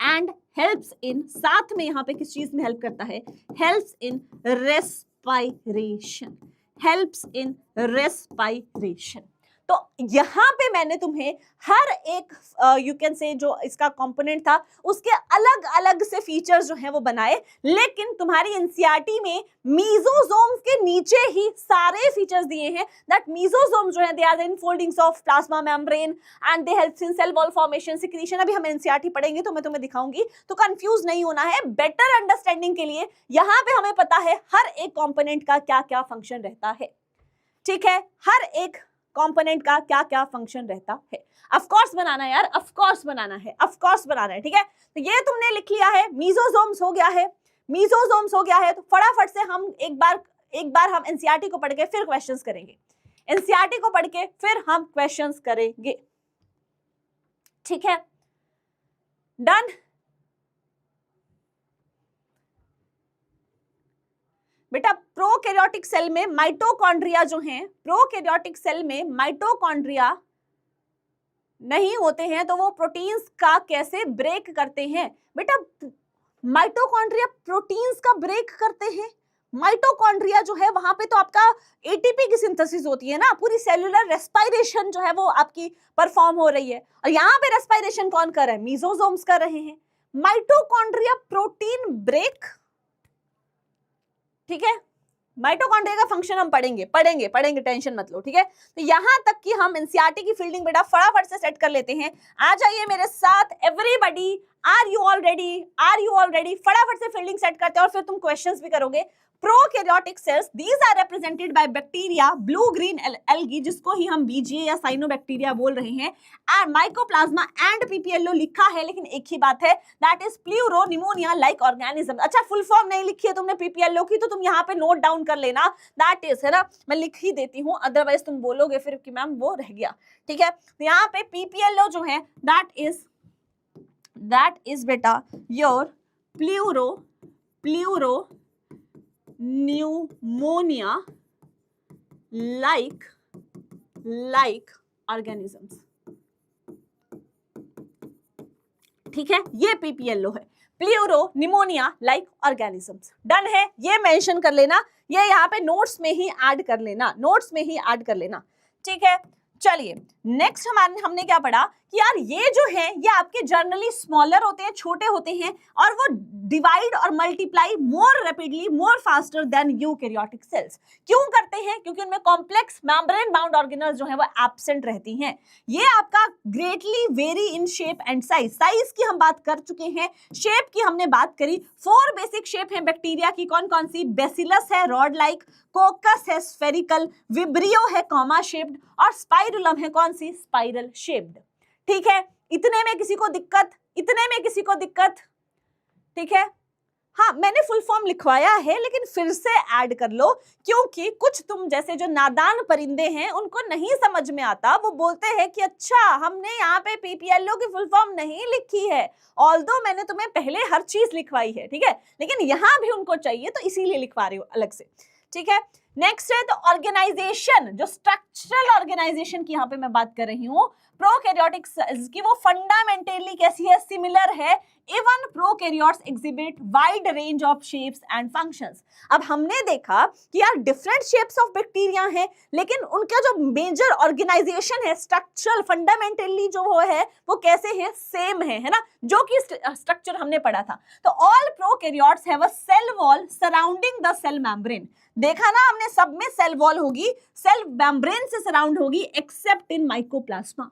and helps in, साथ में यहां पे किस चीज में हेल्प करता है, helps in respiration, helps in respiration. तो यहां पे मैंने तुम्हें हर एक यू कैन से जो इसका कंपोनेंट था उसके अलग अलग से फीचर्स जो हैं वो बनाए, लेकिन तुम्हारी एनसीईआरटी में मीजोसोम्स के नीचे ही सारे फीचर्स दिए हैं। दैट मीजोसोम्स जो है they are the infoldings of plasma membrane and they helps in cell wall formation, secretion. अभी हम एनसीईआरटी पढ़ेंगे तो मैं तुम्हें दिखाऊंगी, तो कंफ्यूज नहीं होना है। बेटर अंडरस्टैंडिंग के लिए यहाँ पे हमें पता है हर एक कंपोनेंट का क्या क्या फंक्शन रहता है। ठीक है, हर एक कंपोनेंट का क्या क्या फंक्शन रहता है। ऑफ कोर्स बनाना है यार, ऑफ कोर्स बनाना है, ऑफ कोर्स बनाना है। ठीक है, तो ये तुमने लिख लिया है, मीजोसोम्स हो गया है, मीजोसोम्स हो गया है। तो फटाफट से हम एक बार हम एनसीईआरटी को पढ़ के फिर क्वेश्चंस करेंगे, एनसीईआरटी को पढ़ के फिर हम क्वेश्चंस करेंगे। ठीक है, डन। बेटा प्रोकैरियोटिक सेल में माइटोकॉन्ड्रिया जो हैं, प्रोकैरियोटिक सेल में माइटोकॉन्ड्रिया नहीं होते हैं, तो वो प्रोटीन्स का कैसे ब्रेक करते हैं। बेटा माइटोकॉन्ड्रिया प्रोटीन्स का ब्रेक करते हैं। माइटोकॉन्ड्रिया जो है वहां पे तो आपका एटीपी की सिंथेसिस होती है ना, पूरी सेलुलर रेस्पायरेशन जो है वो आपकी परफॉर्म हो रही है, और यहाँ पे रेस्पायरेशन कौन कर रहा है, मीजोसोम्स कर रहे हैं। माइटोकॉन्ड्रिया प्रोटीन ब्रेक, ठीक है, माइटोकॉन्ड्रिया का फंक्शन हम पढ़ेंगे, टेंशन मत लो। ठीक है, तो यहां तक कि हम एनसीईआरटी की फील्डिंग बेटा फटाफट से सेट कर लेते हैं। आ जाइए मेरे साथ everybody, are you all ready, फटाफट से फील्डिंग सेट करते हैं और फिर तुम क्वेश्चंस भी करोगे। Prokaryotic cells, these are represented by bacteria, blue green algae, जिसको ही हम बीजीए या साइनोबैक्टीरिया बोल रहे हैं, एंड माइकोप्लाज्मा एंड पीपीएलओ लिखा है, लेकिन एक ही बात है, that is pleuro pneumonia like organism. अच्छा, फुल फॉर्म नहीं लिखी है तुमने पीपीएलओ की, तो तुम यहाँ पे नोट डाउन कर लेना, दैट इज, है ना, मैं लिख ही देती हूँ, अदरवाइज तुम बोलोगे फिर कि मैम वो रह गया। ठीक है, तो यहाँ पे पीपीएलओ जो है दैट इज बेटा your pleuro pneumonia like organisms। ठीक है, ये पीपीएलओ है, pleuro pneumonia like organisms. Done है, ये मेंशन कर लेना, ये यहाँ पे नोट्स में ही ऐड कर लेना, नोट्स में ही ऐड कर लेना। ठीक है, चलिए नेक्स्ट हमने क्या पढ़ा कि यार ये जो है ये आपके जर्नली स्मॉलर होते हैं, छोटे होते हैं, और वो डिवाइड और मल्टीप्लाई मोर rapidly, more faster than eukaryotic cells. क्यों करते हैं? क्योंकि उनमें कॉम्प्लेक्स मेम्ब्रेन बाउंड ऑर्गेनेल्स जो है वो एब्सेंट रहती हैं। ये आपका greatly very in shape and size, size की हम बात कर चुके हैं, शेप की हमने बात करी। 4 बेसिक शेप है बैक्टीरिया की, कौन कौन सी? बेसिलस है रॉड लाइक, कोकस है स्फेरिकल, विब्रियो है कॉमा शेप्ड, और स्पाइरुलम है कौन सी? Spiral shaped. ठीक है, इतने में किसी को दिक्कत, इतने में किसी को दिक्कत? ठीक है, हाँ मैंने फुल फॉर्म लिखवाया है लेकिन फिर से ऐड कर लो, क्योंकि कुछ तुम जैसे जो नादान परिंदे हैं उनको नहीं समझ में आता, वो बोलते हैं कि अच्छा हमने यहाँ पे पीपीएलओ की फुल फॉर्म नहीं लिखी है, ऑल्दो मैंने तुम्हें पहले हर चीज लिखवाई है, ठीक है, लेकिन यहाँ भी उनको चाहिए तो इसीलिए लिखवा रही हूँ अलग से, ठीक है। नेक्स्ट है तो ऑर्गेनाइजेशन, जो स्ट्रक्चरल ऑर्गेनाइजेशन की यहाँ पे मैं बात कर रही हूँ, प्रोकैरियोटिक सेल्स की वो फंडामेंटली कैसी है, सिमिलर है, even prokaryotes exhibit wide range of shapes and functions. अब हमने देखा कि यार डिफरेंट शेप्स ऑफ बैक्टीरिया हैं, लेकिन उनका जो मेजर ऑर्गेनाइजेशन है, स्ट्रक्चरल फंडामेंटली जो वो है वो कैसे है, सेम है ना, जो कि स्ट्रक्चर हमने पढ़ा था। तो all prokaryotes have a cell wall surrounding the cell membrane, देखा ना हमने, सब में सेल वॉल होगी, सेल मेम्ब्रेन से सराउंड होगी, एक्सेप्ट इन माइकोप्लाज्मा।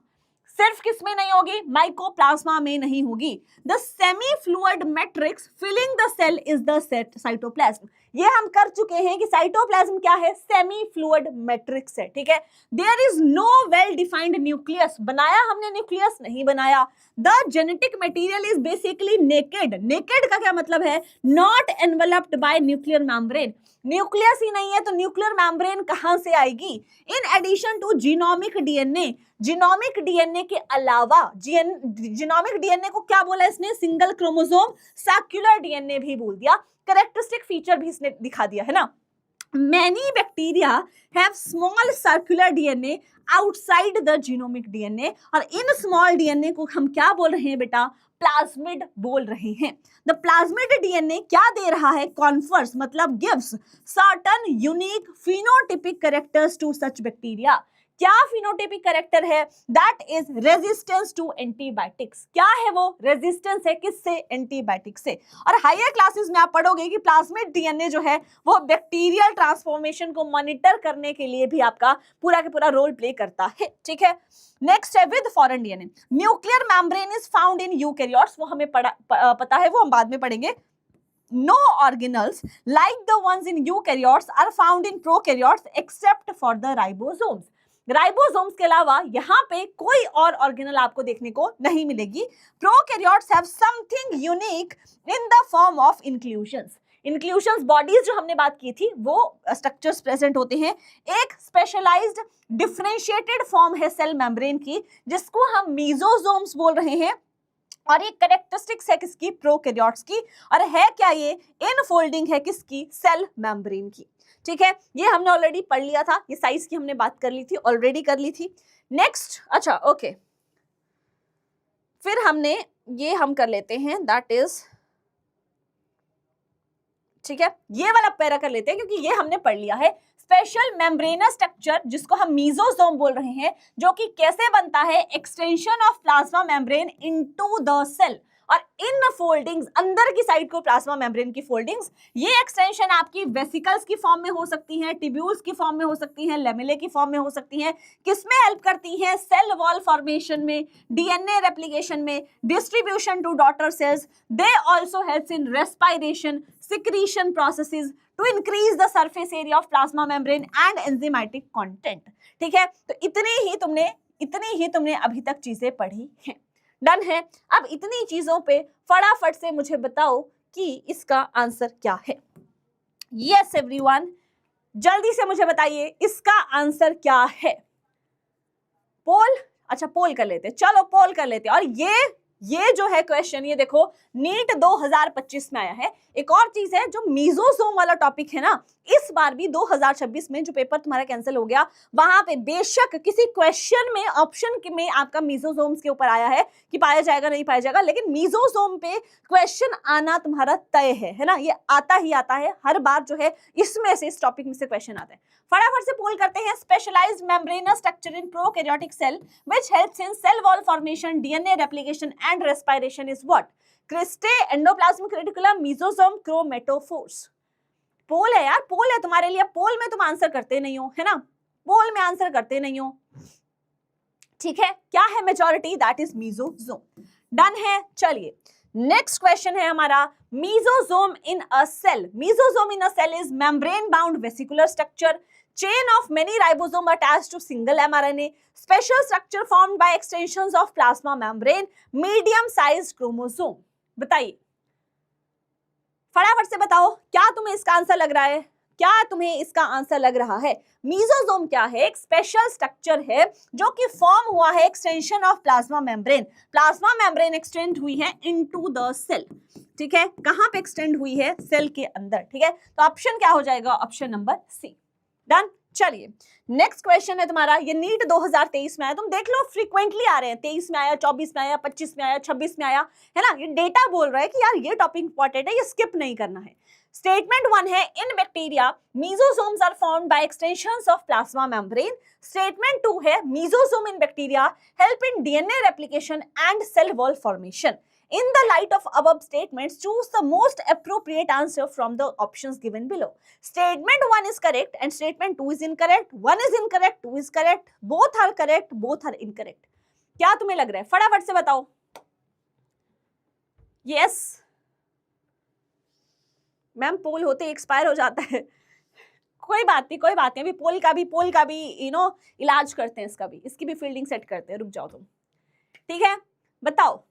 सिर्फ किसमें नहीं होगी, माइकोप्लाज्मा में नहीं होगी। The semi fluid matrix filling the cell is the cytoplasm. ये हम कर चुके हैं कि साइटोप्लाज्म क्या है, सेमी फ्लूइड मैट्रिक्स है, ठीक है। There is no well defined nucleus, बनाया हमने न्यूक्लियस नहीं बनाया। The genetic material is basically naked, naked का क्या मतलब है, not enveloped by nuclear membrane, nucleus ही नहीं है तो न्यूक्लियर मेम्ब्रेन कहां से आएगी। In addition to genomic DNA, genomic DNA के अलावा, जीनोमिक डीएनए को क्या बोला इसने, सिंगल क्रोमोसोम, सर्कुलर डीएनए भी बोल दिया, कैरेक्टरिस्टिक फीचर भी इसने दिखा दिया है ना। Many bacteria have small circular DNA outside the genomic DNA, और इन small DNA को हम क्या बोल रहे हैं बेटा, प्लाज्मिड बोल रहे हैं। द प्लाज्मिड डीएनए क्या दे रहा है, कॉन्फर्स मतलब gives certain unique phenotypic characters to such bacteria. क्या फिनोटाइपिक कैरेक्टर है, that is resistance to antibiotics. क्या है वो, रेजिस्टेंस है किससे, एंटीबायोटिक से। और हायर क्लासेस में आप पढ़ोगे कि प्लाज्मिड डीएनए जो है वो बैक्टीरियल ट्रांसफॉर्मेशन को मॉनिटर करने के लिए भी आपका पूरा के पूरा रोल प्ले करता है, ठीक है। नेक्स्ट है with foreign DNA, nuclear membrane is found in eukaryotes, वो हमें पता है, वो हम बाद में पढ़ेंगे। No organelles like the ones in eukaryotes are found in prokaryotes except for the ribosomes. Ribosomes के अलावा यहाँ पे कोई और ऑर्गेनल आपको देखने को नहीं मिलेगी। Prokaryotes have something unique in the form of inclusions. Inclusions bodies जो हमने बात की थी वो स्ट्रक्चर्स प्रेजेंट होते हैं। एक स्पेशलाइज्ड डिफरेंशिएटेड फॉर्म है सेल मेम्ब्रेन की, जिसको हम मीजोसोम्स बोल रहे हैं, और ये कैरेक्टरिस्टिक्स है किसकी, प्रोकैरियोट्स की, और है क्या ये, इनफोल्डिंग है किसकी, सेल मेम्ब्रेन की, ठीक है। ये हमने ऑलरेडी पढ़ लिया था, ये साइज की हमने बात कर ली थी, ऑलरेडी कर ली थी। नेक्स्ट, अच्छा ओके, फिर हमने ये हम कर लेते हैं, दैट इज, ठीक है, ये वाला पैरा कर लेते हैं क्योंकि ये हमने पढ़ लिया है। स्पेशल मेम्ब्रेनस स्ट्रक्चर जिसको हम मीजोसोम बोल रहे हैं, जो कि कैसे बनता है, extension of plasma membrane into the cell, और इन फोल्डिंग्स, अंदर की साइड को प्लाज्मा मेम्ब्रेन की फोल्डिंग्स, ये एक्सटेंशन आपकी वेसिकल्स की फॉर्म में हो सकती हैं, टिब्यूल्स की फॉर्म में हो सकती हैं, लेमेले की फॉर्म में हो सकती हैं। किसमें हेल्प करती हैं, सेल वॉल फॉर्मेशन में, डीएनए रेप्लिकेशन में, distribution to daughter cells. They also helps in respiration, secretion processes to increase the surface area of plasma membrane and enzymatic content, ठीक है। तो इतनी ही तुमने अभी तक चीजें पढ़ी हैं, डन है। अब इतनी चीजों पे फटाफट से मुझे बताओ कि इसका आंसर क्या है। यस एवरीवन, जल्दी से मुझे बताइए इसका आंसर क्या है। पोल, अच्छा पोल कर लेते, चलो पोल कर लेते। और ये जो है क्वेश्चन, ये देखो नीट 2025 में आया है। एक और चीज है, जो मीजोसोम वाला टॉपिक है ना, इस बार भी 2026 में जो पेपर तुम्हारा कैंसिल हो गया, वहां पे बेशक किसी क्वेश्चन में ऑप्शन में आपका मीजोसोम्स के ऊपर आया है कि पाया जाएगा नहीं पाया जाएगा, लेकिन मीजोसोम पे क्वेश्चन आना तुम्हारा तय है ना, ये आता ही आता है हर बार जो है, इसमें से, इस टॉपिक में से क्वेश्चन आता है। फटाफट से पोल करते हैं। Specialized membranous structure in prokaryotic cell which helps in cell wall formation, DNA replication and respiration is what, cristae, endoplasmic reticulum, mesosome, chromatophores. Poll है यार, पोल है तुम्हारे लिए। पोल में तुम आंसर करते नहीं हो, है ना, पोल में आंसर करते नहीं हो, ठीक है। क्या है majority, that is mesosome, done है। चलिए नेक्स्ट क्वेश्चन है हमारा, mesosome in a cell. Mesosome in a cell is membrane bound vesicular structure chain of many ribosome attached to single mRNA, special structure formed by extensions of plasma membrane, medium size chromosome. बताइए, फटाफट से बताओ, क्या तुम्हें इसका आंसर लग रहा है? क्या तुम्हें इसका आंसर लग रहा है? मीजोसोम क्या है? एक स्पेशल स्ट्रक्चर है जो कि फॉर्म हुआ है extension of plasma membrane. Plasma membrane extend हुई है इनटू द सेल, ठीक है? कहां पे एक्सटेंड हुई है? सेल के अंदर, ठीक है? तो ऑप्शन क्या हो जाएगा? Option number C. डन। चलिए, नेक्स्ट क्वेश्चन है तुम्हारा, ये नीट 2023 में आया, तुम देख लो फ्रीक्वेंटली आ रहे हैं, 23 में आया, 24 में आया, 25 में आया, 26 में आया, है ना? ये डेटा बोल रहा है कि यार ये टॉपिक इंपॉर्टेंट है, ये स्किप नहीं करना है। स्टेटमेंट 1 है, in bacteria mesosomes are formed by extensions of plasma membrane. Statement 2 है, mesosome in bacteria help in DNA replication and cell wall formation. In the light of above statements, choose the most appropriate answer from the options given below. Statement 1 is correct and statement 2 is incorrect. 1 is incorrect, 2 is correct. Both are correct, both are incorrect. क्या तुम्हें लग रहा है? फटाफट से बताओ। Yes. मैम पोल होते एक्सपायर हो जाता है। कोई बात नहीं, कोई बात नहीं, अभी पोल का भी इलाज करते हैं, इसका भी, इसकी भी फील्डिंग सेट करते हैं, रुक जाओ तुम, ठीक है? बताओ।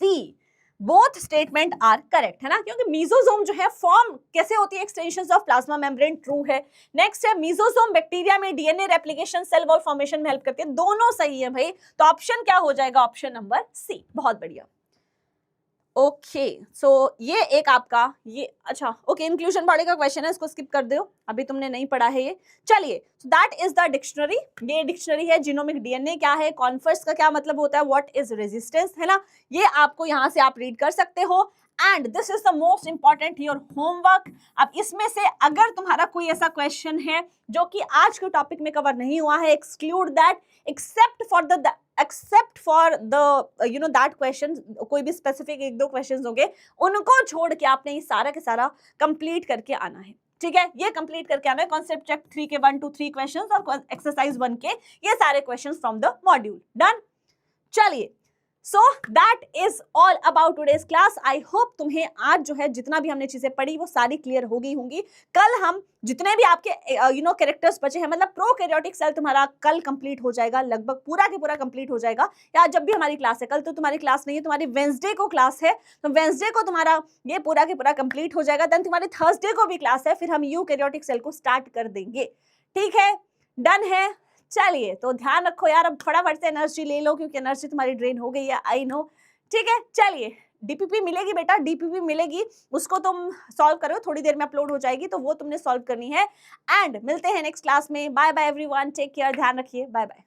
सी, बोथ स्टेटमेंट आर करेक्ट, है ना? क्योंकि मीजोसोम जो है फॉर्म कैसे होती है? Extensions of plasma membrane, true है। नेक्स्ट है, मीजोसोम बैक्टीरिया में DNA replication, cell wall formation में हेल्प करती है। दोनों सही है भाई, तो ऑप्शन क्या हो जाएगा? Option number C. बहुत बढ़िया। ओके, सो ये एक आपका ये, अच्छा ओके, इंक्लूजन बॉडी का क्वेश्चन है, इसको स्किप कर दो, अभी तुमने नहीं पढ़ा है ये। चलिए, दैट इज द डिक्शनरी, ये डिक्शनरी है। जीनोमिक डीएनए क्या है, कॉन्फर्स का क्या मतलब होता है, व्हाट इज रेजिस्टेंस, है ना? ये आपको यहाँ से आप रीड कर सकते हो। And this is the most important your homework. अब इसमें से अगर तुम्हारा कोई ऐसा क्वेश्चन है जो कि आज के टॉपिक में कवर नहीं हुआ है, exclude that, except for the that question, कोई भी स्पेसिफिक 1-2 क्वेश्चंस होंगे, उनको छोड़ के आपने ये सारा के सारा कंप्लीट करके आना है, ठीक है? ये कंप्लीट करके आना है, कॉन्सेप्ट चेक 3 के 1 to 3 क्वेश्चंस और एक्सरसाइज 1 के ये सारे questions from the module. Done. चलिए, so that is all about today's class. I hope तुम्हें आज जो है जितना भी हमने चीजें पढ़ी वो सारी क्लियर हो गई होंगी। कल हम जितने भी आपके कैरेक्टर्स बचे हैं, मतलब प्रोकैरियोटिक सेल तुम्हारा कल कंप्लीट हो जाएगा, लगभग पूरा के पूरा कंप्लीट हो जाएगा। या जब भी हमारी क्लास है, कल तो तुम्हारी क्लास नहीं है, तुम्हारी वेंसडे को क्लास है, तो वेंसडे को तुम्हारा ये पूरा के पूरा कंप्लीट हो जाएगा। देन तुम्हारी थर्सडे को भी क्लास है, फिर हम यूकैरियोटिक सेल को स्टार्ट कर देंगे, ठीक है? डन है। चलिए, तो ध्यान रखो यार, अब फटाफट से एनर्जी ले लो क्योंकि एनर्जी तुम्हारी ड्रेन हो गई है, आई नो, ठीक है? चलिए, डीपीपी मिलेगी बेटा, डीपीपी मिलेगी, उसको तुम सॉल्व करो, थोड़ी देर में अपलोड हो जाएगी, तो वो तुमने सॉल्व करनी है। एंड मिलते हैं नेक्स्ट क्लास में। Bye bye everyone, take care, ध्यान रखिए, बाय बाय।